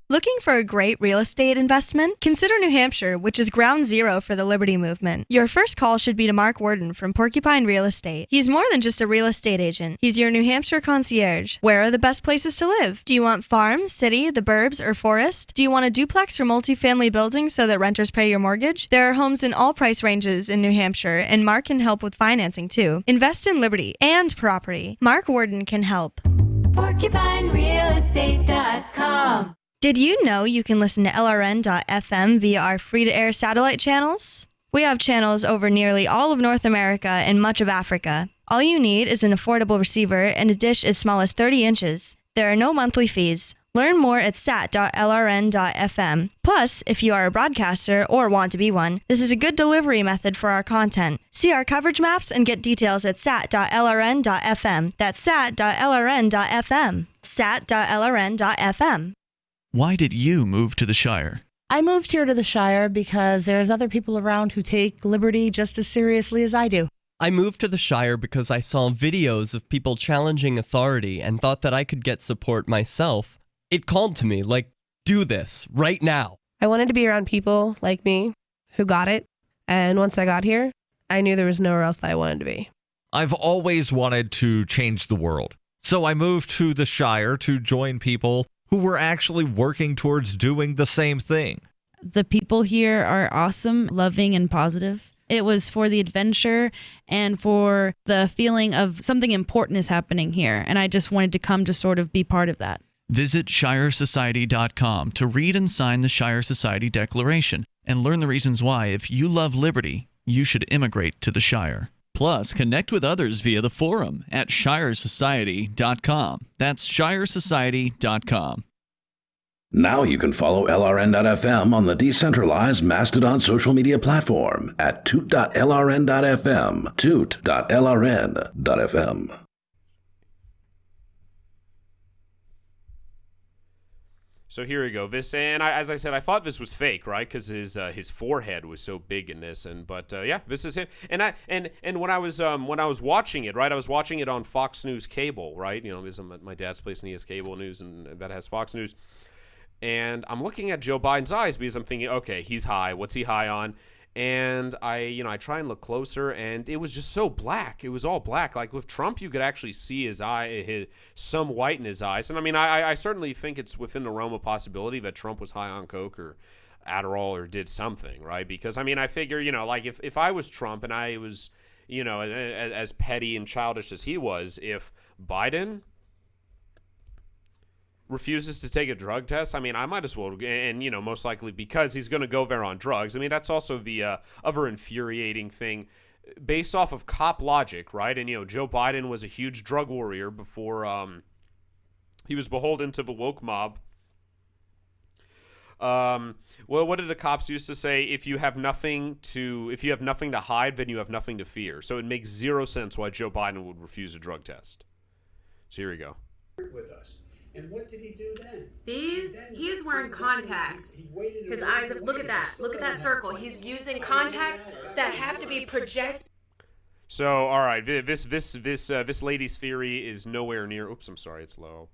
Looking for a great real estate investment? Consider New Hampshire, which is ground zero for the Liberty Movement. Your first call should be to Mark Worden from Porcupine Real Estate. He's more than just a real estate agent. He's your New Hampshire concierge. Where are the best places to live? Do you want farm, city, the burbs, or forest? Do you want a duplex or multifamily building so that renters pay your mortgage? There are homes in all price ranges in New Hampshire, and Mark can help with financing too. Invest in liberty and property. Mark Worden can help. PorcupineRealEstate.com. Did you know you can listen to LRN.FM via our free-to-air satellite channels? We have channels over nearly all of North America and much of Africa. All you need is an affordable receiver and a dish as small as 30 inches. There are no monthly fees. Learn more at sat.lrn.fm. Plus, if you are a broadcaster or want to be one, this is a good delivery method for our content. See our coverage maps and get details at sat.lrn.fm. That's sat.lrn.fm. sat.lrn.fm. Why did you move to the Shire? I moved here to the Shire because there's other people around who take liberty just as seriously as I do. I moved to the Shire because I saw videos of people challenging authority and thought that I could get support myself. It called to me, like, do this right now. I wanted to be around people like me who got it. And once I got here, I knew there was nowhere else that I wanted to be. I've always wanted to change the world. So I moved to the Shire to join people who were actually working towards doing the same thing. The people here are awesome, loving, and positive. It was for the adventure and for the feeling of something important is happening here. And I just wanted to come to sort of be part of that. Visit ShireSociety.com to read and sign the Shire Society Declaration and learn the reasons why, if you love liberty, you should immigrate to the Shire. Plus, connect with others via the forum at ShireSociety.com. That's ShireSociety.com. Now you can follow LRN.FM on the decentralized Mastodon social media platform at toot.lrn.fm, toot.lrn.fm. So here we go. This, and as I said, I thought this was fake, right? Because his forehead was so big in this, but yeah, this is him. And when I was watching it, right, I was watching it on Fox News Cable, right? You know, this is my dad's place, and he has cable news, and that has Fox News. And I'm looking at Joe Biden's eyes because I'm thinking, okay, he's high. What's he high on? And I try and look closer, and it was just so black. It was all black. Like with Trump, you could actually see some white in his eyes. And I mean, I certainly think it's within the realm of possibility that Trump was high on coke or Adderall or did something, right? Because I mean, I figure, like if I was Trump and I was, as petty and childish as he was, if Biden refuses to take a drug test, I mean, I might as well, and most likely because he's going to go there on drugs. I mean, that's also the other infuriating thing based off of cop logic, right? And Joe Biden was a huge drug warrior before he was beholden to the woke mob. Well, what did the cops used to say? If you have nothing to hide, then you have nothing to fear. So it makes zero sense why Joe Biden would refuse a drug test. So here we go. With us. And what did he do then? He's wearing contacts. His eyes, look at that. Look at that circle. He's using contacts that have to be projected. So, all right, this lady's theory is nowhere near. Oops, I'm sorry, it's low.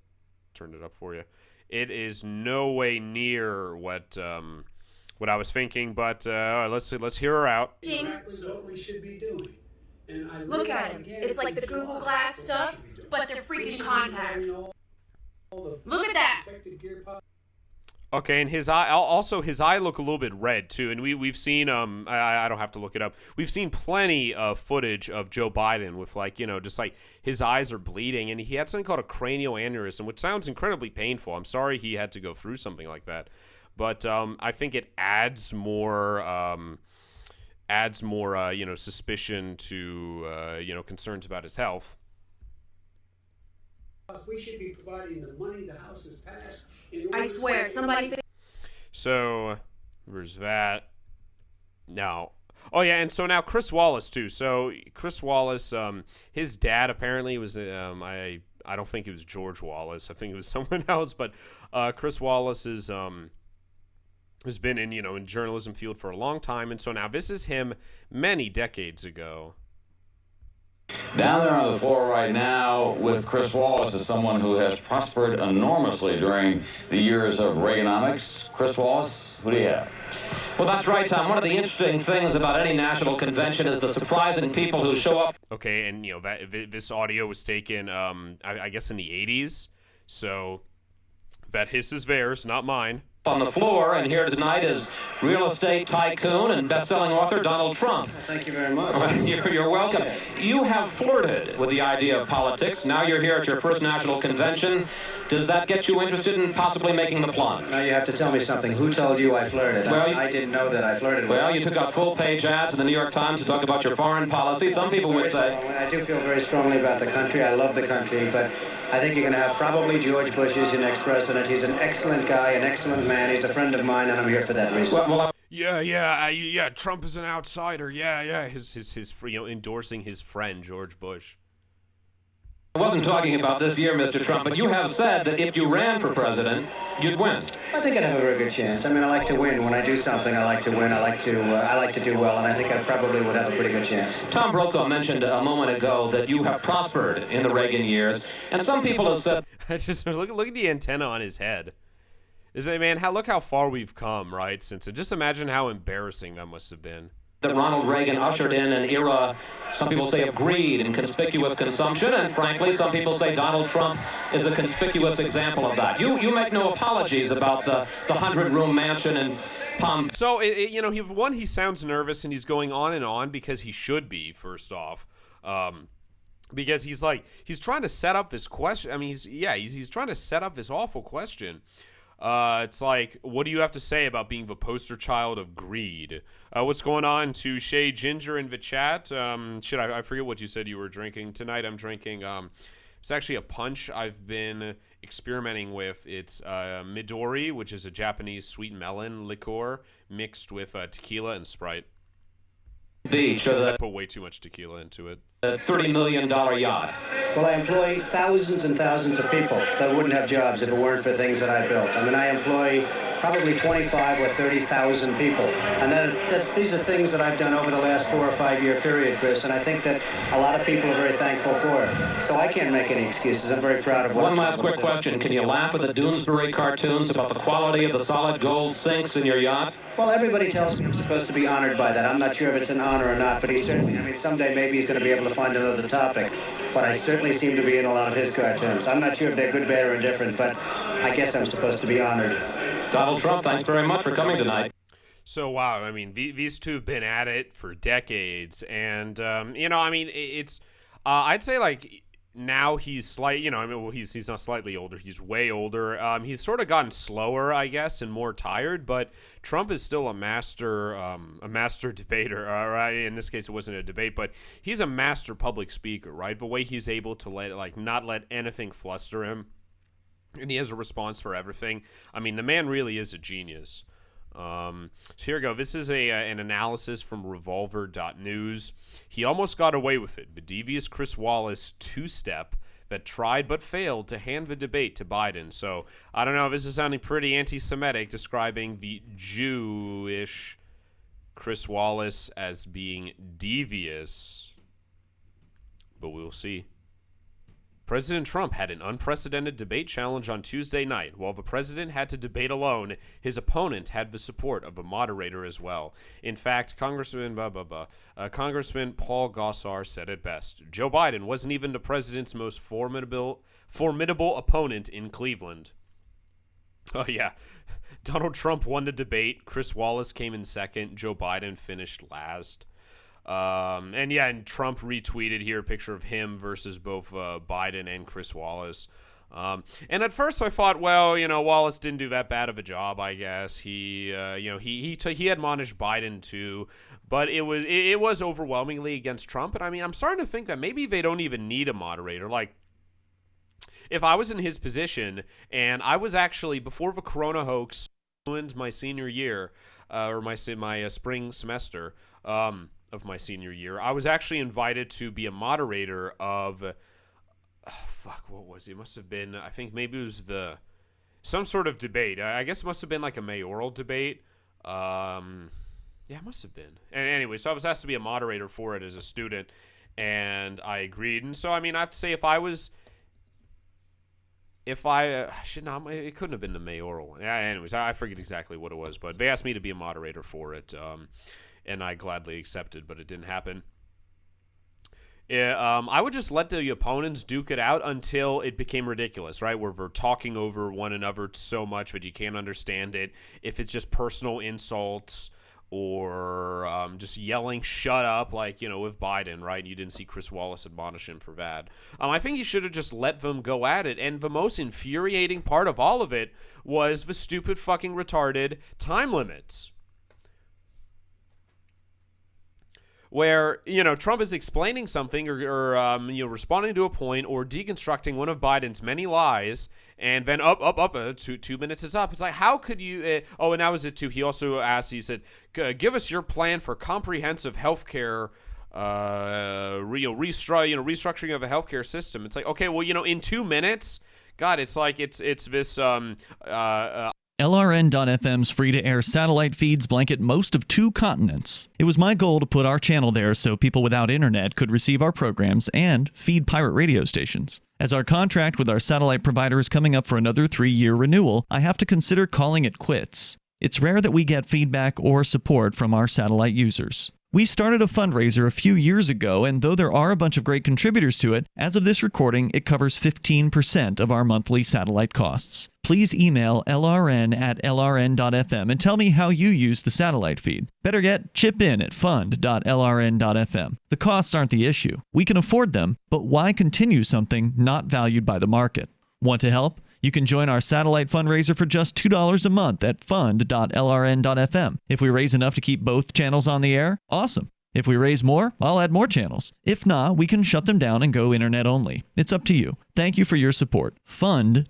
Turned it up for you. It is no way near what I was thinking. But all right, let's hear her out. Exactly what we should be doing. And I Look at him. It's like the Google Glass stuff, but they're freaking contacts. Look at that. Okay, and his eye look a little bit red too, and we've seen I don't have to look it up. We've seen plenty of footage of Joe Biden with just like his eyes are bleeding, and he had something called a cranial aneurysm, which sounds incredibly painful. I'm sorry he had to go through something like that, but I think it adds more suspicion to concerns about his health. We should be providing the money the House has passed. I swear, somebody. So, where's that? No. Oh yeah, and so now Chris Wallace too. So Chris Wallace, his dad apparently was I don't think it was George Wallace. I think it was someone else. But Chris Wallace has been in journalism field for a long time, and so now this is him many decades ago. Down there on the floor right now with Chris Wallace is someone who has prospered enormously during the years of Reaganomics. Chris Wallace, who do you have? Well, that's right, Tom. One of the interesting things about any national convention is the surprise in people who show up. Okay, and this audio was taken, I guess, in the 80s. So that hiss is theirs, not mine. On the floor, and here tonight is real estate tycoon and best-selling author Donald Trump. Thank you very much. You're welcome. You have flirted with the idea of politics. Now you're here at your first national convention. Does that get you interested in possibly making the plunge? Now you have to tell me something. Who told you I flirted? Well, I didn't know that I flirted. Well, you took out full-page ads in the New York Times to talk about your foreign policy. Some people would say... I do feel very strongly about the country. I love the country, but I think you're going to have probably George Bush as your next president. He's an excellent guy, an excellent man. He's a friend of mine, and I'm here for that reason. Yeah. Trump is an outsider. Yeah. His endorsing his friend George Bush. I wasn't talking about this year, Mr. Trump, but you have said that if you ran for president, you'd win. I think I'd have a very good chance. I mean, I like to win. When I do something, I like to win. I like to do well, and I think I probably would have a pretty good chance. Tom Brokaw mentioned a moment ago that you have prospered in the Reagan years, and some people have said... Just look at the antenna on his head. Look how far we've come, right? Just imagine how embarrassing that must have been. That Ronald Reagan ushered in an era, some people say, of greed and conspicuous consumption, and frankly, some people say Donald Trump is a conspicuous example of that. You make no apologies about the 100-room mansion in Palm. So, he sounds nervous, and he's going on because he should be, first off. Because he's trying to set up this question. I mean, he's trying to set up this awful question. It's like, what do you have to say about being the poster child of greed? What's going on to Shay Ginger in the chat? I forget what you said you were drinking. Tonight I'm drinking, it's actually a punch I've been experimenting with. It's Midori, which is a Japanese sweet melon liqueur mixed with tequila and Sprite. Beach. I put way too much tequila into it. A $30 million yacht. Well, I employ thousands and thousands of people that wouldn't have jobs if it weren't for things that I built. I mean, I employ probably 25 or 30,000 people. And these are things that I've done over the last 4 or 5 year period, Chris, and I think that a lot of people are very thankful for it. So I can't make any excuses. I'm very proud of what One last quick question. Can you laugh at the Doonesbury cartoons about the quality of the solid gold sinks in your yacht? Well, everybody tells me I'm supposed to be honored by that. I'm not sure if it's an honor or not, but he certainly, someday maybe he's going to be able to find another topic. But I certainly seem to be in a lot of his cartoons. I'm not sure if they're good, bad, or indifferent, but I guess I'm supposed to be honored. Donald Trump, thanks very much for coming tonight. So, wow, I mean, these two have been at it for decades. And, it's, I'd say, now he's he's not slightly older. He's way older. He's sort of gotten slower, I guess, and more tired. But Trump is still a master debater. Right? In this case, it wasn't a debate, but he's a master public speaker. Right? The way he's able to not let anything fluster him, and he has a response for everything. I mean, the man really is a genius. So here we go. This is an analysis from Revolver.news. He almost got away with it. The devious Chris Wallace two-step but tried but failed to hand the debate to Biden. So I don't know, this is sounding pretty anti-Semitic, describing the Jewish Chris Wallace as being devious. But we'll see. President Trump had an unprecedented debate challenge on Tuesday night. While the president had to debate alone, his opponent had the support of a moderator as well. In fact, Congressman Paul Gosar said it best. Joe Biden wasn't even the president's most formidable opponent in Cleveland. Oh, yeah. Donald Trump won the debate. Chris Wallace came in second. Joe Biden finished last. And Trump retweeted here a picture of him versus both Biden and Chris Wallace. And at first I thought, well, Wallace didn't do that bad of a job, I guess. He admonished Biden too, but it was overwhelmingly against Trump. And I mean, I'm starting to think that maybe they don't even need a moderator. Like, if I was in his position and I was actually, before the Corona hoax ruined my senior year, or my spring semester, of my senior year, I was actually invited to be a moderator of, what was it? It must have been, I think maybe it was some sort of debate. I guess it must have been like a mayoral debate. Yeah, it must have been. And anyway, so I was asked to be a moderator for it as a student, and I agreed. And so, I mean, I have to say, it couldn't have been the mayoral. Yeah, anyways, I forget exactly what it was, but they asked me to be a moderator for it. And I gladly accepted, but it didn't happen. I would just let the opponents duke it out until it became ridiculous, right? Where they're talking over one another so much that you can't understand it. If it's just personal insults or just yelling, shut up, like, with Biden, right? You didn't see Chris Wallace admonish him for that. I think he should have just let them go at it. And the most infuriating part of all of it was the stupid fucking retarded time limits. Where, Trump is explaining something or responding to a point or deconstructing one of Biden's many lies, and then up, 2 minutes is up. It's like, how could you, and that was it too. He also asked, he said, give us your plan for comprehensive healthcare, restructuring of a healthcare system. It's like, okay, well, in 2 minutes, God, it's like, it's this, LRN.FM's free-to-air satellite feeds blanket most of 2 continents. It was my goal to put our channel there so people without internet could receive our programs and feed pirate radio stations. As our contract with our satellite provider is coming up for another 3-year renewal, I have to consider calling it quits. It's rare that we get feedback or support from our satellite users. We started a fundraiser a few years ago, and though there are a bunch of great contributors to it, as of this recording, it covers 15% of our monthly satellite costs. Please email lrn@lrn.fm and tell me how you use the satellite feed. Better yet, chip in at fund.lrn.fm. The costs aren't the issue. We can afford them, but why continue something not valued by the market? Want to help? You can join our satellite fundraiser for just $2 a month at fund.lrn.fm. If we raise enough to keep both channels on the air, awesome. If we raise more, I'll add more channels. If not, we can shut them down and go internet only. It's up to you. Thank you for your support. Fund.lrn.fm.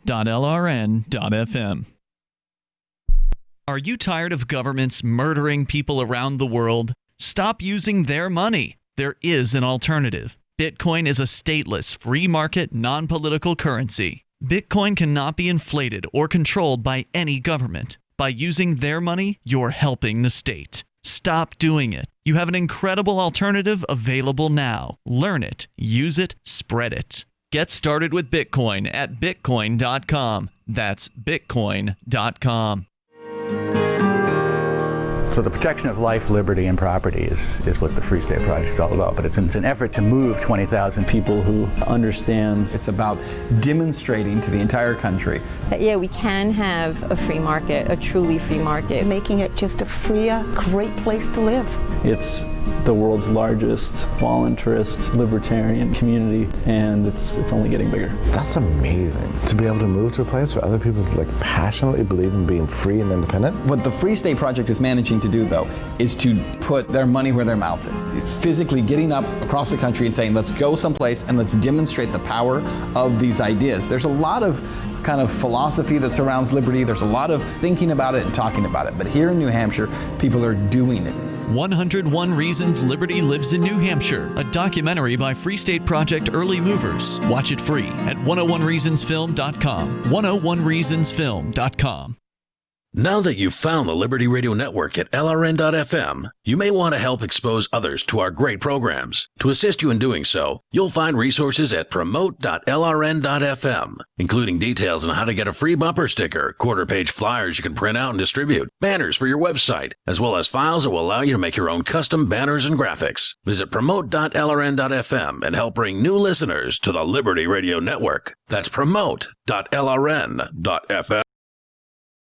Are you tired of governments murdering people around the world? Stop using their money. There is an alternative. Bitcoin is a stateless, free market, non-political currency. Bitcoin cannot be inflated or controlled by any government. By using their money, you're helping the state. Stop doing it. You have an incredible alternative available now. Learn it, use it, spread it. Get started with Bitcoin at bitcoin.com. That's bitcoin.com. So the protection of life, liberty, and property is what the Free State Project is all about. But it's an effort to move 20,000 people who understand. It's about demonstrating to the entire country that, yeah, we can have a free market, a truly free market. Making it just a freer, great place to live. It's the world's largest voluntarist libertarian community, and it's only getting bigger. That's amazing, to be able to move to a place where other people passionately believe in being free and independent. What the Free State Project is managing to do, though, is to put their money where their mouth is. It's physically getting up across the country and saying, let's go someplace and let's demonstrate the power of these ideas. There's a lot of kind of philosophy that surrounds liberty. There's a lot of thinking about it and talking about it. But here in New Hampshire, people are doing it. 101 Reasons Liberty Lives in New Hampshire, a documentary by Free State Project Early Movers. Watch it free at 101reasonsfilm.com. 101reasonsfilm.com. Now that you've found the Liberty Radio Network at LRN.FM, you may want to help expose others to our great programs. To assist you in doing so, you'll find resources at promote.lrn.fm, including details on how to get a free bumper sticker, quarter-page flyers you can print out and distribute, banners for your website, as well as files that will allow you to make your own custom banners and graphics. Visit promote.lrn.fm and help bring new listeners to the Liberty Radio Network. That's promote.lrn.fm.